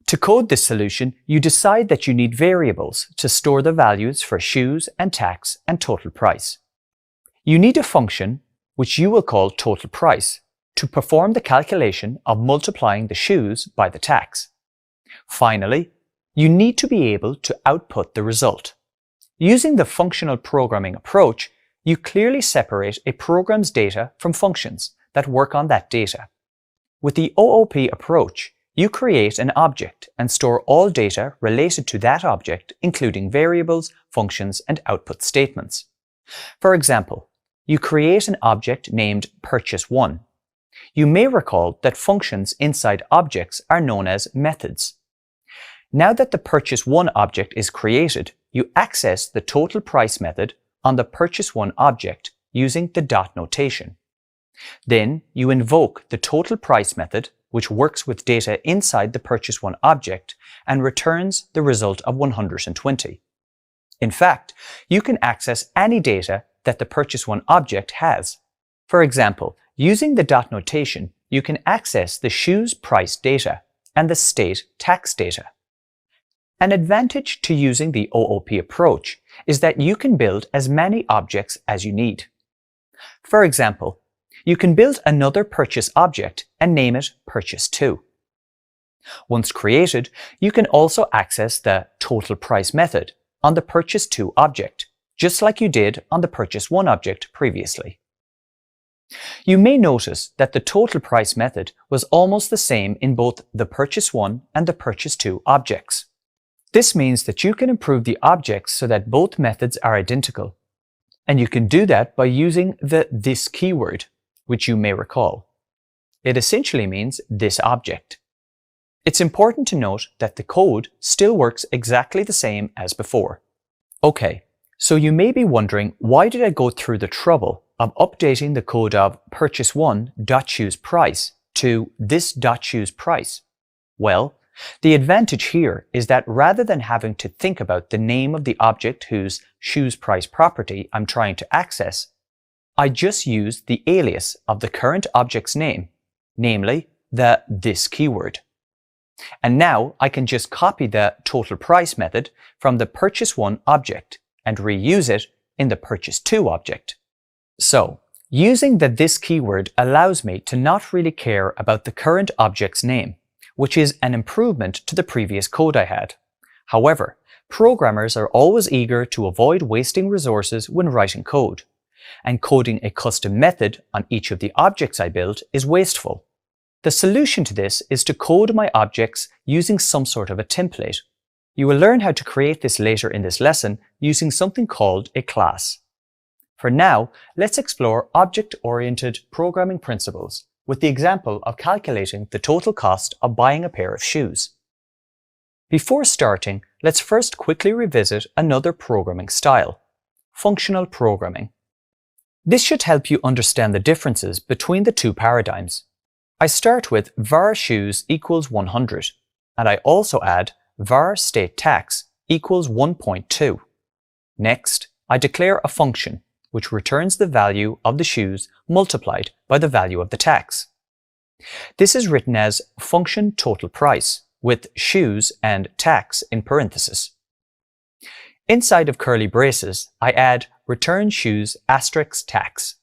To code this solution, you decide that you need variables to store the values for shoes and tax and total price. You need a function, which you will call total price, to perform the calculation of multiplying the shoes by the tax. Finally, you need to be able to output the result. Using the functional programming approach, you clearly separate a program's data from functions that work on that data. With the OOP approach, you create an object and store all data related to that object, including variables, functions, and output statements. For example, you create an object named purchase1. You may recall that functions inside objects are known as methods. Now that the purchase1 object is created, you access the total price method on the purchase1 object using the dot notation. Then you invoke the total price method, which works with data inside the purchase1 object and returns the result of 120. In fact, you can access any data that the purchase1 object has. For example, using the dot notation, you can access the shoes price data and the state tax data. An advantage to using the OOP approach is that you can build as many objects as you need. For example, you can build another purchase object and name it purchase2. Once created, you can also access the total price method on the purchase2 object just like you did on the purchase1 object previously. You may notice that the total price method was almost the same in both the purchase1 and the purchase2 objects. This means that you can improve the objects so that both methods are identical. And you can do that by using the this keyword, which you may recall. It essentially means this object. It's important to note that the code still works exactly the same as before. Okay, so you may be wondering, why did I go through the trouble of updating the code of purchase1.choosePrice to this.choosePrice? Well, the advantage here is that rather than having to think about the name of the object whose choosePrice property I'm trying to access, I just use the alias of the current object's name, namely the this keyword. And now I can just copy the total price method from the purchase1 object and reuse it in the purchase2 object. So, using the this keyword allows me to not really care about the current object's name, which is an improvement to the previous code I had. However, programmers are always eager to avoid wasting resources when writing code, and coding a custom method on each of the objects I build is wasteful. The solution to this is to code my objects using some sort of a template. You will learn how to create this later in this lesson using something called a class. For now, let's explore object-oriented programming principles with the example of calculating the total cost of buying a pair of shoes. Before starting, let's first quickly revisit another programming style, functional programming. This should help you understand the differences between the two paradigms. I start with var shoes equals 100, and I also add var state tax equals 1.2. Next, I declare a function which returns the value of the shoes multiplied by the value of the tax. This is written as function total price with shoes and tax in parentheses. Inside of curly braces, I add return shoes asterisk tax.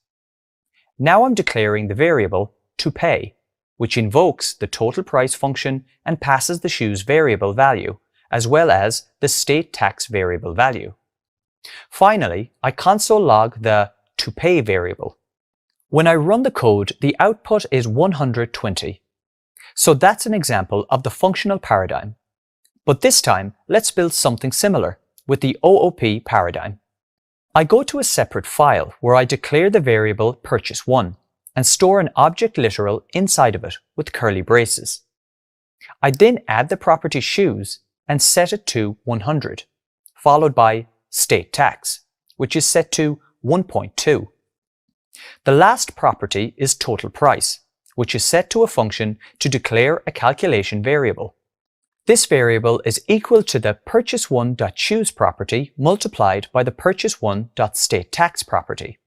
Now I'm declaring the variable to pay, which invokes the total price function and passes the shoes variable value, as well as the state tax variable value. Finally, I console log the toPay variable. When I run the code, the output is 120. So that's an example of the functional paradigm. But this time, let's build something similar with the OOP paradigm. I go to a separate file where I declare the variable purchase1 and store an object literal inside of it with curly braces. I then add the property shoes and set it to 100, followed by state tax, which is set to 1.2. The last property is total price, which is set to a function to declare a calculation variable. This variable is equal to the purchase1.choose property multiplied by the purchase1.stateTax property.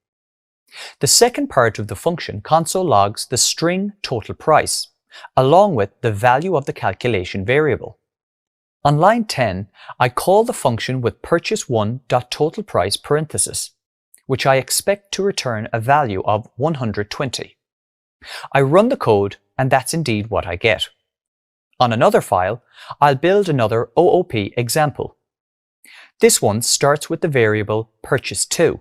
The second part of the function console logs the string total price, along with the value of the calculation variable. On line 10, I call the function with purchase1.totalPrice parenthesis, which I expect to return a value of 120. I run the code, and that's indeed what I get. On another file, I'll build another OOP example. This one starts with the variable purchase2,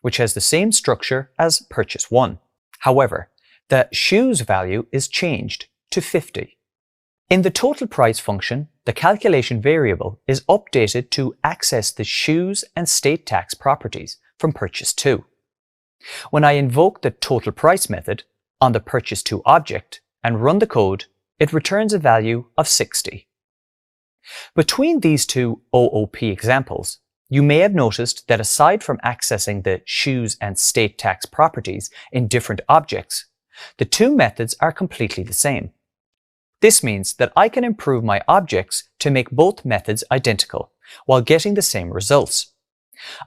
which has the same structure as purchase1. However, the shoes value is changed to 50. In the total price function, the calculation variable is updated to access the shoes and state tax properties from purchase2. When I invoke the total price method on the purchase2 object and run the code, it returns a value of 60. Between these two OOP examples, you may have noticed that aside from accessing the shoes and state tax properties in different objects, the two methods are completely the same. This means that I can improve my objects to make both methods identical while getting the same results.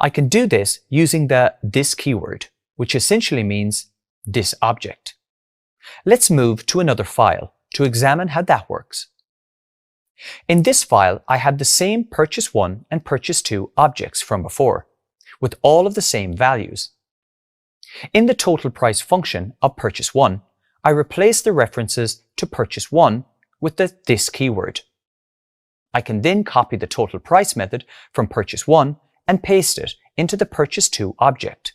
I can do this using the this keyword, which essentially means this object. Let's move to another file to examine how that works. In this file, I have the same purchase1 and purchase2 objects from before, with all of the same values. In the total price function of purchase1, I replace the references to purchase1 with the this keyword. I can then copy the total price method from purchase1 and paste it into the purchase2 object,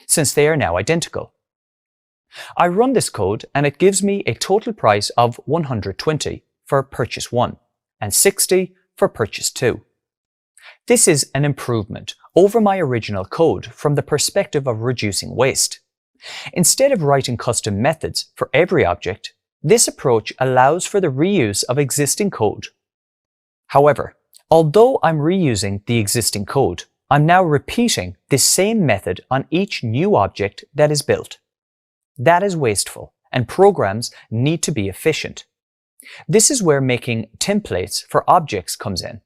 since they are now identical. I run this code and it gives me a total price of 120 for purchase 1 and 60 for purchase 2. This is an improvement over my original code from the perspective of reducing waste. Instead of writing custom methods for every object, this approach allows for the reuse of existing code. However, although I'm reusing the existing code, I'm now repeating this same method on each new object that is built. That is wasteful, and programs need to be efficient. This is where making templates for objects comes in.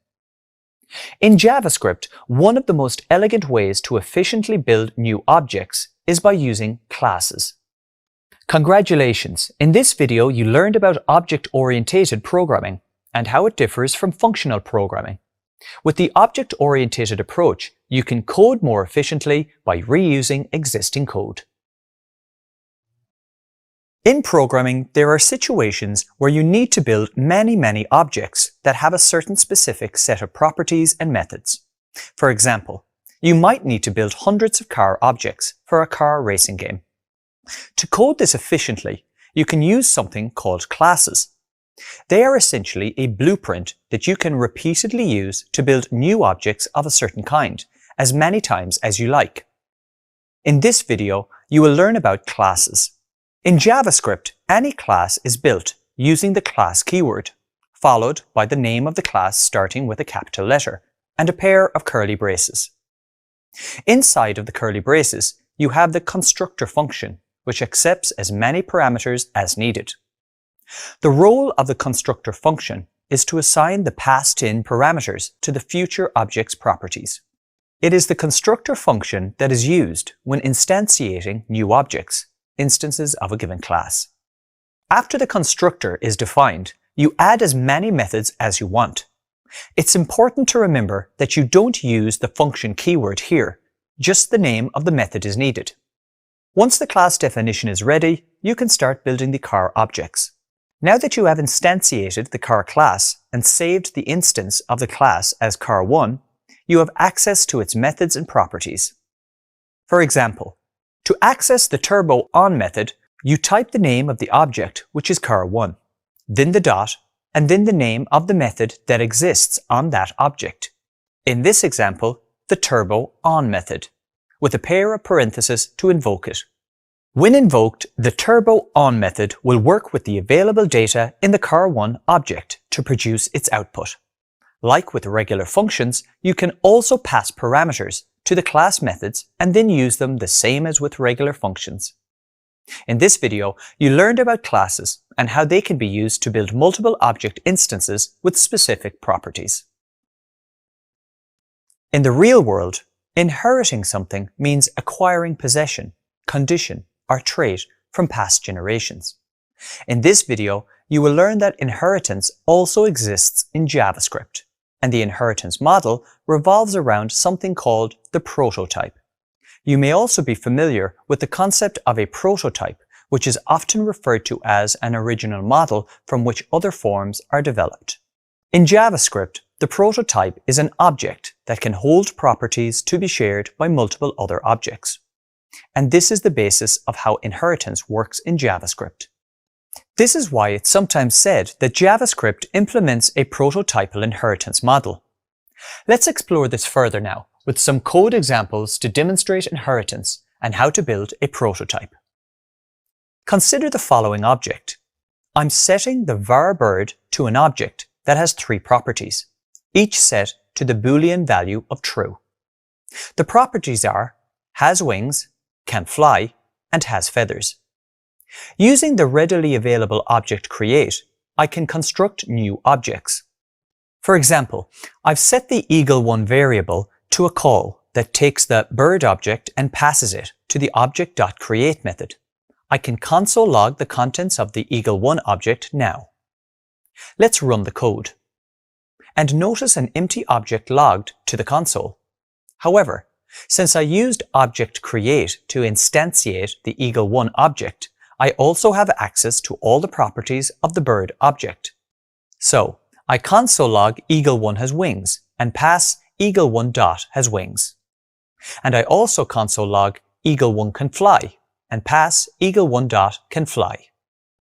In JavaScript, one of the most elegant ways to efficiently build new objects is by using classes. Congratulations! In this video, you learned about object-oriented programming and how it differs from functional programming. With the object-oriented approach, you can code more efficiently by reusing existing code. In programming, there are situations where you need to build many objects that have a certain specific set of properties and methods. For example, you might need to build hundreds of car objects for a car racing game. To code this efficiently, you can use something called classes. They are essentially a blueprint that you can repeatedly use to build new objects of a certain kind, as many times as you like. In this video, you will learn about classes. In JavaScript, any class is built using the class keyword, followed by the name of the class starting with a capital letter, and a pair of curly braces. Inside of the curly braces, you have the constructor function, which accepts as many parameters as needed. The role of the constructor function is to assign the passed-in parameters to the future object's properties. It is the constructor function that is used when instantiating new objects, instances of a given class. After the constructor is defined, you add as many methods as you want. It's important to remember that you don't use the function keyword here, just the name of the method is needed. Once the class definition is ready, you can start building the car objects. Now that you have instantiated the car class and saved the instance of the class as car1, you have access to its methods and properties. For example, to access the turbo on method, you type the name of the object, which is car1, then the dot, and then the name of the method that exists on that object. In this example, the turbo on method, with a pair of parentheses to invoke it. When invoked, the turbo on method will work with the available data in the car1 object to produce its output. Like with regular functions, you can also pass parameters to the class methods and then use them the same as with regular functions. In this video, you learned about classes and how they can be used to build multiple object instances with specific properties. In the real world, inheriting something means acquiring possession, condition, or trait from past generations. In this video, you will learn that inheritance also exists in JavaScript, and the inheritance model revolves around something called the prototype. You may also be familiar with the concept of a prototype, which is often referred to as an original model from which other forms are developed. In JavaScript, the prototype is an object that can hold properties to be shared by multiple other objects. And this is the basis of how inheritance works in JavaScript. This is why it's sometimes said that JavaScript implements a prototypal inheritance model. Let's explore this further now with some code examples to demonstrate inheritance and how to build a prototype. Consider the following object. I'm setting the var bird to an object that has 3 properties, each set to the Boolean value of true. The properties are has wings, can fly, and has feathers. Using the readily available object create, I can construct new objects. For example, I've set the eagle1 variable to a call that takes the bird object and passes it to the object.create method. I can console log the contents of the eagle1 object now. Let's run the code. And notice an empty object logged to the console. However, since I used object create to instantiate the eagle1 object, I also have access to all the properties of the bird object. So, I console log eagle1 has wings and pass eagle1 dot has wings. And I also console log eagle1 can fly and pass eagle1 dot can fly.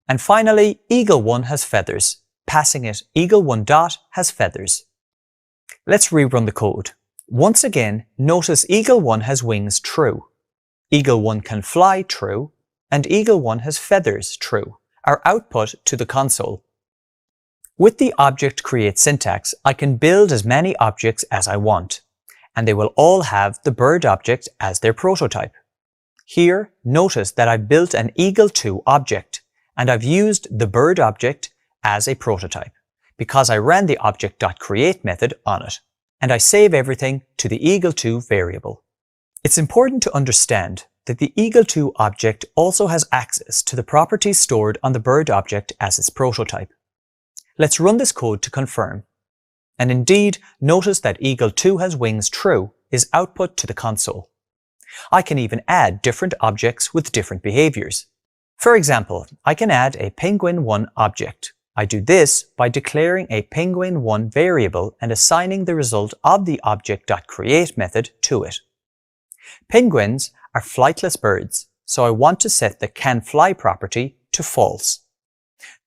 And finally, eagle1 has feathers, passing it eagle1 dot has feathers. Let's rerun the code. Once again, notice eagle1 has wings true, eagle1 can fly true, and eagle1 has feathers true, our output to the console. With the object create syntax, I can build as many objects as I want, and they will all have the bird object as their prototype. Here, notice that I've built an eagle2 object, and I've used the bird object as a prototype, because I ran the object.create method on it, and I save everything to the eagle2 variable. It's important to understand that the eagle2 object also has access to the properties stored on the bird object as its prototype. Let's run this code to confirm. And indeed, notice that eagle2 has wings true is output to the console. I can even add different objects with different behaviors. For example, I can add a penguin1 object. I do this by declaring a penguin1 variable and assigning the result of the object.create method to it. Penguins are flightless birds, so I want to set the canFly property to false.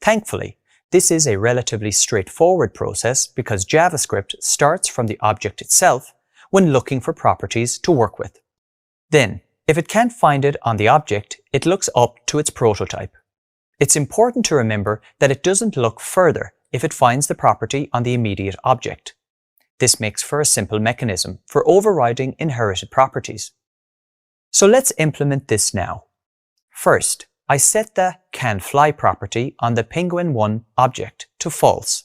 Thankfully, this is a relatively straightforward process because JavaScript starts from the object itself when looking for properties to work with. Then, if it can't find it on the object, it looks up to its prototype. It's important to remember that it doesn't look further if it finds the property on the immediate object. This makes for a simple mechanism for overriding inherited properties. So let's implement this now. First, I set the canFly property on the penguin1 object to false.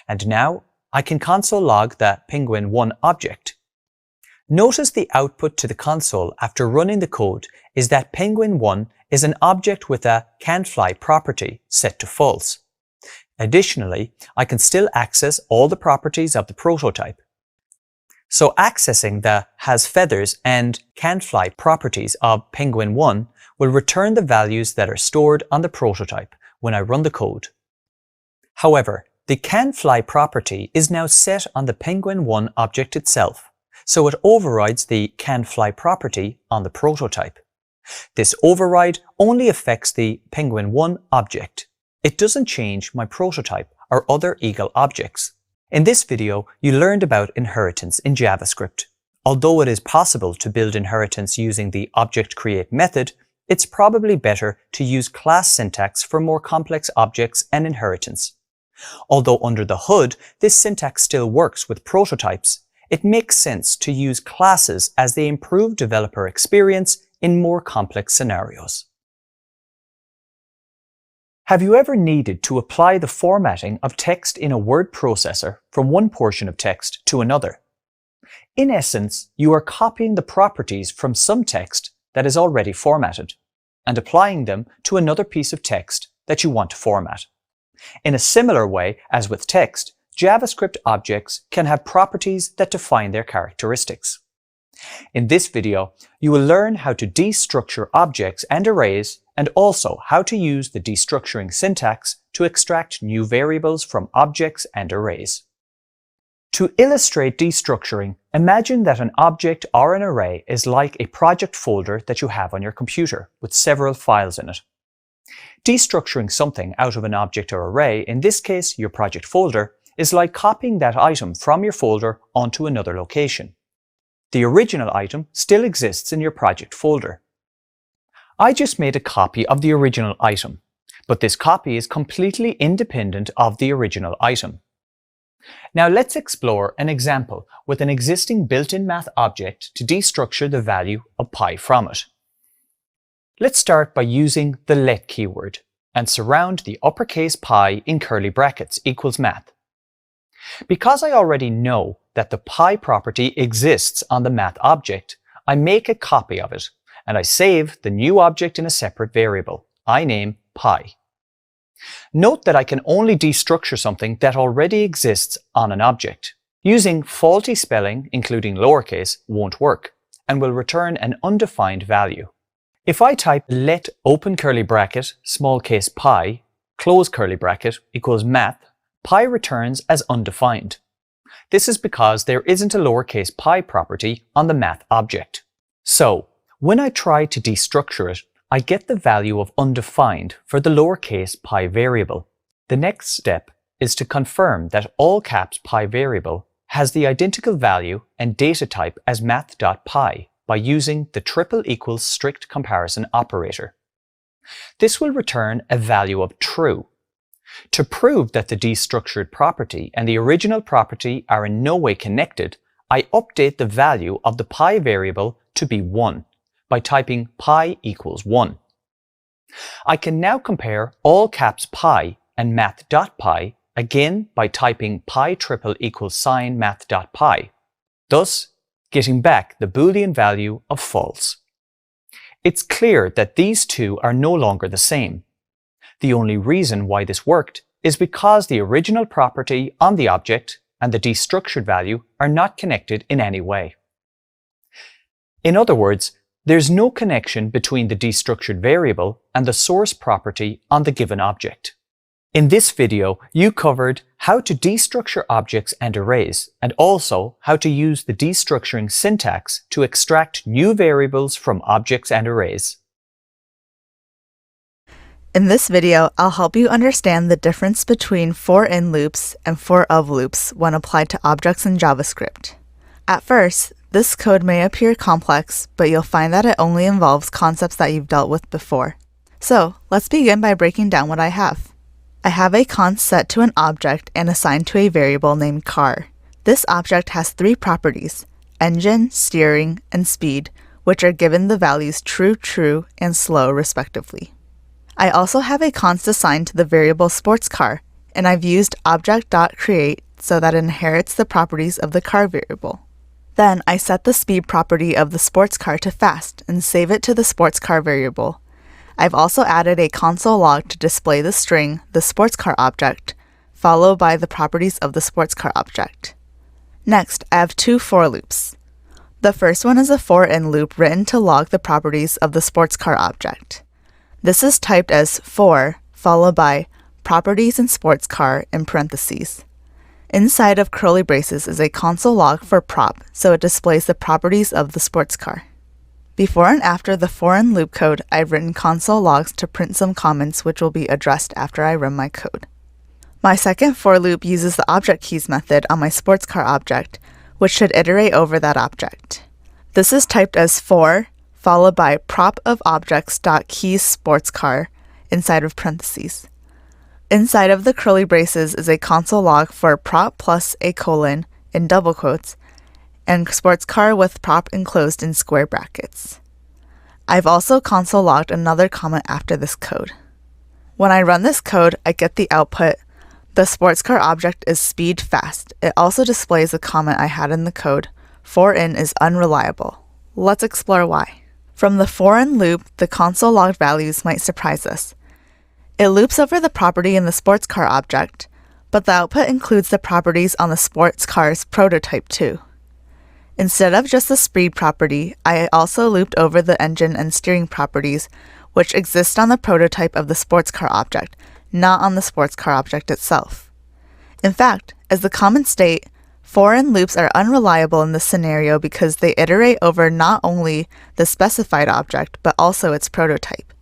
And now I can console log the penguin1 object. Notice the output to the console after running the code is that penguin1 is an object with a canFly property set to false. Additionally, I can still access all the properties of the prototype. So accessing the has feathers and canFly properties of penguin1 will return the values that are stored on the prototype when I run the code. However, the canFly property is now set on the penguin1 object itself, so it overrides the canFly property on the prototype. This override only affects the penguin1 object. It doesn't change my prototype or other eagle objects. In this video, you learned about inheritance in JavaScript. Although it is possible to build inheritance using the object create method, it's probably better to use class syntax for more complex objects and inheritance. Although under the hood, this syntax still works with prototypes, it makes sense to use classes as they improve developer experience in more complex scenarios. Have you ever needed to apply the formatting of text in a word processor from one portion of text to another? In essence, you are copying the properties from some text that is already formatted and applying them to another piece of text that you want to format. In a similar way as with text, JavaScript objects can have properties that define their characteristics. In this video, you will learn how to destructure objects and arrays, and also how to use the destructuring syntax to extract new variables from objects and arrays. To illustrate destructuring, imagine that an object or an array is like a project folder that you have on your computer with several files in it. Destructuring something out of an object or array, in this case your project folder, is like copying that item from your folder onto another location. The original item still exists in your project folder. I just made a copy of the original item, but this copy is completely independent of the original item. Now let's explore an example with an existing built-in math object to destructure the value of pi from it. Let's start by using the let keyword and surround the uppercase pi in curly brackets equals math. Because I already know that the pi property exists on the math object, I make a copy of it and I save the new object in a separate variable I name pi. Note that I can only destructure something that already exists on an object. Using faulty spelling, including lowercase, won't work and will return an undefined value. If I type let open curly bracket small case pi close curly bracket equals math, pi returns as undefined. This is because there isn't a lowercase pi property on the math object. So, when I try to destructure it, I get the value of undefined for the lowercase pi variable. The next step is to confirm that all caps pi variable has the identical value and data type as math.pi by using the triple equals strict comparison operator. This will return a value of true. To prove that the destructured property and the original property are in no way connected, I update the value of the pi variable to be 1 by typing pi equals 1. I can now compare all caps pi and math.pi again by typing pi triple equals sign math.pi, thus getting back the Boolean value of false. It's clear that these two are no longer the same. The only reason why this worked is because the original property on the object and the destructured value are not connected in any way. In other words, there's no connection between the destructured variable and the source property on the given object. In this video, you covered how to destructure objects and arrays, and also how to use the destructuring syntax to extract new variables from objects and arrays. In this video, I'll help you understand the difference between for-in loops and for-of loops when applied to objects in JavaScript. At first, this code may appear complex, but you'll find that it only involves concepts that you've dealt with before. So, let's begin by breaking down what I have. I have a const set to an object and assigned to a variable named car. This object has three properties, engine, steering, and speed, which are given the values true, true, and slow respectively. I also have a const assigned to the variable sports car, and I've used object.create so that it inherits the properties of the car variable. Then I set the speed property of the sports car to fast and save it to the sports car variable. I've also added a console log to display the string, the sports car object, followed by the properties of the sports car object. Next, I have two for loops. The first one is a for-in loop written to log the properties of the sports car object. This is typed as for, followed by properties in sports car in parentheses. Inside of curly braces is a console log for prop, so it displays the properties of the sports car. Before and after the for-in loop code, I've written console logs to print some comments which will be addressed after I run my code. My second for loop uses the object keys method on my sports car object, which should iterate over that object. This is typed as for, followed by prop of objects.keys sports car inside of parentheses. Inside of the curly braces is a console log for prop plus a colon in double quotes and sports car with prop enclosed in square brackets. I've also console logged another comment after this code. When I run this code, I get the output, the sports car object is speed fast. It also displays the comment I had in the code, for-in is unreliable. Let's explore why. From the for-in loop, the console logged values might surprise us. It loops over the property in the sports car object, but the output includes the properties on the sports car's prototype too. Instead of just the speed property, I also looped over the engine and steering properties, which exist on the prototype of the sports car object, not on the sports car object itself. In fact, as the comments state, for-in loops are unreliable in this scenario because they iterate over not only the specified object, but also its prototype.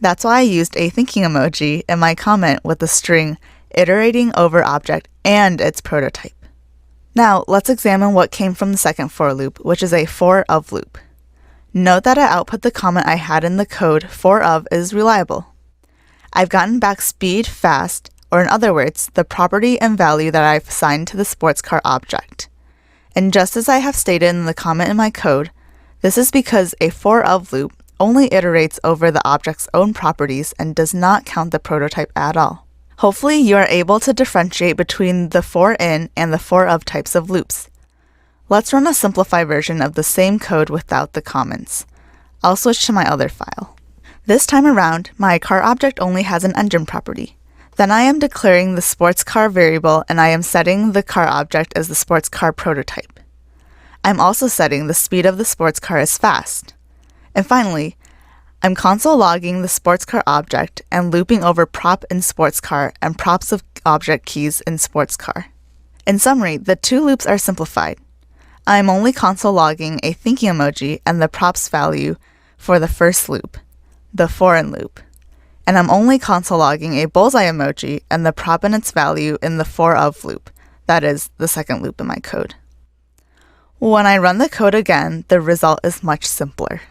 That's why I used a thinking emoji in my comment with the string iterating over object and its prototype. Now, let's examine what came from the second for loop, which is a for-of loop. Note that I output the comment I had in the code for-of is reliable. I've gotten back speed fast, or in other words, the property and value that I've assigned to the sports car object. And just as I have stated in the comment in my code, this is because a for-of loop only iterates over the object's own properties and does not count the prototype at all. Hopefully, you are able to differentiate between the for-in and the for-of types of loops. Let's run a simplified version of the same code without the comments. I'll switch to my other file. This time around, my car object only has an engine property. Then I am declaring the sports car variable and I am setting the car object as the sports car prototype. I'm also setting the speed of the sports car as fast. And finally, I'm console logging the sports car object and looping over prop in sports car and props of object keys in sports car. In summary, the two loops are simplified. I am only console logging a thinking emoji and the props value for the first loop, the for-in loop. And I'm only console logging a bullseye emoji and the prop and its value in the for-of loop, that is, the second loop in my code. When I run the code again, the result is much simpler.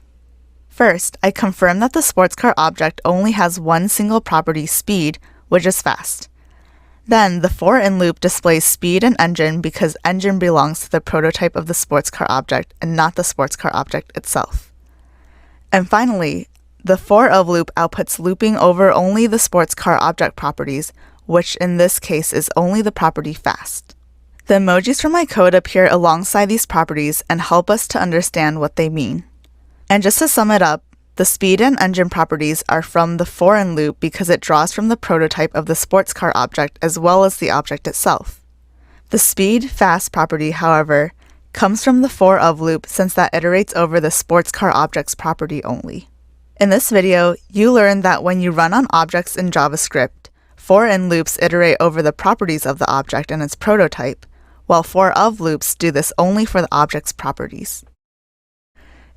First, I confirm that the sports car object only has one single property, speed, which is fast. Then, the for-in loop displays speed and engine because engine belongs to the prototype of the sports car object and not the sports car object itself. And finally, the for-of loop outputs looping over only the sports car object properties, which in this case is only the property fast. The emojis from my code appear alongside these properties and help us to understand what they mean. And just to sum it up, the speed and engine properties are from the for-in loop because it draws from the prototype of the sports car object as well as the object itself. The speed fast property, however, comes from the for-of loop since that iterates over the sports car object's property only. In this video, you learned that when you run on objects in JavaScript, for-in loops iterate over the properties of the object and its prototype, while for-of loops do this only for the object's properties.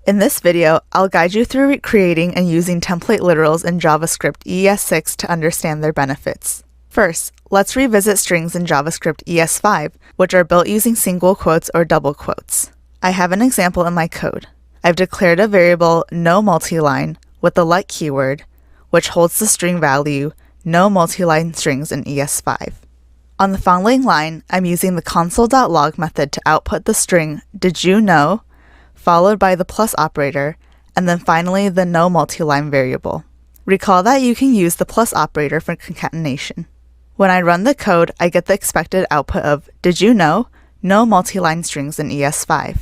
In this video, I'll guide you through creating and using template literals in JavaScript ES6 to understand their benefits. First, let's revisit strings in JavaScript ES5, which are built using single quotes or double quotes. I have an example in my code. I've declared a variable no multiline with the let keyword, which holds the string value no multiline strings in ES5. On the following line, I'm using the console.log method to output the string did you know, followed by the plus operator, and then finally the no multiline variable. Recall that you can use the plus operator for concatenation. When I run the code, I get the expected output of did you know, no multiline strings in ES5.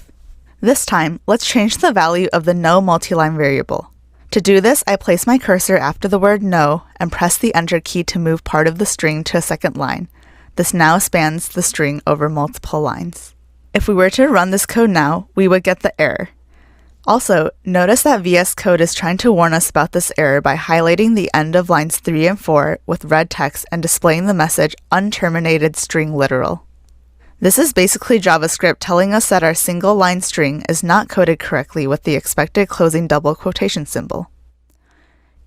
This time, let's change the value of the no multiline variable. To do this, I place my cursor after the word no and press the enter key to move part of the string to a second line. This now spans the string over multiple lines. If we were to run this code now, we would get the error. Also, notice that VS Code is trying to warn us about this error by highlighting the end of lines 3 and 4 with red text and displaying the message unterminated string literal. This is basically JavaScript telling us that our single line string is not coded correctly with the expected closing double quotation symbol.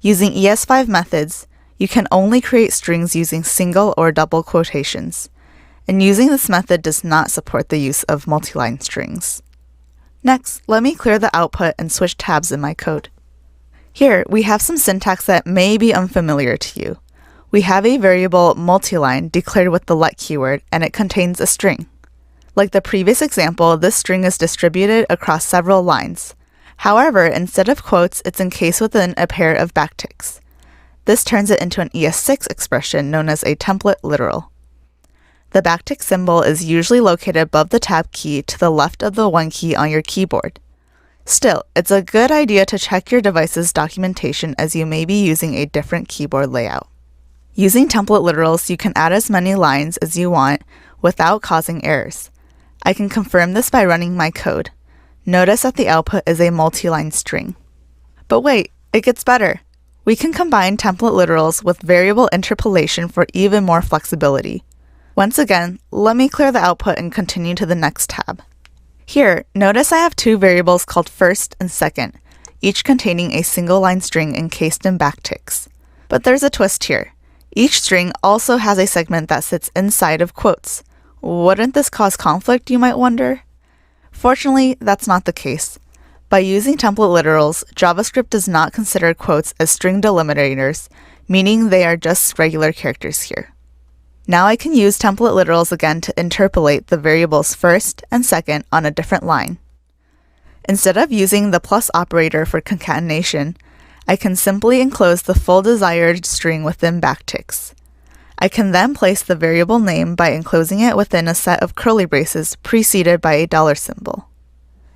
Using ES5 methods, you can only create strings using single or double quotations, and using this method does not support the use of multiline strings. Next, let me clear the output and switch tabs in my code. Here, we have some syntax that may be unfamiliar to you. We have a variable multiline declared with the let keyword, and it contains a string. Like the previous example, this string is distributed across several lines. However, instead of quotes, it's encased within a pair of backticks. This turns it into an ES6 expression known as a template literal. The backtick symbol is usually located above the tab key to the left of the 1 key on your keyboard. Still, it's a good idea to check your device's documentation as you may be using a different keyboard layout. Using template literals, you can add as many lines as you want without causing errors. I can confirm this by running my code. Notice that the output is a multi-line string. But wait, it gets better. We can combine template literals with variable interpolation for even more flexibility. Once again, let me clear the output and continue to the next tab. Here, notice I have two variables called first and second, each containing a single line string encased in backticks. But there's a twist here. Each string also has a segment that sits inside of quotes. Wouldn't this cause conflict, you might wonder? Fortunately, that's not the case. By using template literals, JavaScript does not consider quotes as string delimiters, meaning they are just regular characters here. Now I can use template literals again to interpolate the variables first and second on a different line. Instead of using the plus operator for concatenation, I can simply enclose the full desired string within backticks. I can then place the variable name by enclosing it within a set of curly braces preceded by a dollar symbol.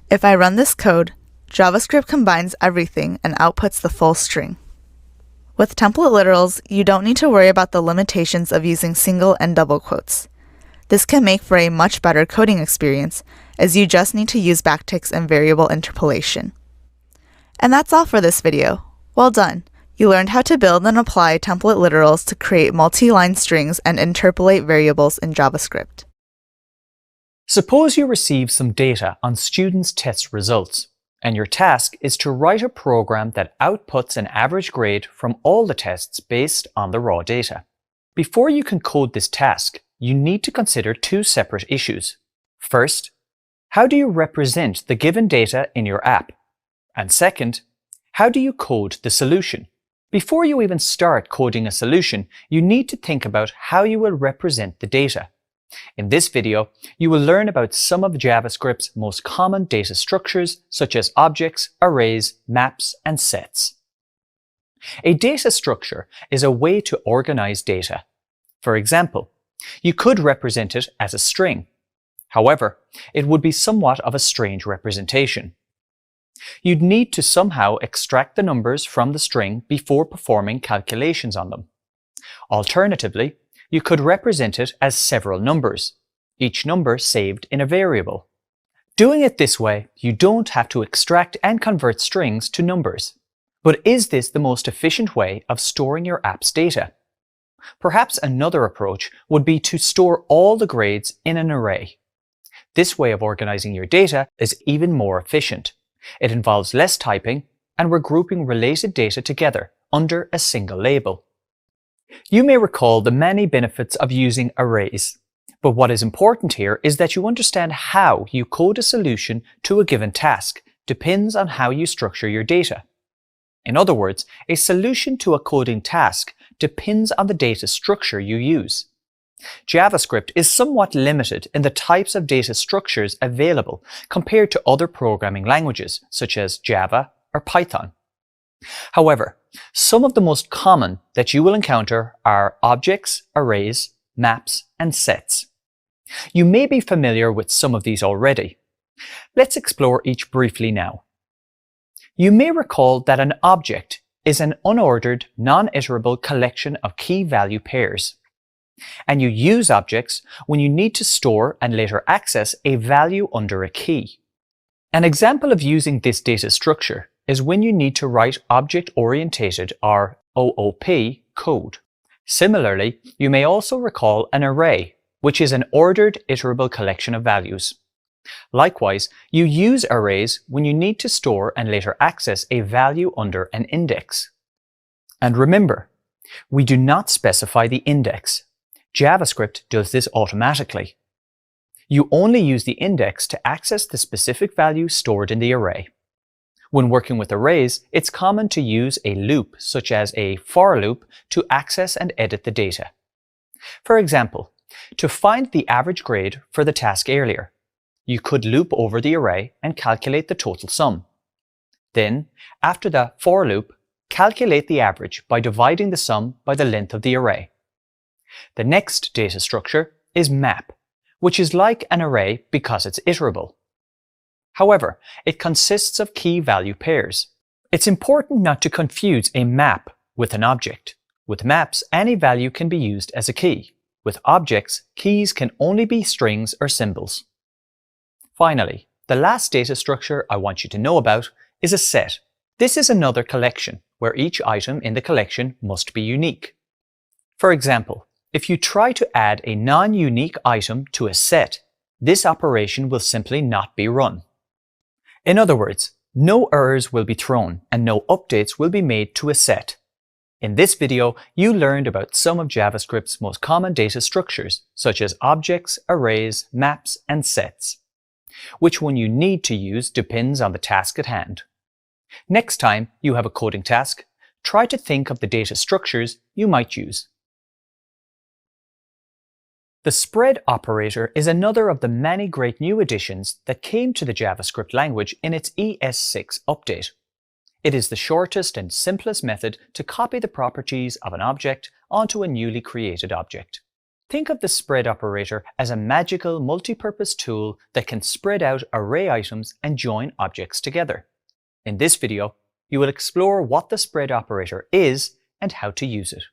If I run this code, JavaScript combines everything and outputs the full string. With template literals, you don't need to worry about the limitations of using single and double quotes. This can make for a much better coding experience, as you just need to use backticks and variable interpolation. And that's all for this video. Well done! You learned how to build and apply template literals to create multi-line strings and interpolate variables in JavaScript. Suppose you receive some data on students' test results, and your task is to write a program that outputs an average grade from all the tests based on the raw data. Before you can code this task, you need to consider two separate issues. First, how do you represent the given data in your app? And second, how do you code the solution? Before you even start coding a solution, you need to think about how you will represent the data. In this video, you will learn about some of JavaScript's most common data structures, such as objects, arrays, maps, and sets. A data structure is a way to organize data. For example, you could represent it as a string. However, it would be somewhat of a strange representation. You'd need to somehow extract the numbers from the string before performing calculations on them. Alternatively, you could represent it as several numbers, each number saved in a variable. Doing it this way, you don't have to extract and convert strings to numbers. But is this the most efficient way of storing your app's data? Perhaps another approach would be to store all the grades in an array. This way of organizing your data is even more efficient. It involves less typing, and we're grouping related data together under a single label. You may recall the many benefits of using arrays, but what is important here is that you understand how you code a solution to a given task depends on how you structure your data. In other words, a solution to a coding task depends on the data structure you use. JavaScript is somewhat limited in the types of data structures available compared to other programming languages such as Java or Python. However, some of the most common that you will encounter are objects, arrays, maps, and sets. You may be familiar with some of these already. Let's explore each briefly now. You may recall that an object is an unordered, non-iterable collection of key-value pairs. And you use objects when you need to store and later access a value under a key. An example of using this data structure is when you need to write object-oriented or OOP code. Similarly, you may also recall an array, which is an ordered, iterable collection of values. Likewise, you use arrays when you need to store and later access a value under an index. And remember, we do not specify the index. JavaScript does this automatically. You only use the index to access the specific value stored in the array. When working with arrays, it's common to use a loop, such as a for loop, to access and edit the data. For example, to find the average grade for the task earlier, you could loop over the array and calculate the total sum. Then, after the for loop, calculate the average by dividing the sum by the length of the array. The next data structure is map, which is like an array because it's iterable. However, it consists of key-value pairs. It's important not to confuse a map with an object. With maps, any value can be used as a key. With objects, keys can only be strings or symbols. Finally, the last data structure I want you to know about is a set. This is another collection, where each item in the collection must be unique. For example, if you try to add a non-unique item to a set, this operation will simply not be run. In other words, no errors will be thrown and no updates will be made to a set. In this video, you learned about some of JavaScript's most common data structures, such as objects, arrays, maps, and sets. Which one you need to use depends on the task at hand. Next time you have a coding task, try to think of the data structures you might use. The spread operator is another of the many great new additions that came to the JavaScript language in its ES6 update. It is the shortest and simplest method to copy the properties of an object onto a newly created object. Think of the spread operator as a magical multi-purpose tool that can spread out array items and join objects together. In this video, you will explore what the spread operator is and how to use it.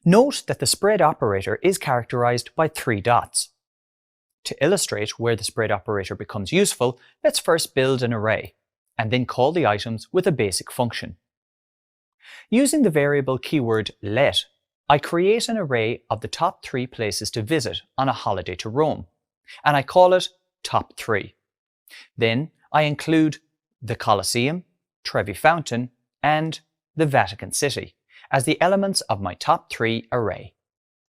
Note that the spread operator is characterized by 3 dots. To illustrate where the spread operator becomes useful, let's first build an array, and then call the items with a basic function. Using the variable keyword let, I create an array of the top 3 places to visit on a holiday to Rome. and I call it top 3. Then I include the Colosseum, Trevi Fountain, and the Vatican City as the elements of my top 3 array.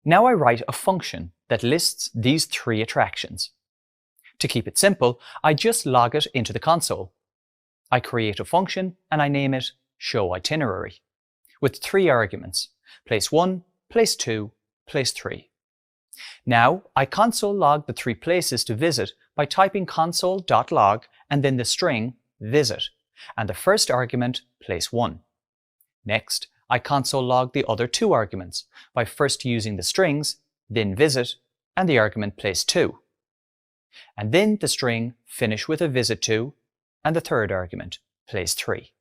Now I write a function that lists these 3 attractions. To keep it simple, I just log it into the console. I create a function and I name it showItinerary with 3 arguments: place 1, place 2, place 3. Now I console log the 3 places to visit by typing console.log and then the string visit and the first argument place 1. Next, I console log the other 2 arguments by first using the strings, then visit, and the argument place 2. And then the string finish with a visit to and the third argument, place 3.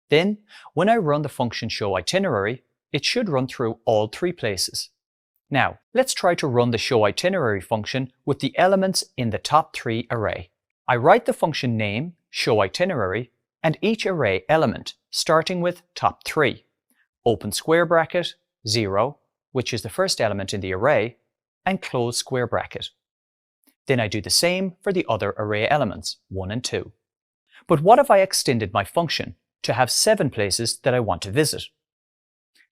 Then, when I run the function showItinerary, it should run through all 3 places. Now, let's try to run the showItinerary function with the elements in the top 3 array. I write the function name showItinerary and each array element starting with top 3, open square bracket, 0, which is the first element in the array, and close square bracket. Then I do the same for the other array elements, 1 and 2. But what if I extended my function to have 7 places that I want to visit?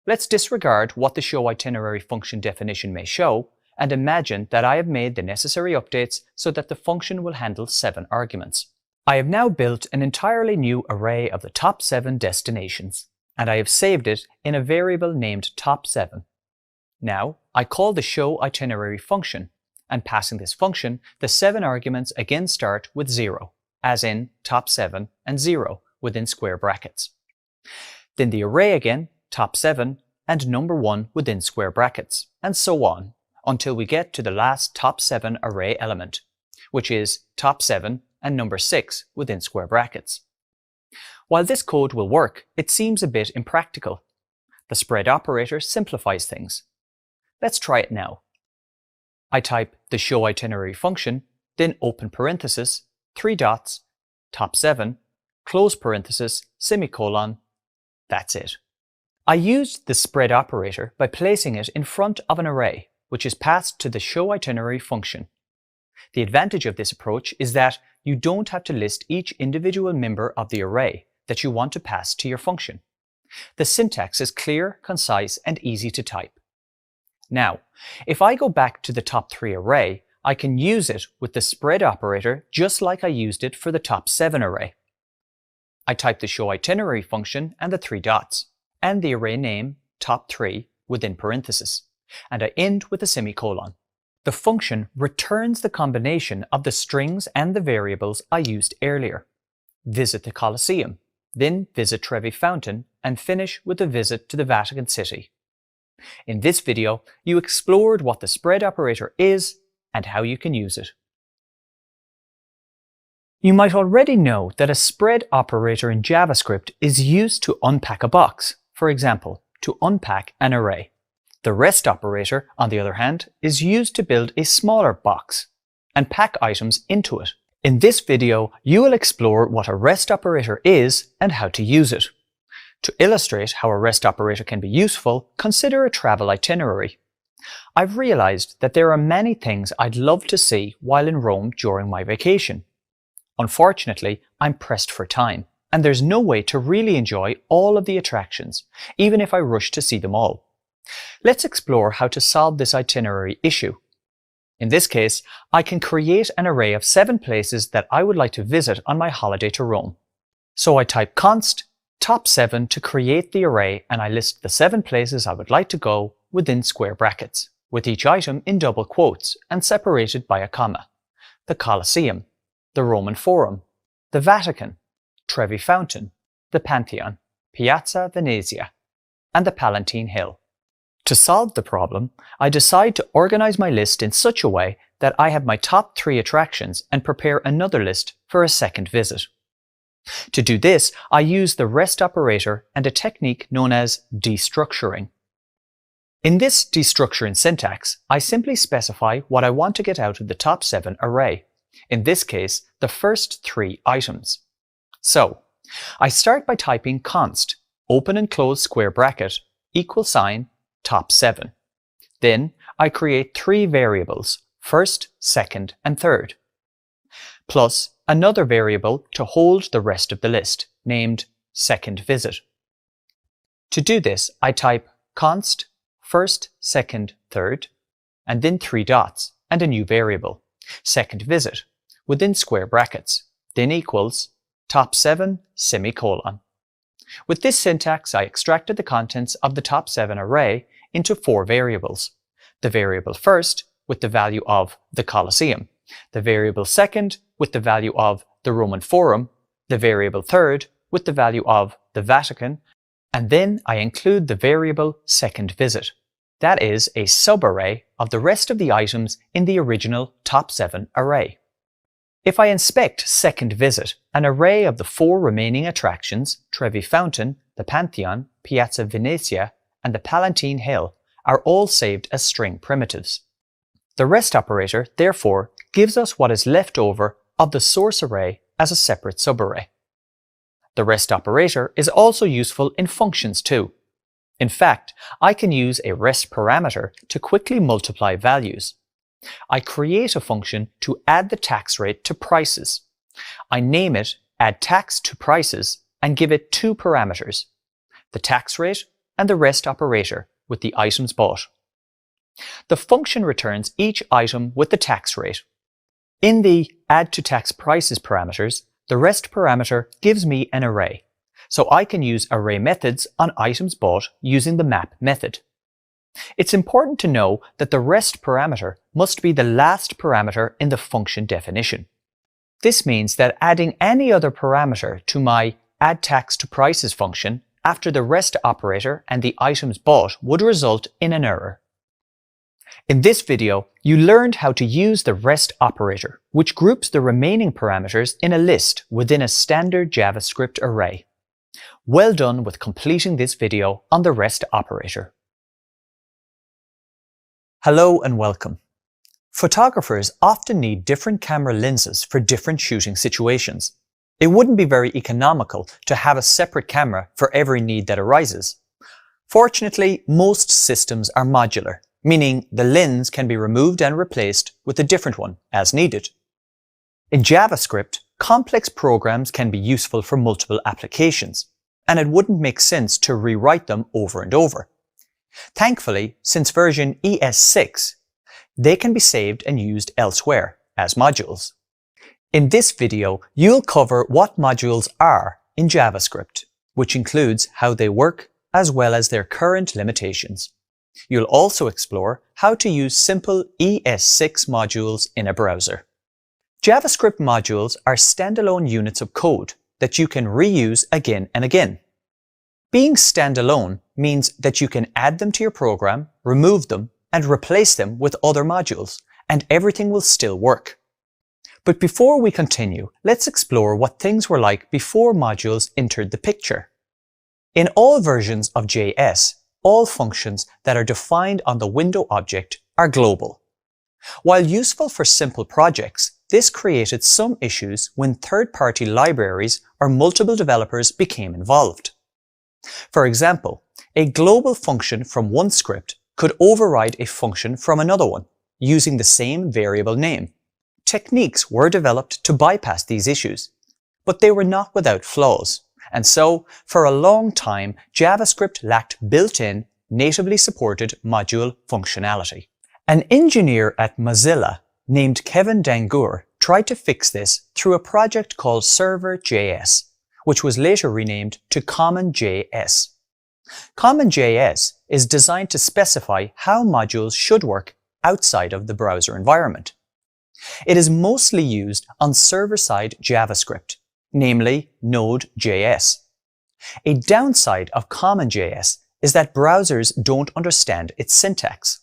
Let's disregard what the showItinerary function definition may show and imagine that I have made the necessary updates so that the function will handle 7 arguments. I have now built an entirely new array of the top 7 destinations, and I have saved it in a variable named top7. Now, I call the showItinerary function, and passing this function, the 7 arguments again start with 0, as in top7 and 0 within square brackets. Then the array again, top7 and number 1 within square brackets, and so on, until we get to the last top7 array element, which is top7 and number 6 within square brackets. While this code will work, it seems a bit impractical. The spread operator simplifies things. Let's try it now. I type the showItinerary function, then open parenthesis, 3 dots, top7, close parenthesis, semicolon. That's it. I used the spread operator by placing it in front of an array, which is passed to the showItinerary function. The advantage of this approach is that you don't have to list each individual member of the array that you want to pass to your function. The syntax is clear, concise, and easy to type. Now, if I go back to the top 3 array, I can use it with the spread operator just like I used it for the top 7 array. I type the showItinerary function and the 3 dots, and the array name top3 within parenthesis, and I end with a semicolon. The function returns the combination of the strings and the variables I used earlier. Visit the Colosseum, then visit Trevi Fountain, and finish with a visit to the Vatican City. In this video, you explored what the spread operator is and how you can use it. You might already know that a spread operator in JavaScript is used to unpack a box, for example, to unpack an array. The rest operator, on the other hand, is used to build a smaller box and pack items into it. In this video, you will explore what a rest operator is and how to use it. To illustrate how a rest operator can be useful, consider a travel itinerary. I've realized that there are many things I'd love to see while in Rome during my vacation. Unfortunately, I'm pressed for time, and there's no way to really enjoy all of the attractions, even if I rush to see them all. Let's explore how to solve this itinerary issue. In this case, I can create an array of 7 places that I would like to visit on my holiday to Rome. So I type const top7 to create the array, and I list the 7 places I would like to go within square brackets, with each item in double quotes and separated by a comma. The Colosseum, the Roman Forum, the Vatican, Trevi Fountain, the Pantheon, Piazza Venezia, and the Palatine Hill. To solve the problem, I decide to organize my list in such a way that I have my top 3 attractions and prepare another list for a second visit. To do this, I use the rest operator and a technique known as destructuring. In this destructuring syntax, I simply specify what I want to get out of the top 7 array, in this case, the first 3 items. So, I start by typing const, open and close square bracket, equal sign, top7. Then I create 3 variables, first, second, and third, plus another variable to hold the rest of the list, named second visit. To do this, I type const first, second, third, and then 3 dots and a new variable, second visit, within square brackets, then equals top 7 semicolon. With this syntax, I extracted the contents of the top 7 array into 4 variables. The variable first with the value of the Colosseum, the variable second with the value of the Roman Forum, the variable third with the value of the Vatican, and then I include the variable second visit. That is a subarray of the rest of the items in the original top 7 array. If I inspect second visit, an array of the 4 remaining attractions, Trevi Fountain, the Pantheon, Piazza Venezia, and the Palatine Hill, are all saved as string primitives. The rest operator, therefore, gives us what is left over of the source array as a separate subarray. The rest operator is also useful in functions too. In fact, I can use a rest parameter to quickly multiply values. I create a function to add the tax rate to prices. I name it add tax to prices and give it 2 parameters, the tax rate and the rest operator with the items bought. The function returns each item with the tax rate. In the add to tax prices parameters, the rest parameter gives me an array, so I can use array methods on items bought using the map method. It's important to know that the rest parameter must be the last parameter in the function definition. This means that adding any other parameter to my add tax to prices function after the rest operator and the items bought would result in an error. In this video, you learned how to use the rest operator, which groups the remaining parameters in a list within a standard JavaScript array. Well done with completing this video on the rest operator. Hello and welcome. Photographers often need different camera lenses for different shooting situations. It wouldn't be very economical to have a separate camera for every need that arises. Fortunately, most systems are modular, meaning the lens can be removed and replaced with a different one as needed. In JavaScript, complex programs can be useful for multiple applications, and it wouldn't make sense to rewrite them over and over. Thankfully, since version ES6, they can be saved and used elsewhere as modules. In this video, you'll cover what modules are in JavaScript, which includes how they work as well as their current limitations. You'll also explore how to use simple ES6 modules in a browser. JavaScript modules are standalone units of code that you can reuse again and again. Being standalone means that you can add them to your program, remove them, and replace them with other modules, and everything will still work. But before we continue, let's explore what things were like before modules entered the picture. In all versions of JS, all functions that are defined on the window object are global. While useful for simple projects, this created some issues when third-party libraries or multiple developers became involved. For example, a global function from one script could override a function from another one, using the same variable name. Techniques were developed to bypass these issues, but they were not without flaws, and so, for a long time, JavaScript lacked built-in, natively supported module functionality. An engineer at Mozilla named Kevin Dangour tried to fix this through a project called Server.js, which was later renamed to CommonJS. CommonJS is designed to specify how modules should work outside of the browser environment. It is mostly used on server-side JavaScript, namely Node.js. A downside of CommonJS is that browsers don't understand its syntax.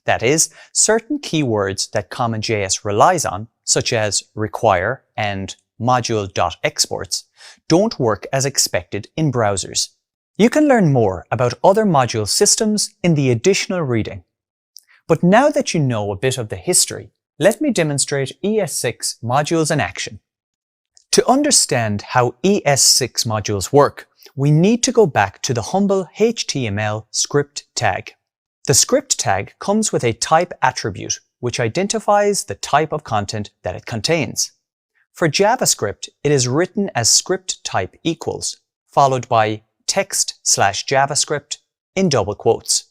That is, certain keywords that CommonJS relies on, such as require and module.exports, don't work as expected in browsers. You can learn more about other module systems in the additional reading. But now that you know a bit of the history, let me demonstrate ES6 modules in action. To understand how ES6 modules work, we need to go back to the humble HTML script tag. The script tag comes with a type attribute, which identifies the type of content that it contains. For JavaScript, it is written as script type equals, followed by text/JavaScript in double quotes.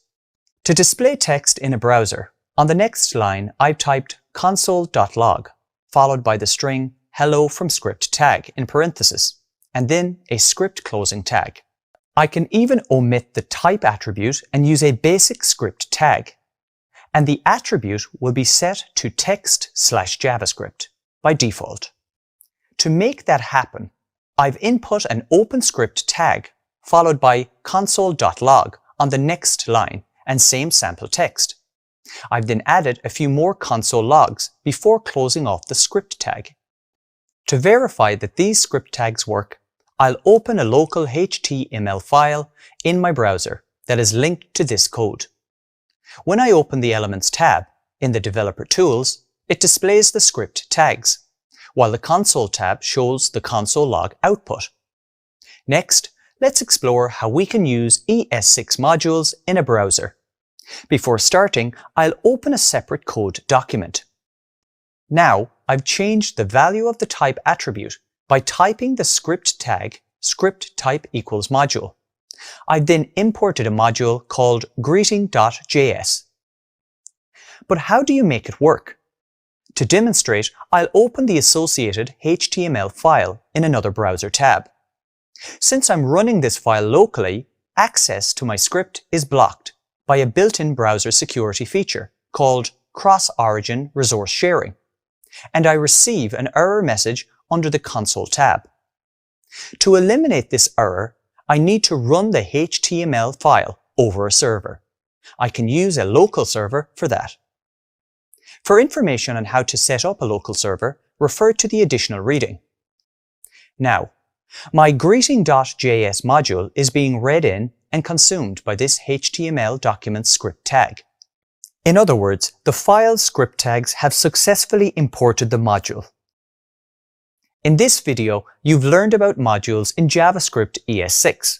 To display text in a browser, on the next line I've typed console.log, followed by the string hello from script tag in parentheses, and then a script closing tag. I can even omit the type attribute and use a basic script tag, and the attribute will be set to text/JavaScript by default. To make that happen, I've input an OpenScript tag followed by console.log on the next line and same sample text. I've then added a few more console logs before closing off the script tag. To verify that these script tags work, I'll open a local HTML file in my browser that is linked to this code. When I open the Elements tab in the Developer Tools, it displays the script tags, while the Console tab shows the console log output. Next, let's explore how we can use ES6 modules in a browser. Before starting, I'll open a separate code document. Now, I've changed the value of the type attribute by typing the script tag script type equals module. I've then imported a module called greeting.js. But how do you make it work? To demonstrate, I'll open the associated HTML file in another browser tab. Since I'm running this file locally, access to my script is blocked by a built-in browser security feature called cross-origin resource sharing, and I receive an error message under the Console tab. To eliminate this error, I need to run the HTML file over a server. I can use a local server for that. For information on how to set up a local server, refer to the additional reading. Now, my greeting.js module is being read in and consumed by this HTML document script tag. In other words, the file's script tags have successfully imported the module. In this video, you've learned about modules in JavaScript ES6.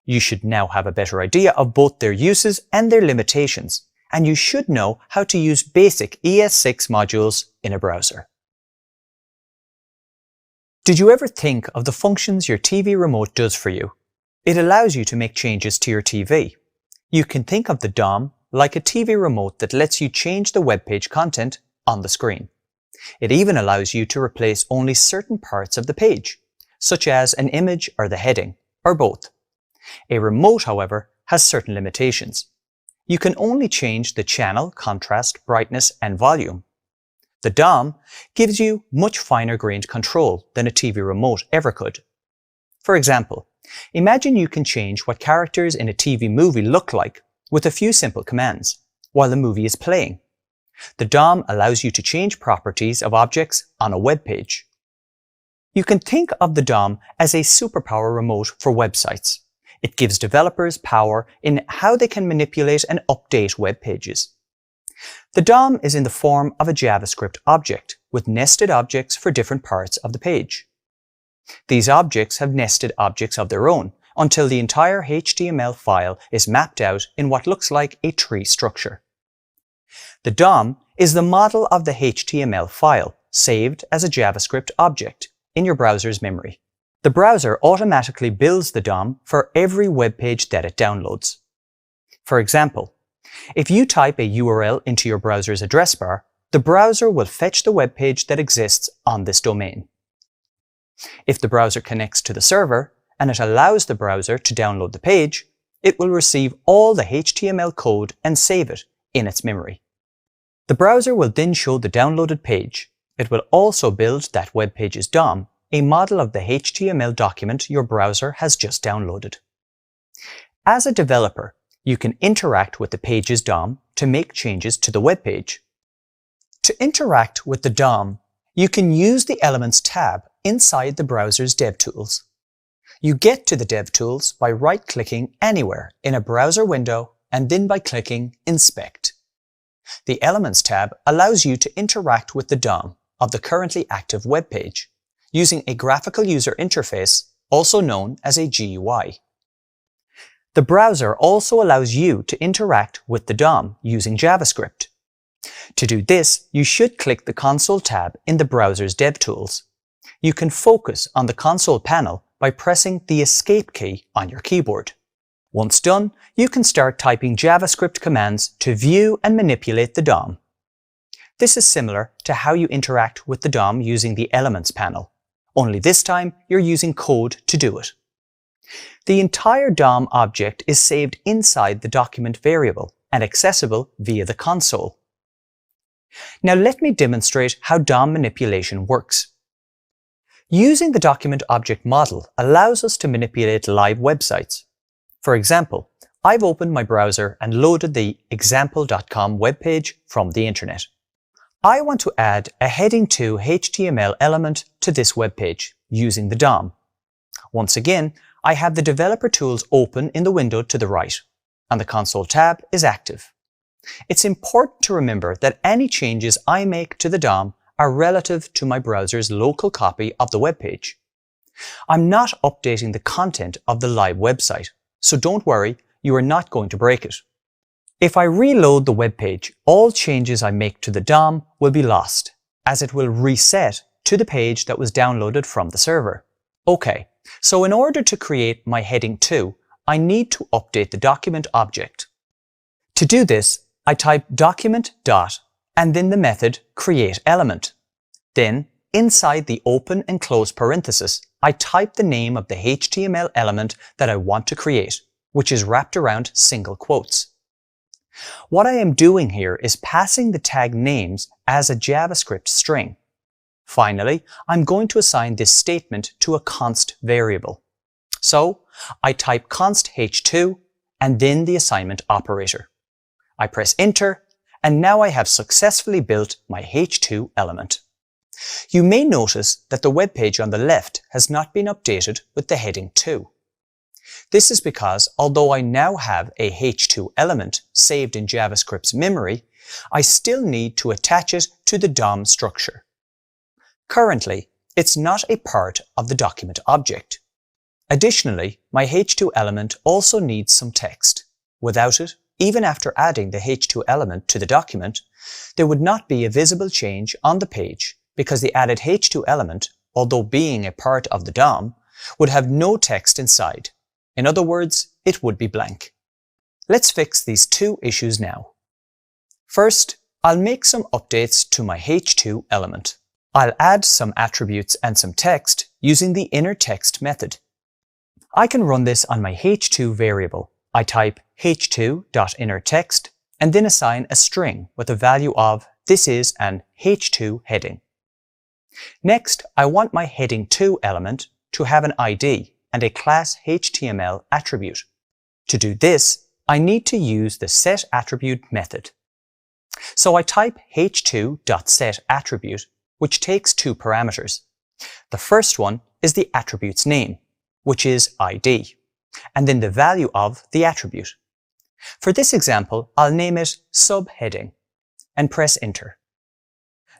You should now have a better idea of both their uses and their limitations, and you should know how to use basic ES6 modules in a browser. Did you ever think of the functions your TV remote does for you? It allows you to make changes to your TV. You can think of the DOM like a TV remote that lets you change the web page content on the screen. It even allows you to replace only certain parts of the page, such as an image or the heading, or both. A remote, however, has certain limitations. You can only change the channel, contrast, brightness, and volume. The DOM gives you much finer grained control than a TV remote ever could. For example, imagine you can change what characters in a TV movie look like with a few simple commands while the movie is playing. The DOM allows you to change properties of objects on a web page. You can think of the DOM as a superpower remote for websites. It gives developers power in how they can manipulate and update web pages. The DOM is in the form of a JavaScript object with nested objects for different parts of the page. These objects have nested objects of their own until the entire HTML file is mapped out in what looks like a tree structure. The DOM is the model of the HTML file saved as a JavaScript object in your browser's memory. The browser automatically builds the DOM for every web page that it downloads. For example, if you type a URL into your browser's address bar, the browser will fetch the web page that exists on this domain. If the browser connects to the server and it allows the browser to download the page, it will receive all the HTML code and save it in its memory. The browser will then show the downloaded page. It will also build that web page's DOM, a model of the HTML document your browser has just downloaded. As a developer, you can interact with the page's DOM to make changes to the web page. To interact with the DOM, you can use the Elements tab inside the browser's DevTools. You get to the DevTools by right-clicking anywhere in a browser window and then by clicking Inspect. The Elements tab allows you to interact with the DOM of the currently active web page using a graphical user interface, also known as a GUI. The browser also allows you to interact with the DOM using JavaScript. To do this, you should click the Console tab in the browser's DevTools. You can focus on the console panel by pressing the Escape key on your keyboard. Once done, you can start typing JavaScript commands to view and manipulate the DOM. This is similar to how you interact with the DOM using the Elements panel, only this time you're using code to do it. The entire DOM object is saved inside the document variable and accessible via the console. Now let me demonstrate how DOM manipulation works. Using the document object model allows us to manipulate live websites. For example, I've opened my browser and loaded the example.com webpage from the internet. I want to add a heading 2 HTML element to this webpage using the DOM. Once again, I have the developer tools open in the window to the right, and the console tab is active. It's important to remember that any changes I make to the DOM are relative to my browser's local copy of the webpage. I'm not updating the content of the live website, so don't worry, you are not going to break it. If I reload the web page, all changes I make to the DOM will be lost, as it will reset to the page that was downloaded from the server. Okay, so in order to create my heading 2, I need to update the document object. To do this, I type document dot and then the method createElement. Then, inside the open and close parenthesis, I type the name of the HTML element that I want to create, which is wrapped around single quotes. What I am doing here is passing the tag names as a JavaScript string. Finally, I'm going to assign this statement to a const variable. So, I type const h2 and then the assignment operator. I press enter, and now I have successfully built my h2 element. You may notice that the web page on the left has not been updated with the heading 2. This is because although I now have a h2 element saved in JavaScript's memory, I still need to attach it to the DOM structure. Currently, it's not a part of the document object. Additionally, my h2 element also needs some text. Without it, even after adding the h2 element to the document, there would not be a visible change on the page because the added h2 element, although being a part of the DOM, would have no text inside. In other words, it would be blank. Let's fix these two issues now. First, I'll make some updates to my h2 element. I'll add some attributes and some text using the innerText method. I can run this on my h2 variable. I type h2.innerText and then assign a string with a value of this is an h2 heading. Next, I want my heading 2 element to have an ID and a class HTML attribute. To do this, I need to use the setAttribute method. So I type h2.setAttribute, which takes two parameters. The first one is the attribute's name, which is ID, and then the value of the attribute. For this example, I'll name it subheading and press enter.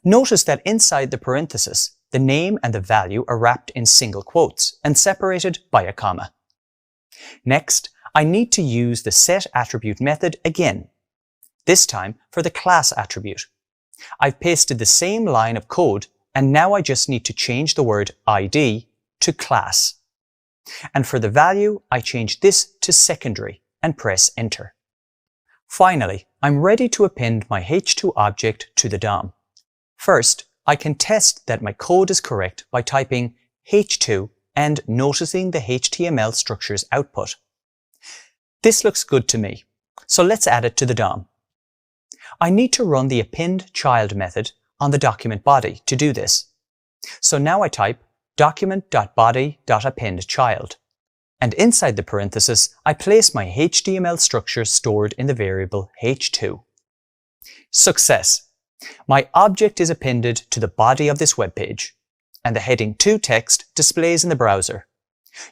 Notice that inside the parenthesis, the name and the value are wrapped in single quotes and separated by a comma. Next, I need to use the setAttribute method again, this time for the class attribute. I've pasted the same line of code and now I just need to change the word ID to class. And for the value, I change this to secondary and press enter. Finally, I'm ready to append my h2 object to the DOM. First, I can test that my code is correct by typing h2 and noticing the HTML structure's output. This looks good to me, so let's add it to the DOM. I need to run the append child method on the document body to do this. So now I type document.body.append child, and inside the parenthesis, I place my HTML structure stored in the variable h2. Success! My object is appended to the body of this web page, and the heading 2 text displays in the browser.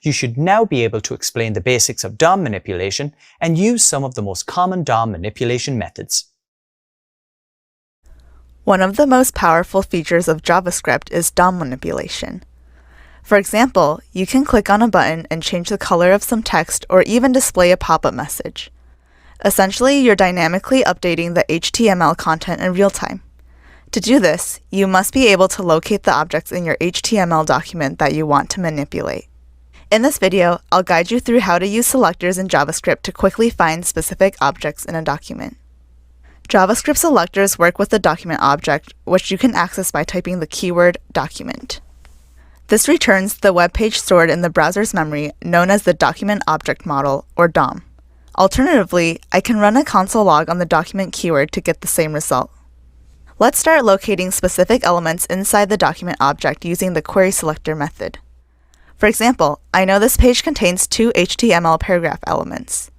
You should now be able to explain the basics of DOM manipulation and use some of the most common DOM manipulation methods. One of the most powerful features of JavaScript is DOM manipulation. For example, you can click on a button and change the color of some text or even display a pop-up message. Essentially, you're dynamically updating the HTML content in real time. To do this, you must be able to locate the objects in your HTML document that you want to manipulate. In this video, I'll guide you through how to use selectors in JavaScript to quickly find specific objects in a document. JavaScript selectors work with the document object, which you can access by typing the keyword document. This returns the web page stored in the browser's memory, known as the document object model, or DOM. Alternatively, I can run a console log on the document keyword to get the same result. Let's start locating specific elements inside the document object using the query selector method. For example, I know this page contains two HTML paragraph elements.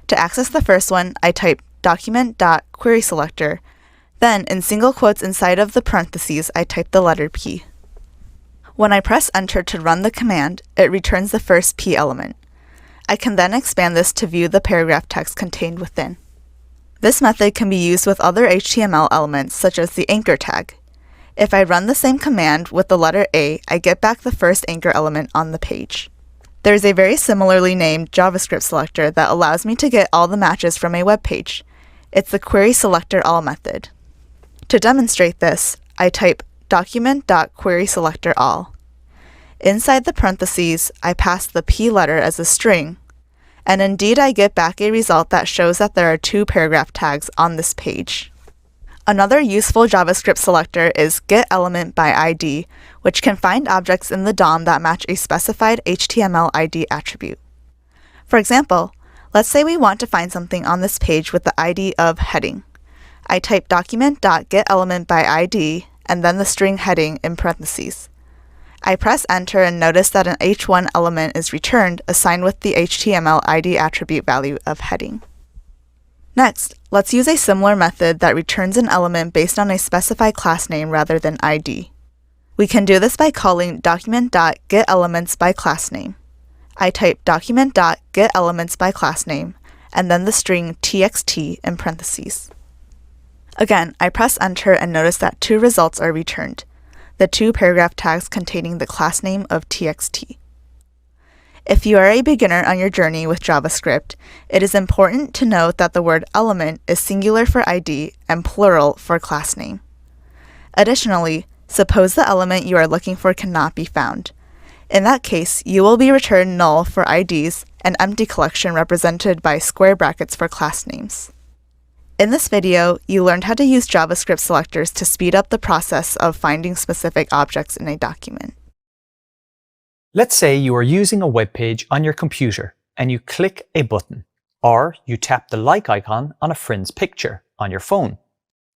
To access the first one, I type document.querySelector, then in single quotes inside of the parentheses, I type the letter P. When I press enter to run the command, it returns the first P element. I can then expand this to view the paragraph text contained within. This method can be used with other HTML elements such as the anchor tag. If I run the same command with the letter A, I get back the first anchor element on the page. There is a very similarly named JavaScript selector that allows me to get all the matches from a web page. It's the querySelectorAll method. To demonstrate this, I type document.querySelectorAll. Inside the parentheses, I pass the P letter as a string, and indeed I get back a result that shows that there are two paragraph tags on this page. Another useful JavaScript selector is getElementById, which can find objects in the DOM that match a specified HTML ID attribute. For example, let's say we want to find something on this page with the ID of heading. I type document.getElementById and then the string heading in parentheses. I press enter and notice that an h1 element is returned assigned with the HTML ID attribute value of heading. Next, let's use a similar method that returns an element based on a specified class name rather than ID. We can do this by calling document.getElementsByClassName. I type document.getElementsByClassName and then the string txt in parentheses. Again, I press enter and notice that two results are returned, the two paragraph tags containing the class name of txt. If you are a beginner on your journey with JavaScript, it is important to note that the word element is singular for ID and plural for class name. Additionally, suppose the element you are looking for cannot be found. In that case, you will be returned null for IDs and empty collection represented by square brackets for class names. In this video, you learned how to use JavaScript selectors to speed up the process of finding specific objects in a document. Let's say you are using a web page on your computer and you click a button, or you tap the like icon on a friend's picture on your phone.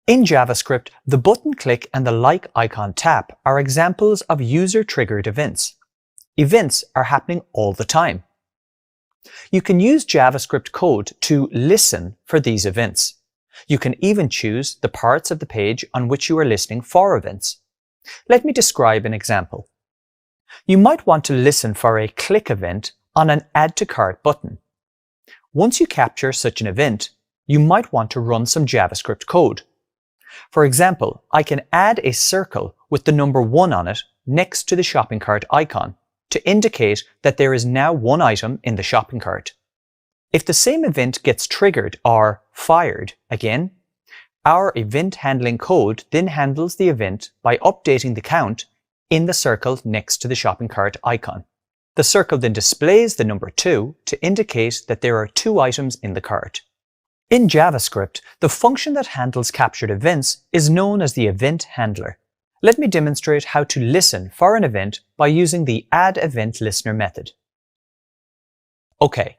In JavaScript, the button click and the like icon tap are examples of user-triggered events. Events are happening all the time. You can use JavaScript code to listen for these events. You can even choose the parts of the page on which you are listening for events. Let me describe an example. You might want to listen for a click event on an Add to Cart button. Once you capture such an event, you might want to run some JavaScript code. For example, I can add a circle with the number 1 on it next to the shopping cart icon to indicate that there is now one item in the shopping cart. If the same event gets triggered or fired again, our event handling code then handles the event by updating the count in the circle next to the shopping cart icon. The circle then displays the number 2 to indicate that there are 2 items in the cart. In JavaScript, the function that handles captured events is known as the event handler. Let me demonstrate how to listen for an event by using the addEventListener method. Okay,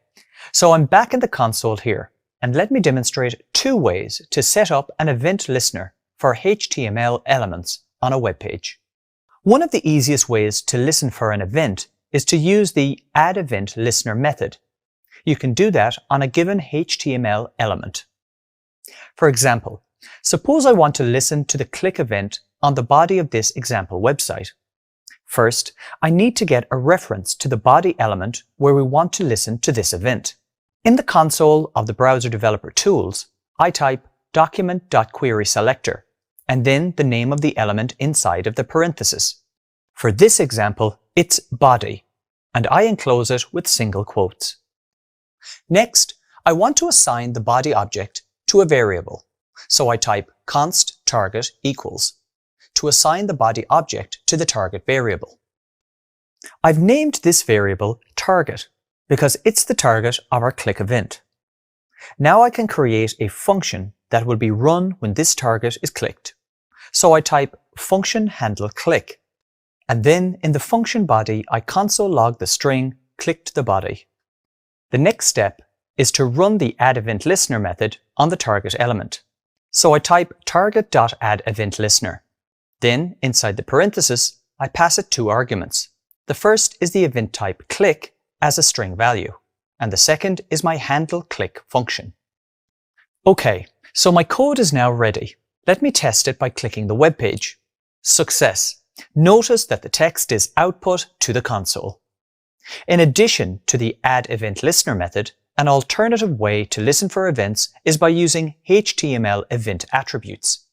so I'm back in the console here, and let me demonstrate 2 ways to set up an event listener for HTML elements on a web page. One of the easiest ways to listen for an event is to use the addEventListener method. You can do that on a given HTML element. For example, suppose I want to listen to the click event on the body of this example website. First, I need to get a reference to the body element where we want to listen to this event. In the console of the browser developer tools, I type document.querySelector and then the name of the element inside of the parenthesis. For this example, it's body, and I enclose it with single quotes. Next, I want to assign the body object to a variable. So I type const target equals to assign the body object to the target variable. I've named this variable target because it's the target of our click event. Now I can create a function that will be run when this target is clicked. So I type function handle click, and then in the function body I console log the string clicked the body. The next step is to run the addEventListener method on the target element. So I type target.addEventListener. Then inside the parenthesis I pass it two arguments. The first is the event type click as a string value, and the second is my handle click function. Okay, so my code is now ready. Let me test it by clicking the web page. Success! Notice that the text is output to the console. In addition to the addEventListener method, an alternative way to listen for events is by using HTML event attributes.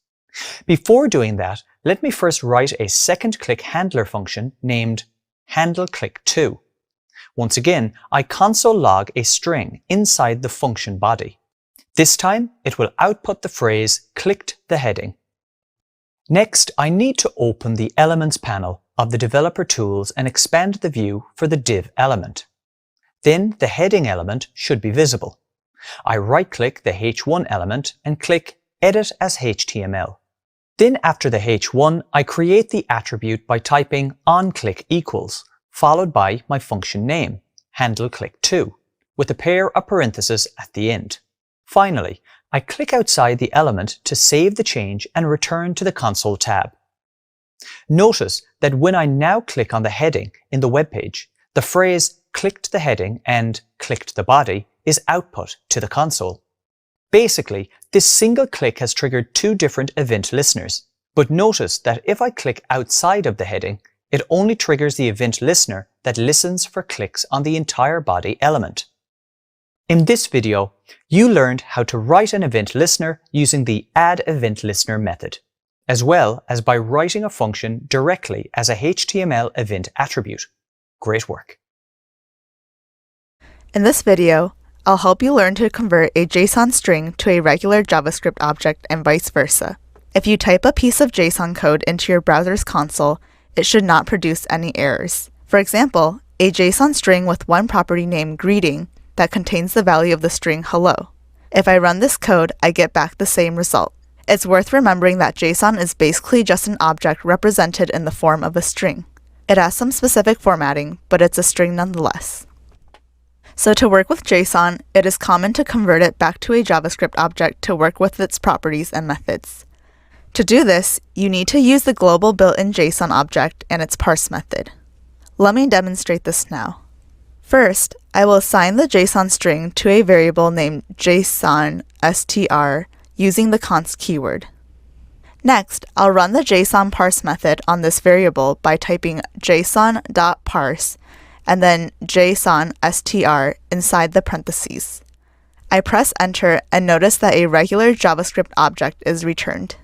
Before doing that, let me first write a second click handler function named handleClick2. Once again, I console log a string inside the function body. This time, it will output the phrase clicked the heading. Next, I need to open the Elements panel of the developer tools and expand the view for the div element. Then the heading element should be visible. I right-click the H1 element and click Edit as HTML. Then after the H1, I create the attribute by typing onClick equals, followed by my function name, handleClick2, with a pair of parentheses at the end. Finally, I click outside the element to save the change and return to the console tab. Notice that when I now click on the heading in the web page, the phrase clicked the heading and clicked the body is output to the console. Basically, this single click has triggered two different event listeners, but notice that if I click outside of the heading, it only triggers the event listener that listens for clicks on the entire body element. In this video, you learned how to write an event listener using the addEventListener method, as well as by writing a function directly as a HTML event attribute. Great work! In this video, I'll help you learn to convert a JSON string to a regular JavaScript object and vice versa. If you type a piece of JSON code into your browser's console, it should not produce any errors. For example, a JSON string with one property named greeting that contains the value of the string hello. If I run this code, I get back the same result. It's worth remembering that JSON is basically just an object represented in the form of a string. It has some specific formatting, but it's a string nonetheless. So to work with JSON, it is common to convert it back to a JavaScript object to work with its properties and methods. To do this, you need to use the global built-in JSON object and its parse method. Let me demonstrate this now. First, I will assign the JSON string to a variable named JSON_str using the const keyword. Next, I'll run the JSON parse method on this variable by typing json.parse and then JSON_str inside the parentheses. I press enter and notice that a regular JavaScript object is returned.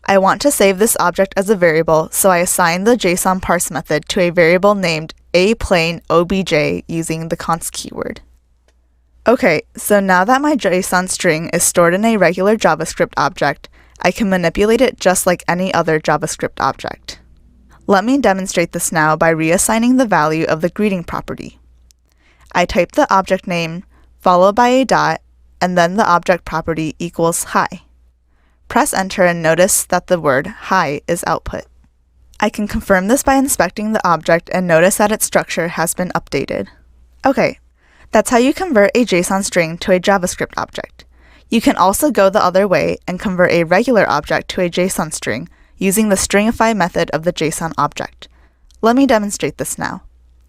I want to save this object as a variable, so I assign the JSON parse method to a variable named aplaneobj using the const keyword. Okay, so now that my JSON string is stored in a regular JavaScript object, I can manipulate it just like any other JavaScript object. Let me demonstrate this now by reassigning the value of the greeting property. I type the object name, followed by a dot, and then the object property equals hi. Press enter and notice that the word hi is output. I can confirm this by inspecting the object and notice that its structure has been updated. Okay, that's how you convert a JSON string to a JavaScript object. You can also go the other way and convert a regular object to a JSON string using the stringify method of the JSON object. Let me demonstrate this now.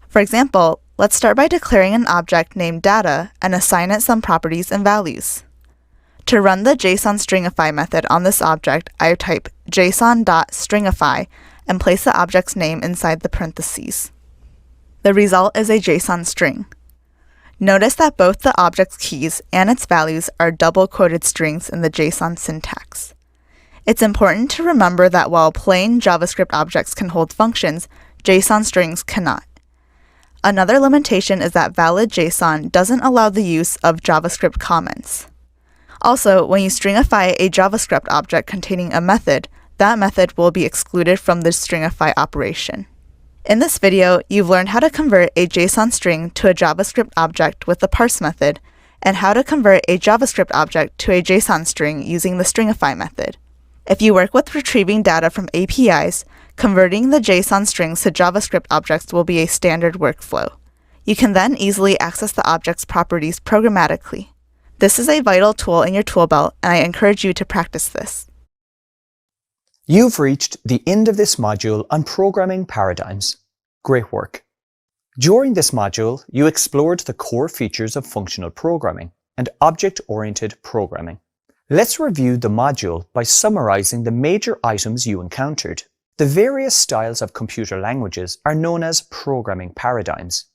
For example, let's start by declaring an object named data and assign it some properties and values. To run the JSON stringify method on this object, I type json.stringify and place the object's name inside the parentheses. The result is a JSON string. Notice that both the object's keys and its values are double-quoted strings in the JSON syntax. It's important to remember that while plain JavaScript objects can hold functions, JSON strings cannot. Another limitation is that valid JSON doesn't allow the use of JavaScript comments. Also, when you stringify a JavaScript object containing a method, that method will be excluded from the stringify operation. In this video, you've learned how to convert a JSON string to a JavaScript object with the parse method, and how to convert a JavaScript object to a JSON string using the stringify method. If you work with retrieving data from APIs, converting the JSON strings to JavaScript objects will be a standard workflow. You can then easily access the object's properties programmatically. This is a vital tool in your tool belt, and I encourage you to practice this. You've reached the end of this module on programming paradigms. Great work. During this module, you explored the core features of functional programming and object-oriented programming. Let's review the module by summarizing the major items you encountered. The various styles of computer languages are known as programming paradigms.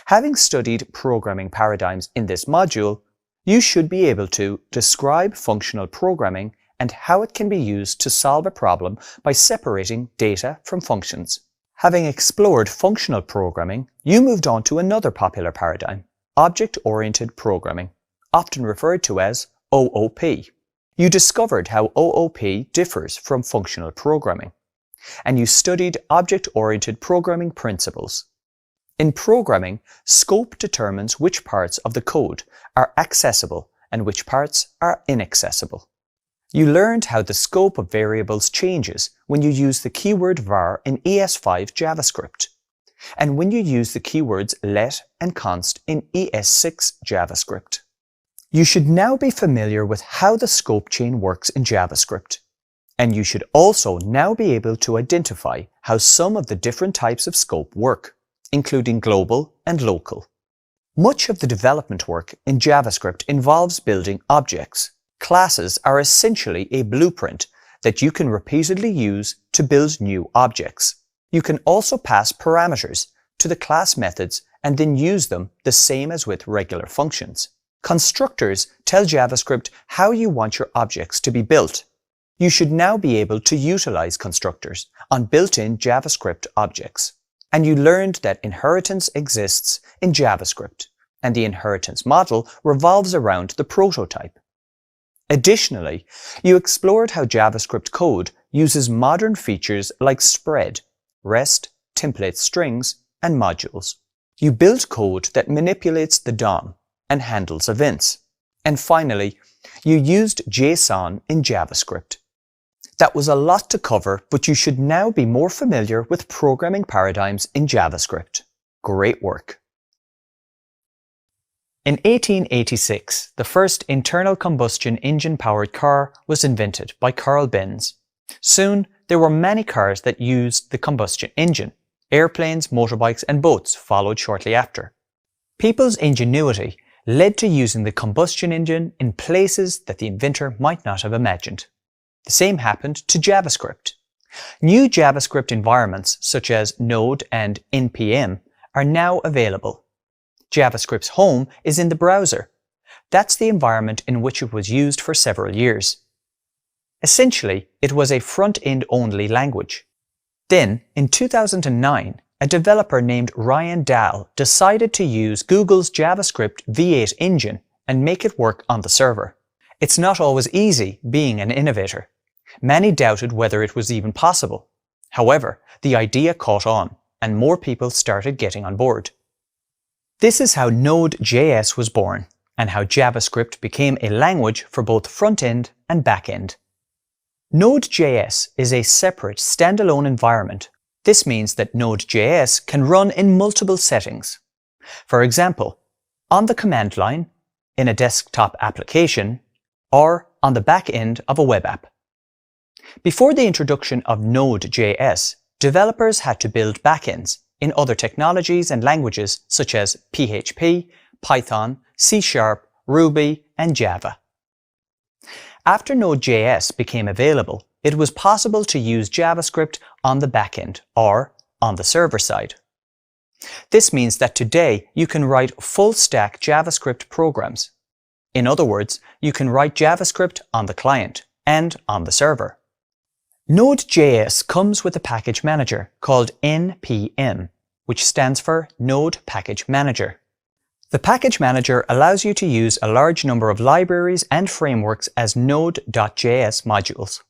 Having studied programming paradigms in this module, you should be able to describe functional programming and how it can be used to solve a problem by separating data from functions. Having explored functional programming, you moved on to another popular paradigm, object-oriented programming, often referred to as OOP. You discovered how OOP differs from functional programming, and you studied object-oriented programming principles. In programming, scope determines which parts of the code are accessible and which parts are inaccessible. You learned how the scope of variables changes when you use the keyword var in ES5 JavaScript, and when you use the keywords let and const in ES6 JavaScript. You should now be familiar with how the scope chain works in JavaScript, and you should also now be able to identify how some of the different types of scope work, including global and local. Much of the development work in JavaScript involves building objects. Classes are essentially a blueprint that you can repeatedly use to build new objects. You can also pass parameters to the class methods and then use them the same as with regular functions. Constructors tell JavaScript how you want your objects to be built. You should now be able to utilize constructors on built-in JavaScript objects. And you learned that inheritance exists in JavaScript, and the inheritance model revolves around the prototype. Additionally, you explored how JavaScript code uses modern features like spread, REST, template strings, and modules. You built code that manipulates the DOM and handles events. And finally, you used JSON in JavaScript. That was a lot to cover, but you should now be more familiar with programming paradigms in JavaScript. Great work. In 1886, the first internal combustion engine-powered car was invented by Carl Benz. Soon, there were many cars that used the combustion engine. Airplanes, motorbikes, and boats followed shortly after. People's ingenuity led to using the combustion engine in places that the inventor might not have imagined. The same happened to JavaScript. New JavaScript environments such as Node and NPM are now available. JavaScript's home is in the browser. That's the environment in which it was used for several years. Essentially, it was a front-end only language. Then, in 2009, a developer named Ryan Dahl decided to use Google's JavaScript V8 engine and make it work on the server. It's not always easy being an innovator. Many doubted whether it was even possible. However, the idea caught on, and more people started getting on board. This is how Node.js was born, and how JavaScript became a language for both front-end and back-end. Node.js is a separate, standalone environment. This means that Node.js can run in multiple settings. For example, on the command line, in a desktop application, or on the back end of a web app. Before the introduction of Node.js, developers had to build backends in other technologies and languages such as PHP, Python, C#, Ruby, and Java. After Node.js became available, it was possible to use JavaScript on the backend or on the server side. This means that today you can write full-stack JavaScript programs. In other words, you can write JavaScript on the client and on the server. Node.js comes with a package manager called npm which stands for Node Package Manager. The Package Manager allows you to use a large number of libraries and frameworks as Node.js modules.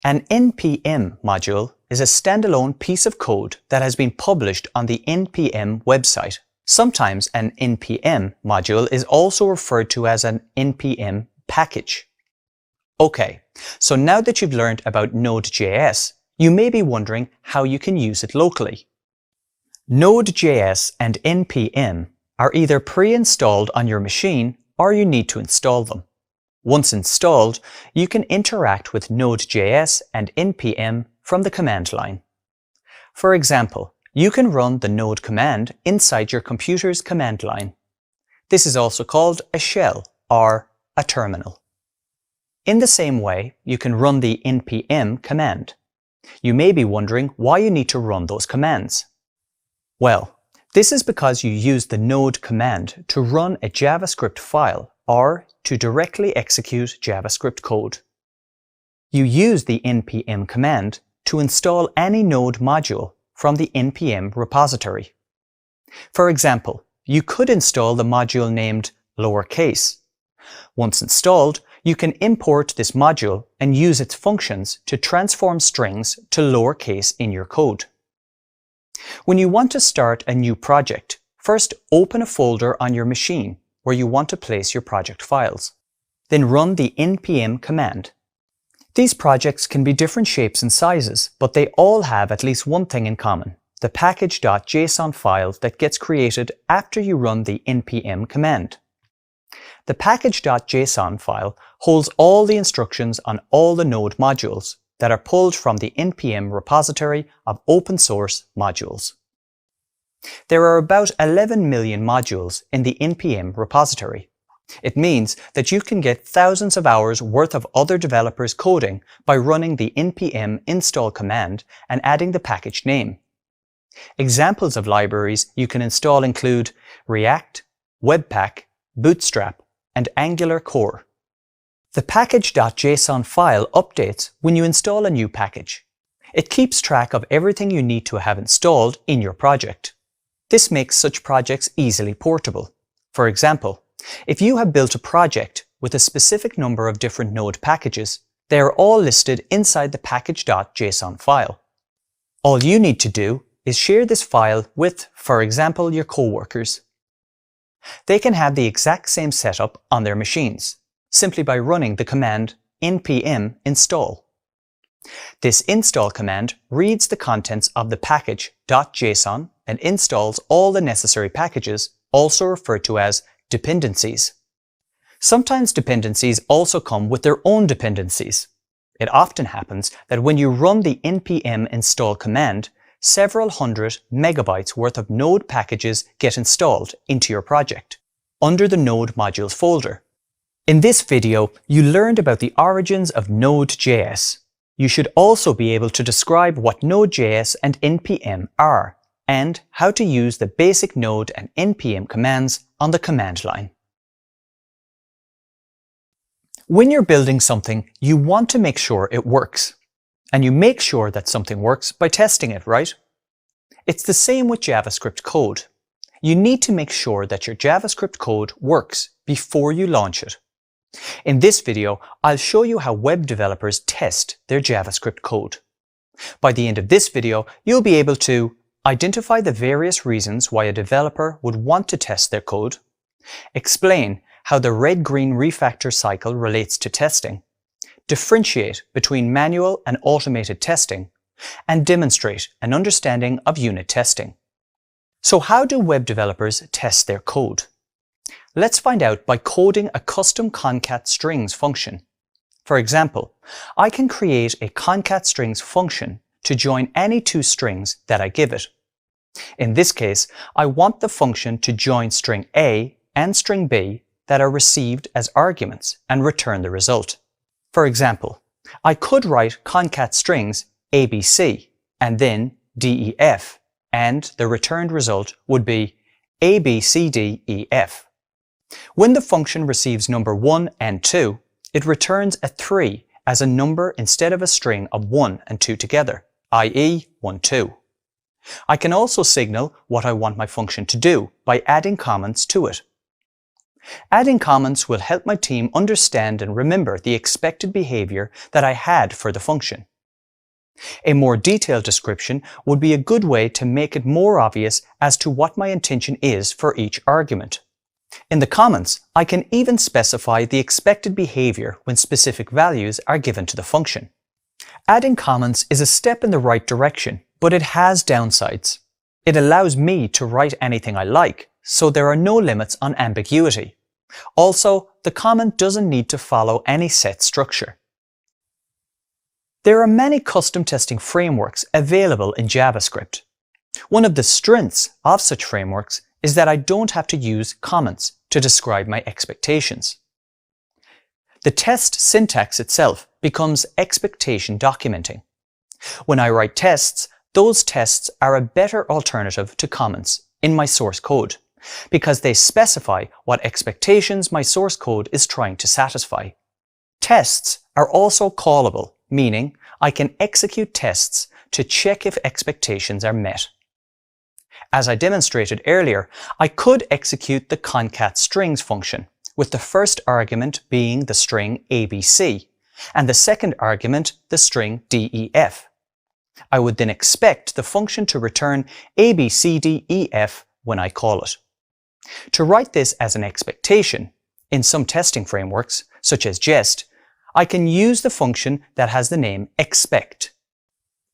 An npm module is a standalone piece of code that has been published on the npm website. Sometimes an npm module is also referred to as an npm package. Okay, so now that you've learned about Node.js, you may be wondering how you can use it locally. Node.js and npm are either pre-installed on your machine or you need to install them. Once installed, you can interact with Node.js and npm from the command line. For example, you can run the node command inside your computer's command line. This is also called a shell or a terminal. In the same way, you can run the npm command. You may be wondering why you need to run those commands. Well, this is because you use the node command to run a JavaScript file or to directly execute JavaScript code. You use the npm command to install any node module from the npm repository. For example, you could install the module named lowercase. Once installed, you can import this module and use its functions to transform strings to lowercase in your code. When you want to start a new project, first open a folder on your machine where you want to place your project files. Then run the npm command. These projects can be different shapes and sizes, but they all have at least one thing in common: the package.json file that gets created after you run the npm command. The package.json file holds all the instructions on all the node modules that are pulled from the npm repository of open source modules. There are about 11 million modules in the npm repository. It means that you can get thousands of hours worth of other developers' coding by running the npm install command and adding the package name. Examples of libraries you can install include React, Webpack, Bootstrap, and Angular Core. The package.json file updates when you install a new package. It keeps track of everything you need to have installed in your project. This makes such projects easily portable. For example, if you have built a project with a specific number of different node packages, they are all listed inside the package.json file. All you need to do is share this file with, for example, your coworkers. They can have the exact same setup on their machines, simply by running the command npm install. This install command reads the contents of the package.json and installs all the necessary packages, also referred to as dependencies. Sometimes dependencies also come with their own dependencies. It often happens that when you run the npm install command, several hundred megabytes worth of node packages get installed into your project, under the node modules folder. In this video, you learned about the origins of Node.js. You should also be able to describe what Node.js and npm are, and how to use the basic node and npm commands on the command line. When you're building something, you want to make sure it works. And you make sure that something works by testing it, right? It's the same with JavaScript code. You need to make sure that your JavaScript code works before you launch it. In this video, I'll show you how web developers test their JavaScript code. By the end of this video, you'll be able to identify the various reasons why a developer would want to test their code, explain how the red-green refactor cycle relates to testing, differentiate between manual and automated testing, and demonstrate an understanding of unit testing. So how do web developers test their code? Let's find out by coding a custom concat strings function. For example, I can create a concat strings function to join any two strings that I give it. In this case, I want the function to join string A and string B that are received as arguments and return the result. For example, I could write concat strings ABC and then DEF, and the returned result would be ABCDEF. When the function receives number 1 and 2, it returns a 3 as a number instead of a string of 1 and 2 together, i.e. 1, 2. I can also signal what I want my function to do by adding comments to it. Adding comments will help my team understand and remember the expected behavior that I had for the function. A more detailed description would be a good way to make it more obvious as to what my intention is for each argument. In the comments, I can even specify the expected behavior when specific values are given to the function. Adding comments is a step in the right direction, but it has downsides. It allows me to write anything I like, so there are no limits on ambiguity. Also, the comment doesn't need to follow any set structure. There are many custom testing frameworks available in JavaScript. One of the strengths of such frameworks is that I don't have to use comments to describe my expectations. The test syntax itself becomes expectation documenting. When I write tests, those tests are a better alternative to comments in my source code, because they specify what expectations my source code is trying to satisfy. Tests are also callable, meaning I can execute tests to check if expectations are met. As I demonstrated earlier, I could execute the concat_strings function, with the first argument being the string ABC, and the second argument the string DEF. I would then expect the function to return ABCDEF when I call it. To write this as an expectation, in some testing frameworks, such as Jest, I can use the function that has the name expect.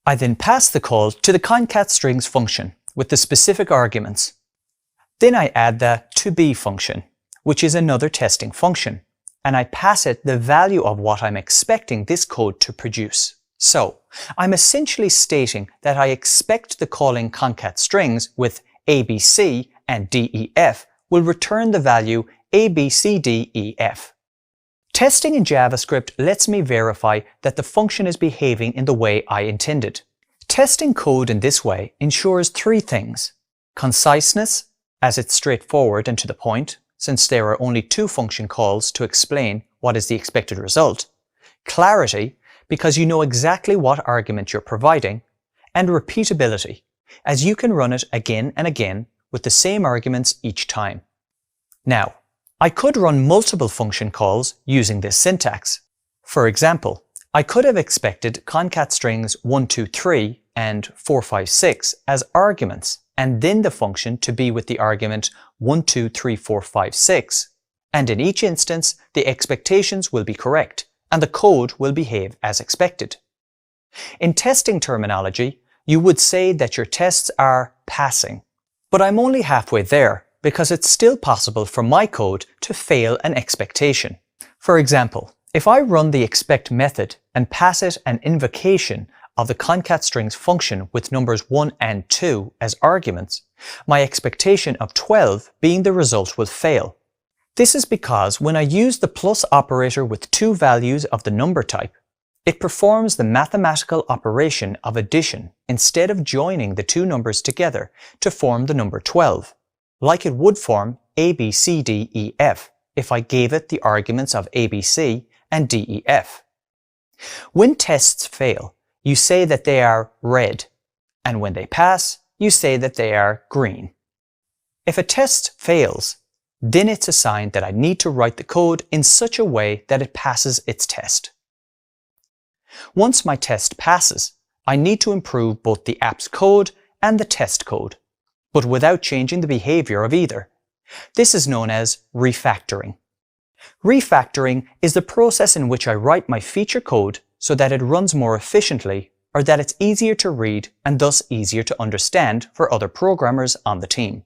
I then pass the call to the concat_strings function with the specific arguments. Then I add the toBe function, which is another testing function, and I pass it the value of what I'm expecting this code to produce. So, I'm essentially stating that I expect the calling concat_strings with ABC and DEF will return the value ABCDEF. Testing in JavaScript lets me verify that the function is behaving in the way I intended. Testing code in this way ensures three things: conciseness, as it's straightforward and to the point, since there are only two function calls to explain what is the expected result; clarity, because you know exactly what argument you're providing; and repeatability, as you can run it again and again with the same arguments each time. Now, I could run multiple function calls using this syntax. For example, I could have expected concat_strings 1, 2, 3 and 4, 5, 6 as arguments, and then the function to be with the argument 1, 2, 3, 4, 5, 6, and in each instance the expectations will be correct and the code will behave as expected. In testing terminology, you would say that your tests are passing, but I'm only halfway there because it's still possible for my code to fail an expectation. For example, if I run the expect method and pass it an invocation of the concat_strings function with numbers 1 and 2 as arguments, my expectation of 12 being the result will fail. This is because when I use the plus operator with two values of the number type, it performs the mathematical operation of addition instead of joining the two numbers together to form the number 12, like it would form ABCDEF if I gave it the arguments of ABC and DEF. When tests fail, you say that they are red, and when they pass, you say that they are green. If a test fails, then it's a sign that I need to write the code in such a way that it passes its test. Once my test passes, I need to improve both the app's code and the test code, but without changing the behavior of either. This is known as refactoring. Refactoring is the process in which I write my feature code so that it runs more efficiently, or that it's easier to read and thus easier to understand for other programmers on the team.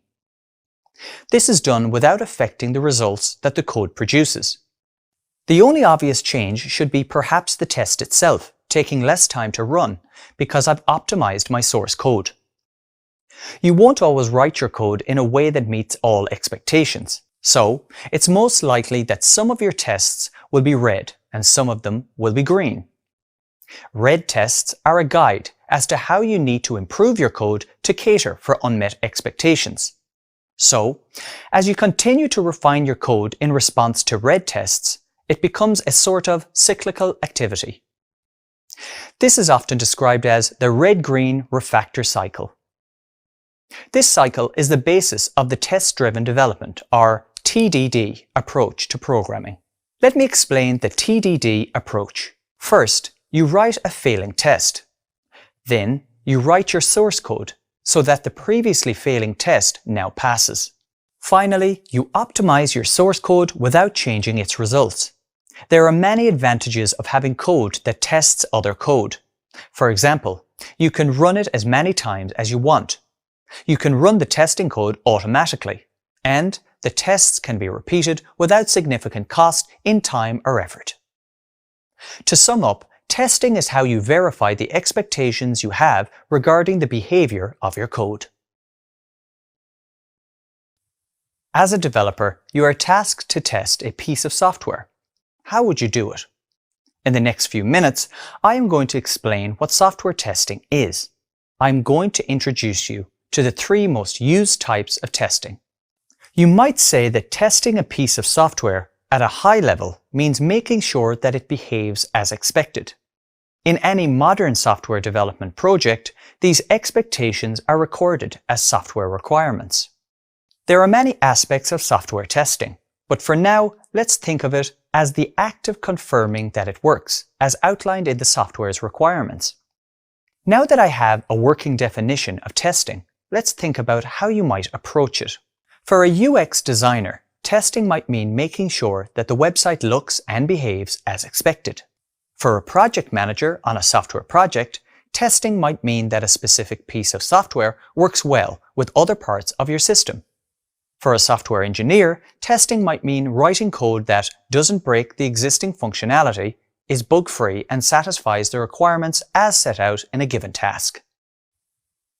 This is done without affecting the results that the code produces. The only obvious change should be perhaps the test itself, taking less time to run because I've optimized my source code. You won't always write your code in a way that meets all expectations, so it's most likely that some of your tests will be red and some of them will be green. Red tests are a guide as to how you need to improve your code to cater for unmet expectations. So, as you continue to refine your code in response to red tests, it becomes a sort of cyclical activity. This is often described as the red-green refactor cycle. This cycle is the basis of the test-driven development, or TDD, approach to programming. Let me explain the TDD approach. First, you write a failing test. Then, you write your source code so that the previously failing test now passes. Finally, you optimize your source code without changing its results. There are many advantages of having code that tests other code. For example, you can run it as many times as you want. You can run the testing code automatically, and the tests can be repeated without significant cost in time or effort. To sum up, testing is how you verify the expectations you have regarding the behavior of your code. As a developer, you are tasked to test a piece of software. How would you do it? In the next few minutes, I am going to explain what software testing is. I'm going to introduce you to the 3 most used types of testing. You might say that testing a piece of software at a high level means making sure that it behaves as expected. In any modern software development project, these expectations are recorded as software requirements. There are many aspects of software testing, but for now, let's think of it as the act of confirming that it works, as outlined in the software's requirements. Now that I have a working definition of testing, let's think about how you might approach it. For a UX designer, testing might mean making sure that the website looks and behaves as expected. For a project manager on a software project, testing might mean that a specific piece of software works well with other parts of your system. For a software engineer, testing might mean writing code that doesn't break the existing functionality, is bug-free, and satisfies the requirements as set out in a given task.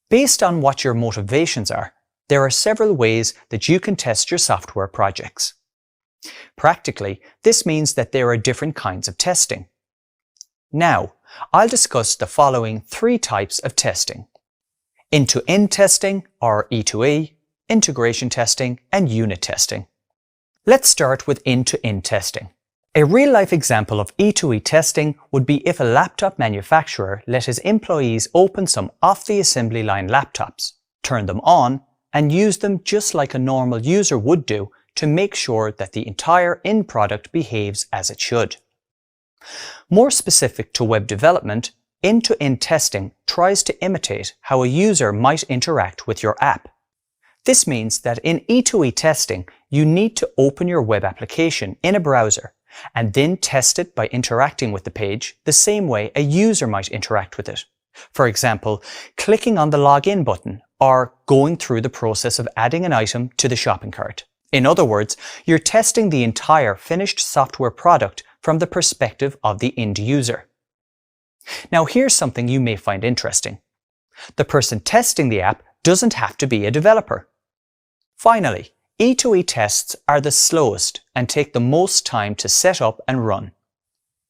Based on what your motivations are, there are several ways that you can test your software projects. Practically, this means that there are different kinds of testing. Now, I'll discuss the following 3 types of testing: end-to-end testing, or E2E, integration testing, and unit testing. Let's start with end-to-end testing. A real-life example of E2E testing would be if a laptop manufacturer let his employees open some off-the-assembly line laptops, turn them on, and use them just like a normal user would do to make sure that the entire end product behaves as it should. More specific to web development, end-to-end testing tries to imitate how a user might interact with your app. This means that in E2E testing, you need to open your web application in a browser and then test it by interacting with the page the same way a user might interact with it. For example, clicking on the login button or going through the process of adding an item to the shopping cart. In other words, you're testing the entire finished software product from the perspective of the end user. Now here's something you may find interesting. The person testing the app doesn't have to be a developer. Finally, E2E tests are the slowest and take the most time to set up and run.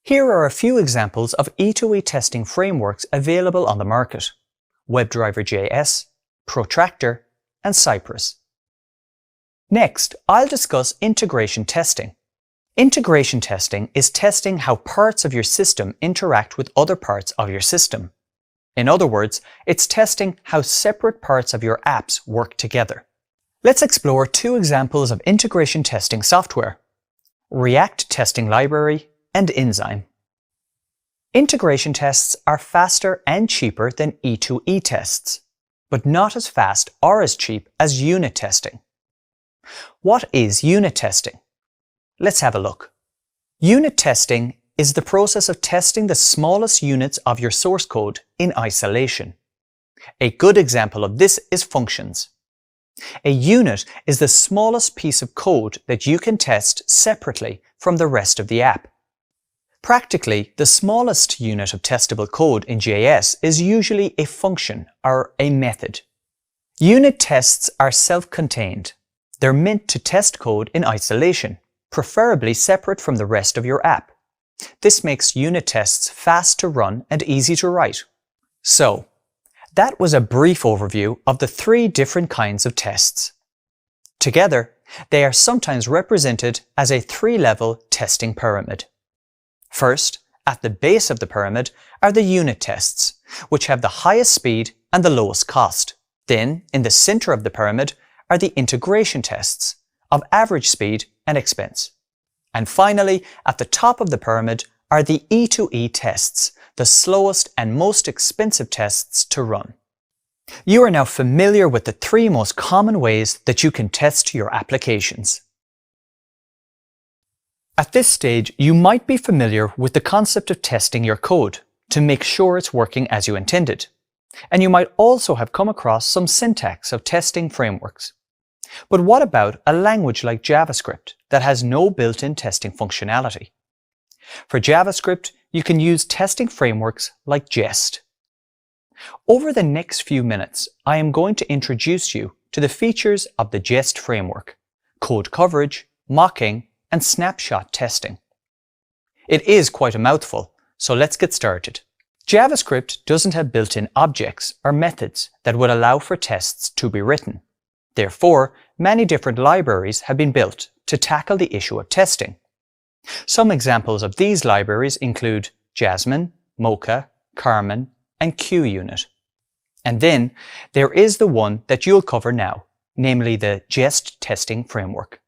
Here are a few examples of E2E testing frameworks available on the market: WebDriver JS, Protractor, and Cypress. Next, I'll discuss integration testing. Integration testing is testing how parts of your system interact with other parts of your system. In other words, it's testing how separate parts of your apps work together. Let's explore 2 examples of integration testing software: React Testing Library and Enzyme. Integration tests are faster and cheaper than E2E tests, but not as fast or as cheap as unit testing. What is unit testing? Let's have a look. Unit testing is the process of testing the smallest units of your source code in isolation. A good example of this is functions. A unit is the smallest piece of code that you can test separately from the rest of the app. Practically, the smallest unit of testable code in JS is usually a function or a method. Unit tests are self-contained. They're meant to test code in isolation, preferably separate from the rest of your app. This makes unit tests fast to run and easy to write. So, that was a brief overview of the 3 different kinds of tests. Together, they are sometimes represented as a 3-level testing pyramid. First, at the base of the pyramid are the unit tests, which have the highest speed and the lowest cost. Then, in the center of the pyramid are the integration tests of average speed and expense. And finally, at the top of the pyramid are the E2E tests, the slowest and most expensive tests to run. You are now familiar with the three most common ways that you can test your applications. At this stage, you might be familiar with the concept of testing your code to make sure it's working as you intended. And you might also have come across some syntax of testing frameworks. But what about a language like JavaScript that has no built-in testing functionality? For JavaScript, you can use testing frameworks like Jest. Over the next few minutes, I am going to introduce you to the features of the Jest framework: code coverage, mocking, and snapshot testing. It is quite a mouthful, so let's get started. JavaScript doesn't have built-in objects or methods that would allow for tests to be written. Therefore, many different libraries have been built to tackle the issue of testing. Some examples of these libraries include Jasmine, Mocha, Carmen, and QUnit. And then there is the one that you'll cover now, namely the Jest testing framework.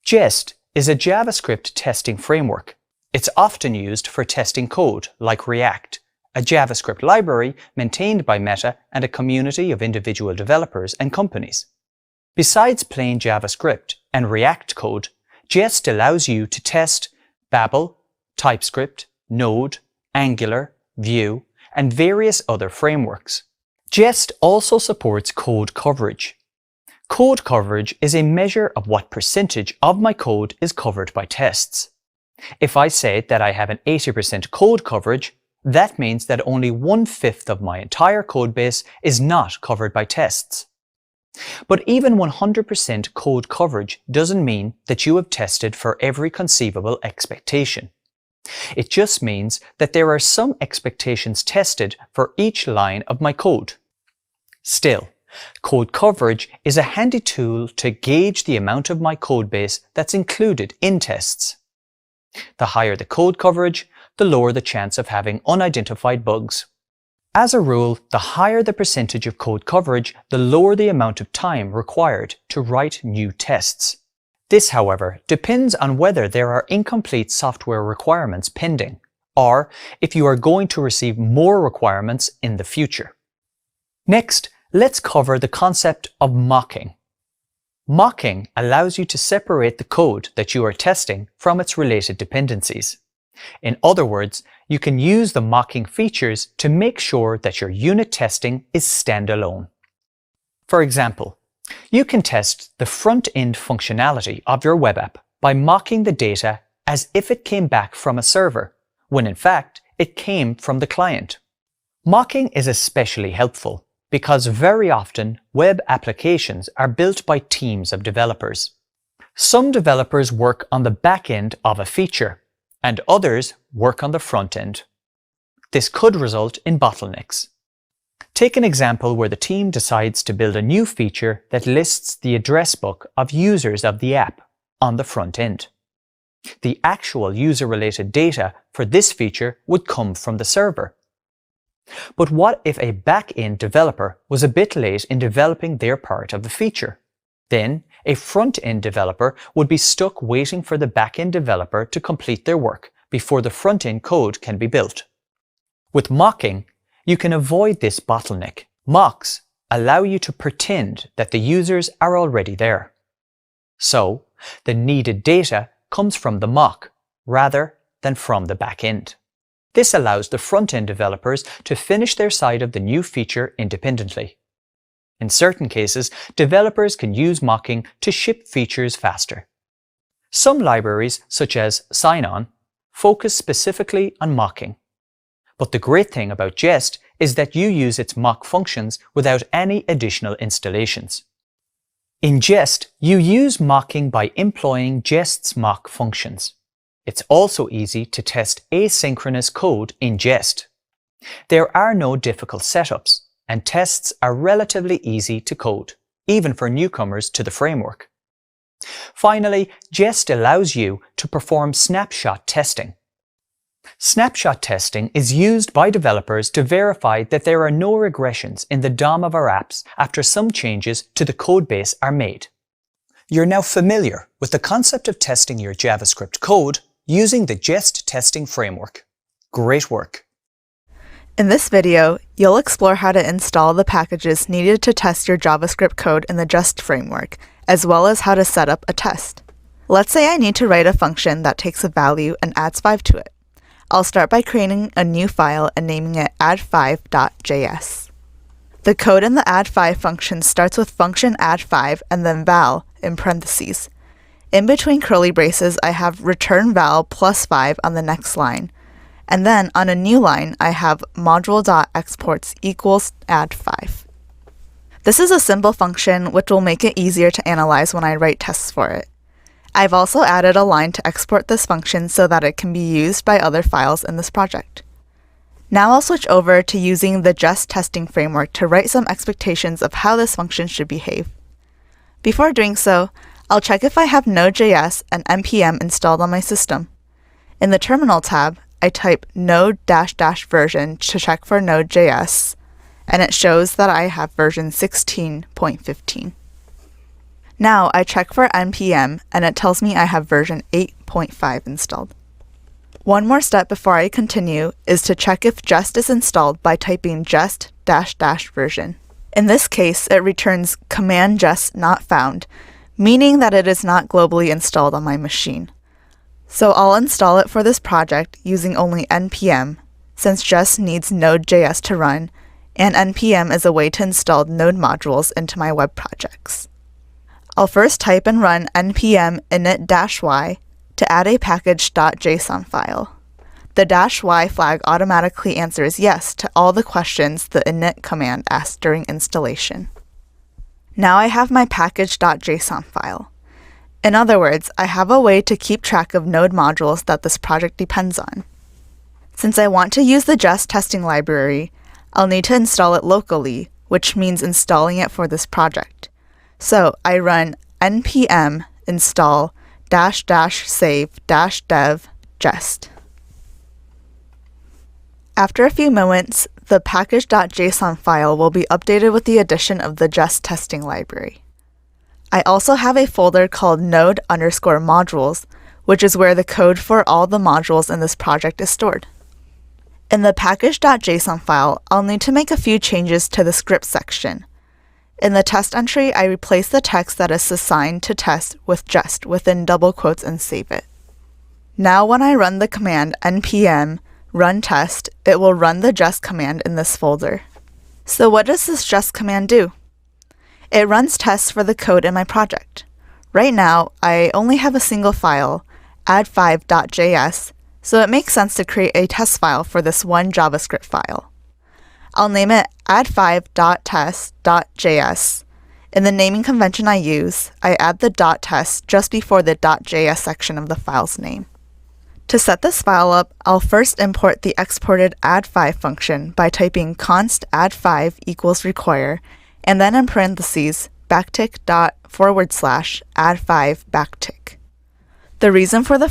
Jest is a JavaScript testing framework. It's often used for testing code like React, a JavaScript library maintained by Meta and a community of individual developers and companies. Besides plain JavaScript and React code, Jest allows you to test Babel, TypeScript, Node, Angular, Vue, and various other frameworks. Jest also supports code coverage. Code coverage is a measure of what percentage of my code is covered by tests. If I say that I have an 80% code coverage, that means that only 1/5 of my entire codebase is not covered by tests. But even 100% code coverage doesn't mean that you have tested for every conceivable expectation. It just means that there are some expectations tested for each line of my code. Still, code coverage is a handy tool to gauge the amount of my codebase that's included in tests. The higher the code coverage, the lower the chance of having unidentified bugs. As a rule, the higher the percentage of code coverage, the lower the amount of time required to write new tests. This, however, depends on whether there are incomplete software requirements pending, or if you are going to receive more requirements in the future. Next, let's cover the concept of mocking. Mocking allows you to separate the code that you are testing from its related dependencies. In other words, you can use the mocking features to make sure that your unit testing is standalone. For example, you can test the front-end functionality of your web app by mocking the data as if it came back from a server, when in fact it came from the client. Mocking is especially helpful because very often web applications are built by teams of developers. Some developers work on the back end of a feature, and others work on the front end. This could result in bottlenecks. Take an example where the team decides to build a new feature that lists the address book of users of the app on the front end. The actual user-related data for this feature would come from the server. But what if a back-end developer was a bit late in developing their part of the feature? Then, a front-end developer would be stuck waiting for the back-end developer to complete their work before the front-end code can be built. With mocking, you can avoid this bottleneck. Mocks allow you to pretend that the users are already there. So, the needed data comes from the mock rather than from the back-end. This allows the front-end developers to finish their side of the new feature independently. In certain cases, developers can use mocking to ship features faster. Some libraries, such as Sign-On, focus specifically on mocking. But the great thing about Jest is that you use its mock functions without any additional installations. In Jest, you use mocking by employing Jest's mock functions. It's also easy to test asynchronous code in Jest. There are no difficult setups, and tests are relatively easy to code, even for newcomers to the framework. Finally, Jest allows you to perform snapshot testing. Snapshot testing is used by developers to verify that there are no regressions in the DOM of our apps after some changes to the codebase are made. You're now familiar with the concept of testing your JavaScript code using the Jest testing framework. Great work! In this video, you'll explore how to install the packages needed to test your JavaScript code in the Jest framework, as well as how to set up a test. Let's say I need to write a function that takes a value and adds 5 to it. I'll start by creating a new file and naming it add5.js. The code in the add5 function starts with function add5 and then val in parentheses. In between curly braces, I have return val plus 5 on the next line. And then on a new line, I have module.exports equals add5. This is a simple function which will make it easier to analyze when I write tests for it. I've also added a line to export this function so that it can be used by other files in this project. Now I'll switch over to using the Jest testing framework to write some expectations of how this function should behave. Before doing so, I'll check if I have Node.js and npm installed on my system. In the Terminal tab, I type node-version to check for Node.js, and it shows that I have version 16.15. Now I check for npm, and it tells me I have version 8.5 installed. One more step before I continue is to check if Jest is installed by typing jest-version. In this case, it returns command jest not found, meaning that it is not globally installed on my machine. So I'll install it for this project using only npm, since Jest needs Node.js to run, and npm is a way to install Node modules into my web projects. I'll first type and run npm init-y to add a package.json file. The -y flag automatically answers yes to all the questions the init command asked during installation. Now I have my package.json file. In other words, I have a way to keep track of Node modules that this project depends on. Since I want to use the Jest testing library, I'll need to install it locally, which means installing it for this project. So I run npm install --save -dev jest. After a few moments, the package.json file will be updated with the addition of the Jest testing library. I also have a folder called node_modules, which is where the code for all the modules in this project is stored. In the package.json file, I'll need to make a few changes to the script section. In the test entry, I replace the text that is assigned to test with Jest within double quotes and save it. Now when I run the command npm run test, it will run the Jest command in this folder. So what does this Jest command do? It runs tests for the code in my project. Right now, I only have a single file, add5.js, so it makes sense to create a test file for this one JavaScript file. I'll name it add5.test.js. In the naming convention I use, I add the .test just before the .js section of the file's name. To set this file up, I'll first import the exported add5 function by typing const add5 equals require, and then in parentheses, /add5 backtick. The reason for the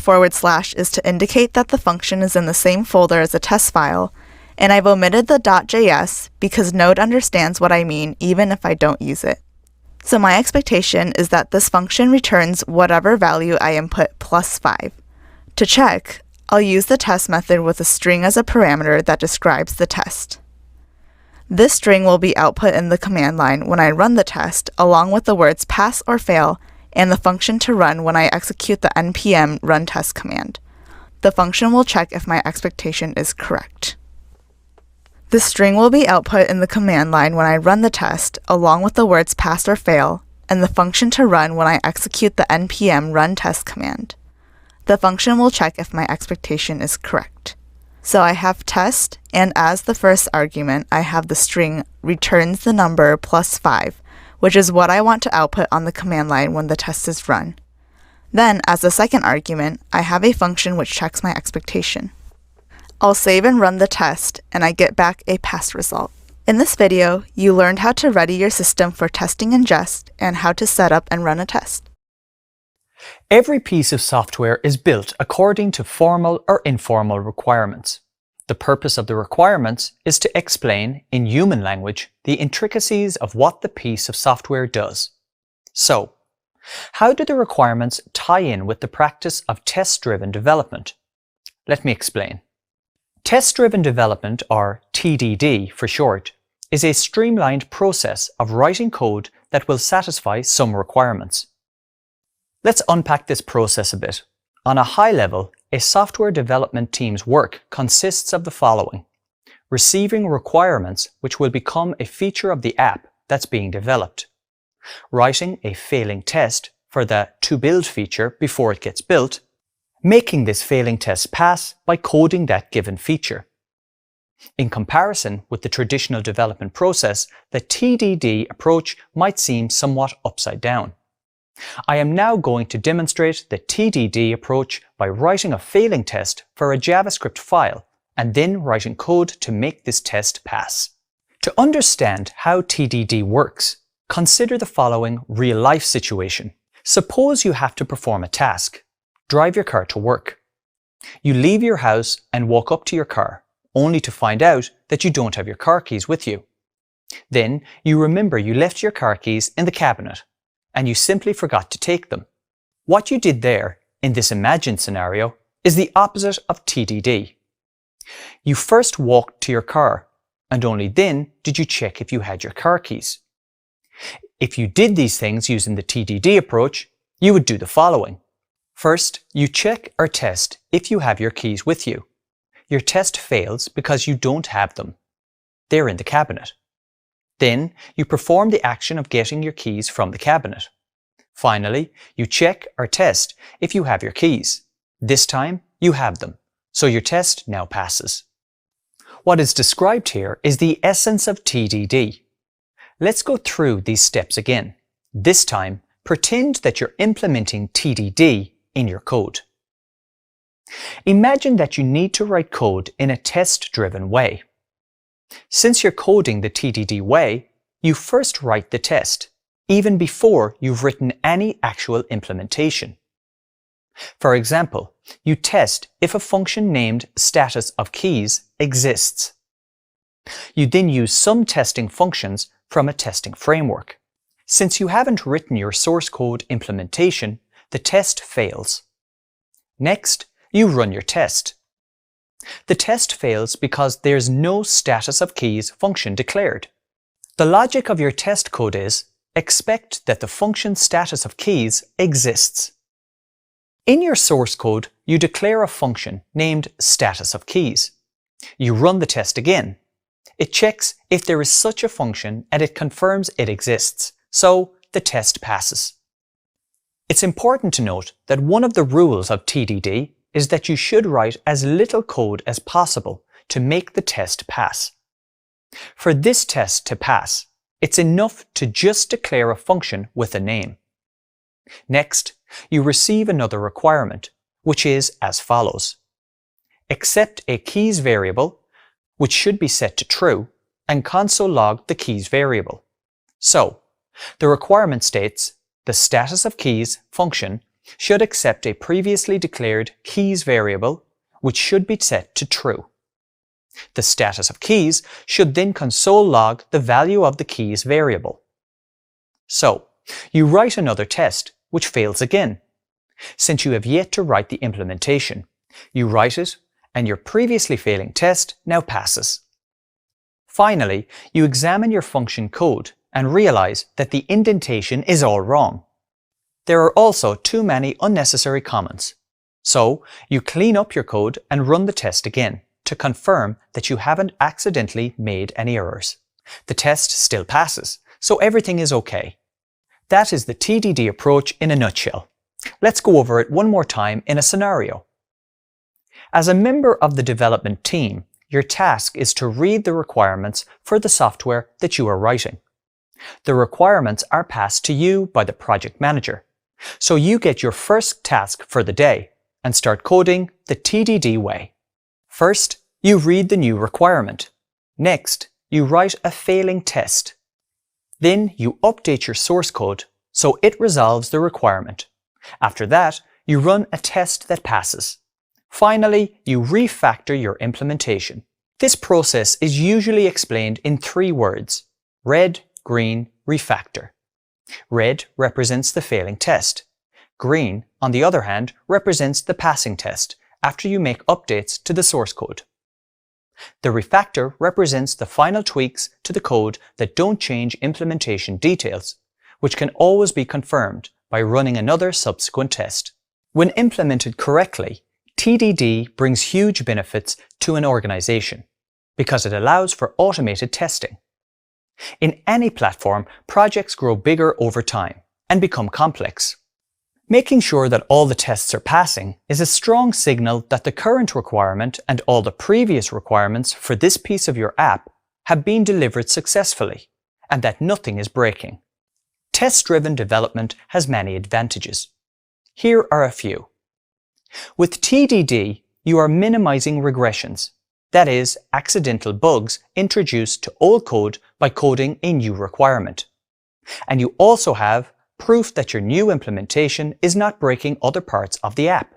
/ is to indicate that the function is in the same folder as the test file, and I've omitted the .js because Node understands what I mean even if I don't use it. So my expectation is that this function returns whatever value I input plus 5. To check, I'll use the test method with a string as a parameter that describes the test. This string will be output in the command line when I run the test, along with the words pass or fail and the function to run when I execute the npm run test command. The function will check if my expectation is correct. The string will be output in the command line when I run the test, along with the words pass or fail, and the function to run when I execute the npm run test command. The function will check if my expectation is correct. So I have test, and as the first argument, I have the string returns the number plus 5, which is what I want to output on the command line when the test is run. Then, as the second argument, I have a function which checks my expectation. I'll save and run the test, and I get back a pass result. In this video, you learned how to ready your system for testing in Jest and how to set up and run a test. Every piece of software is built according to formal or informal requirements. The purpose of the requirements is to explain, in human language, the intricacies of what the piece of software does. So, how do the requirements tie in with the practice of test-driven development? Let me explain. Test-driven development, or TDD for short, is a streamlined process of writing code that will satisfy some requirements. Let's unpack this process a bit. On a high level, a software development team's work consists of the following: receiving requirements which will become a feature of the app that's being developed, writing a failing test for the to-build feature before it gets built, making this failing test pass by coding that given feature. In comparison with the traditional development process, the TDD approach might seem somewhat upside down. I am now going to demonstrate the TDD approach by writing a failing test for a JavaScript file and then writing code to make this test pass. To understand how TDD works, consider the following real-life situation. Suppose you have to perform a task. Drive your car to work. You leave your house and walk up to your car, only to find out that you don't have your car keys with you. Then you remember you left your car keys in the cabinet, and you simply forgot to take them. What you did there, in this imagined scenario, is the opposite of TDD. You first walked to your car, and only then did you check if you had your car keys. If you did these things using the TDD approach, you would do the following. First, you check or test if you have your keys with you. Your test fails because you don't have them. They're in the cabinet. Then, you perform the action of getting your keys from the cabinet. Finally, you check or test if you have your keys. This time, you have them, so your test now passes. What is described here is the essence of TDD. Let's go through these steps again. This time, pretend that you're implementing TDD in your code. Imagine that you need to write code in a test-driven way. Since you're coding the TDD way, you first write the test, even before you've written any actual implementation. For example, you test if a function named status of keys exists. You then use some testing functions from a testing framework. Since you haven't written your source code implementation, the test fails. Next, you run your test. The test fails because there's no status of keys function declared. The logic of your test code is, expect that the function status of keys exists. In your source code, you declare a function named status of keys. You run the test again. It checks if there is such a function and it confirms it exists, so the test passes. It's important to note that one of the rules of TDD is that you should write as little code as possible to make the test pass. For this test to pass, it's enough to just declare a function with a name. Next, you receive another requirement, which is as follows. Accept a keys variable, which should be set to true, and console log the keys variable. So, the requirement states the status of keys function should accept a previously declared keys variable, which should be set to true. The status of keys should then console log the value of the keys variable. So, you write another test, which fails again. Since you have yet to write the implementation, you write it, and your previously failing test now passes. Finally, you examine your function code and realize that the indentation is all wrong. There are also too many unnecessary comments. So, you clean up your code and run the test again to confirm that you haven't accidentally made any errors. The test still passes, so everything is okay. That is the TDD approach in a nutshell. Let's go over it one more time in a scenario. As a member of the development team, your task is to read the requirements for the software that you are writing. The requirements are passed to you by the project manager. So you get your first task for the day and start coding the TDD way. First, you read the new requirement. Next, you write a failing test. Then you update your source code so it resolves the requirement. After that, you run a test that passes. Finally, you refactor your implementation. This process is usually explained in 3 words: red, green, refactor. Red represents the failing test. Green, on the other hand, represents the passing test after you make updates to the source code. The refactor represents the final tweaks to the code that don't change implementation details, which can always be confirmed by running another subsequent test. When implemented correctly, TDD brings huge benefits to an organization because it allows for automated testing. In any platform, projects grow bigger over time and become complex. Making sure that all the tests are passing is a strong signal that the current requirement and all the previous requirements for this piece of your app have been delivered successfully, and that nothing is breaking. Test-driven development has many advantages. Here are a few. With TDD, you are minimizing regressions, that is, accidental bugs introduced to old code by coding a new requirement. And you also have proof that your new implementation is not breaking other parts of the app.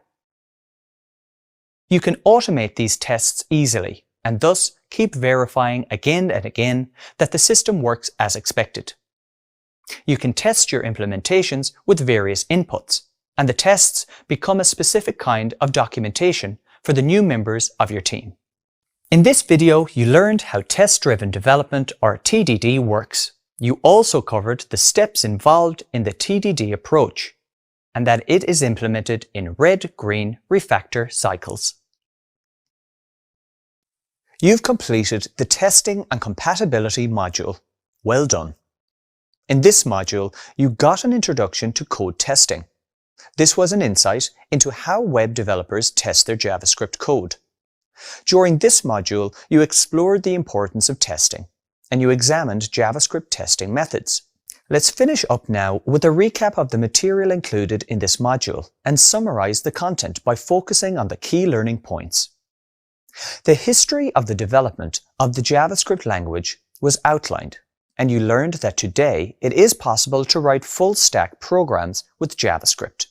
You can automate these tests easily and thus keep verifying again and again that the system works as expected. You can test your implementations with various inputs, and the tests become a specific kind of documentation for the new members of your team. In this video, you learned how test-driven development, or TDD, works. You also covered the steps involved in the TDD approach, and that it is implemented in red-green refactor cycles. You've completed the Testing and Compatibility module. Well done. In this module, you got an introduction to code testing. This was an insight into how web developers test their JavaScript code. During this module, you explored the importance of testing, and you examined JavaScript testing methods. Let's finish up now with a recap of the material included in this module and summarize the content by focusing on the key learning points. The history of the development of the JavaScript language was outlined, and you learned that today it is possible to write full-stack programs with JavaScript.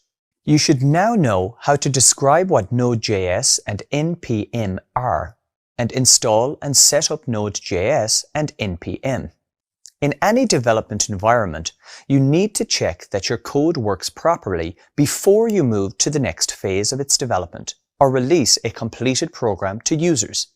You should now know how to describe what Node.js and npm are, and install and set up Node.js and npm. In any development environment, you need to check that your code works properly before you move to the next phase of its development, or release a completed program to users.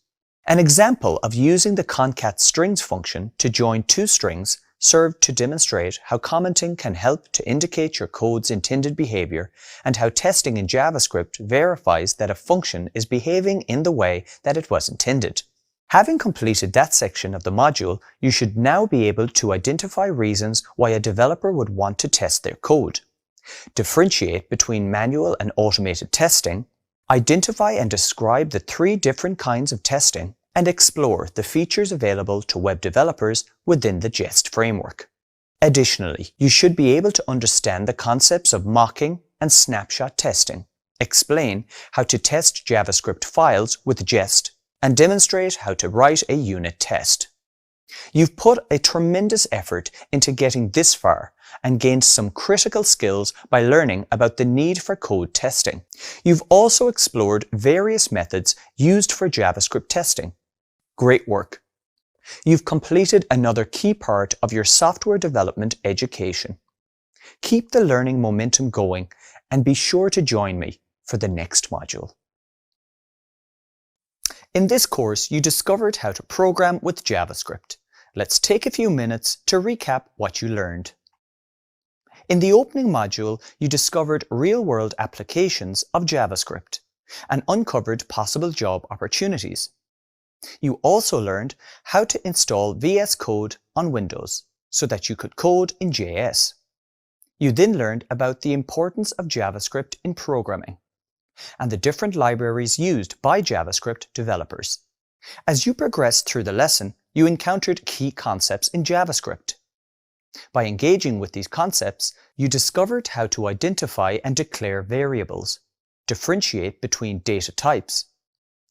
An example of using the concat_strings function to join 2 strings served to demonstrate how commenting can help to indicate your code's intended behavior and how testing in JavaScript verifies that a function is behaving in the way that it was intended. Having completed that section of the module, you should now be able to identify reasons why a developer would want to test their code, differentiate between manual and automated testing, identify and describe the 3 different kinds of testing, and explore the features available to web developers within the Jest framework. Additionally, you should be able to understand the concepts of mocking and snapshot testing, explain how to test JavaScript files with Jest, and demonstrate how to write a unit test. You've put a tremendous effort into getting this far and gained some critical skills by learning about the need for code testing. You've also explored various methods used for JavaScript testing. Great work. You've completed another key part of your software development education. Keep the learning momentum going and be sure to join me for the next module. In this course, you discovered how to program with JavaScript. Let's take a few minutes to recap what you learned. In the opening module, you discovered real-world applications of JavaScript and uncovered possible job opportunities. You also learned how to install VS Code on Windows so that you could code in JS. You then learned about the importance of JavaScript in programming and the different libraries used by JavaScript developers. As you progressed through the lesson, you encountered key concepts in JavaScript. By engaging with these concepts, you discovered how to identify and declare variables, differentiate between data types,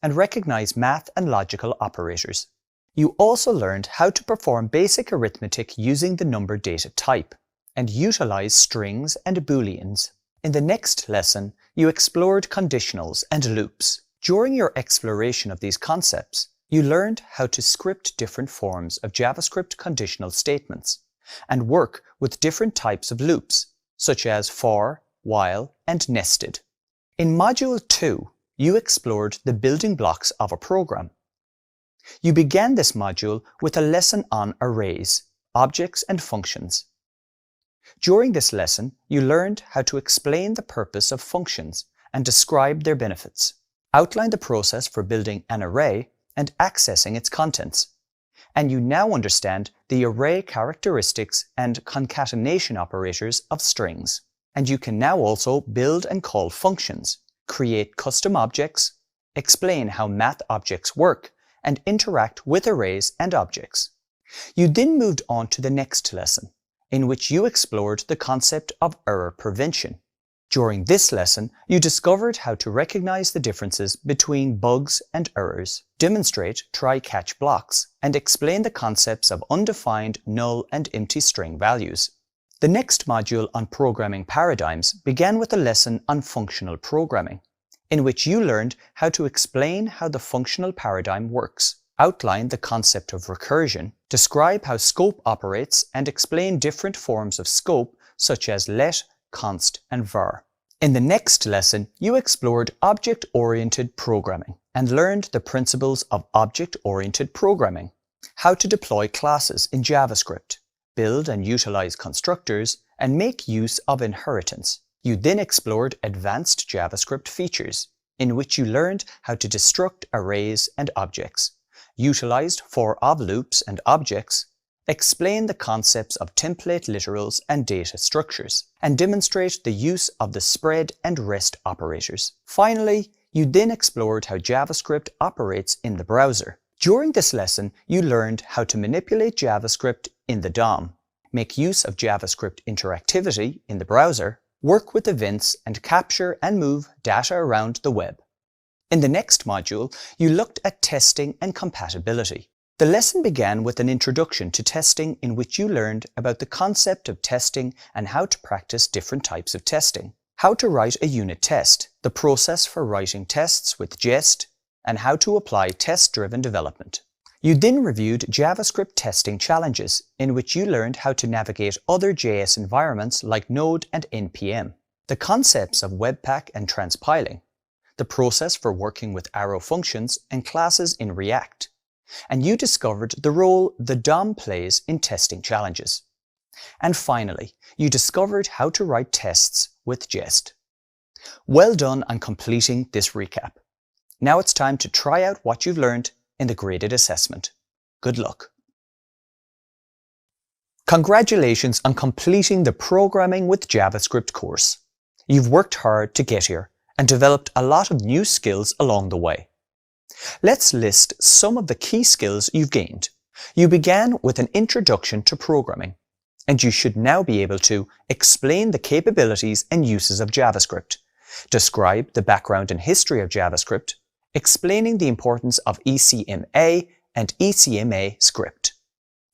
and recognize math and logical operators. You also learned how to perform basic arithmetic using the number data type and utilize strings and Booleans. In the next lesson, you explored conditionals and loops. During your exploration of these concepts, you learned how to script different forms of JavaScript conditional statements and work with different types of loops, such as for, while, and nested. In Module 2, you explored the building blocks of a program. You began this module with a lesson on arrays, objects, and functions. During this lesson, you learned how to explain the purpose of functions and describe their benefits, outline the process for building an array and accessing its contents, and you now understand the array characteristics and concatenation operators of strings. And you can now also build and call functions, create custom objects, explain how math objects work, and interact with arrays and objects. You then moved on to the next lesson, in which you explored the concept of error prevention. During this lesson, you discovered how to recognize the differences between bugs and errors, demonstrate try-catch blocks, and explain the concepts of undefined, null, and empty string values. The next module on programming paradigms began with a lesson on functional programming, in which you learned how to explain how the functional paradigm works, outline the concept of recursion, describe how scope operates, and explain different forms of scope such as let, const, and var. In the next lesson, you explored object-oriented programming and learned the principles of object-oriented programming, how to deploy classes in JavaScript, build and utilize constructors, and make use of inheritance. You then explored advanced JavaScript features, in which you learned how to destruct arrays and objects, utilized for-of loops and objects, explain the concepts of template literals and data structures, and demonstrate the use of the spread and rest operators. Finally, you then explored how JavaScript operates in the browser. During this lesson, you learned how to manipulate JavaScript in the DOM, make use of JavaScript interactivity in the browser, work with events, and capture and move data around the web. In the next module, you looked at testing and compatibility. The lesson began with an introduction to testing, in which you learned about the concept of testing and how to practice different types of testing, how to write a unit test, the process for writing tests with Jest, and how to apply test-driven development. You then reviewed JavaScript testing challenges, in which you learned how to navigate other JS environments like Node and NPM, the concepts of Webpack and transpiling, the process for working with arrow functions and classes in React, and you discovered the role the DOM plays in testing challenges. And finally, you discovered how to write tests with Jest. Well done on completing this recap. Now it's time to try out what you've learned in the graded assessment. Good luck. Congratulations on completing the Programming with JavaScript course. You've worked hard to get here and developed a lot of new skills along the way. Let's list some of the key skills you've gained. You began with an introduction to programming, and you should now be able to explain the capabilities and uses of JavaScript, describe the background and history of JavaScript, explaining the importance of ECMA and ECMA script,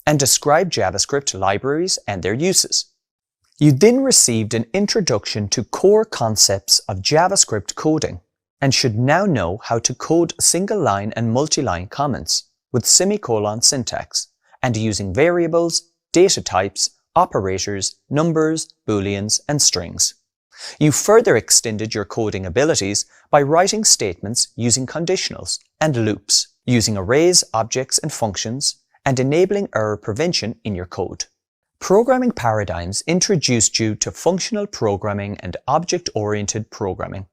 and describe JavaScript libraries and their uses. You then received an introduction to core concepts of JavaScript coding, and should now know how to code single-line and multi-line comments with semicolon syntax, and using variables, data types, operators, numbers, Booleans, and strings. You further extended your coding abilities by writing statements using conditionals and loops, using arrays, objects, and functions, and enabling error prevention in your code. Programming paradigms introduced you to functional programming and object-oriented programming,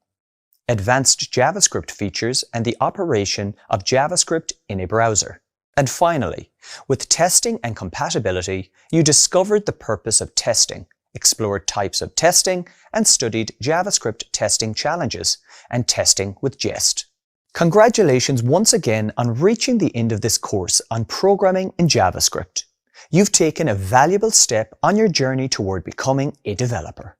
advanced JavaScript features, and the operation of JavaScript in a browser. And finally, with testing and compatibility, you discovered the purpose of testing, explored types of testing, and studied JavaScript testing challenges and testing with Jest. Congratulations once again on reaching the end of this course on programming in JavaScript. You've taken a valuable step on your journey toward becoming a developer.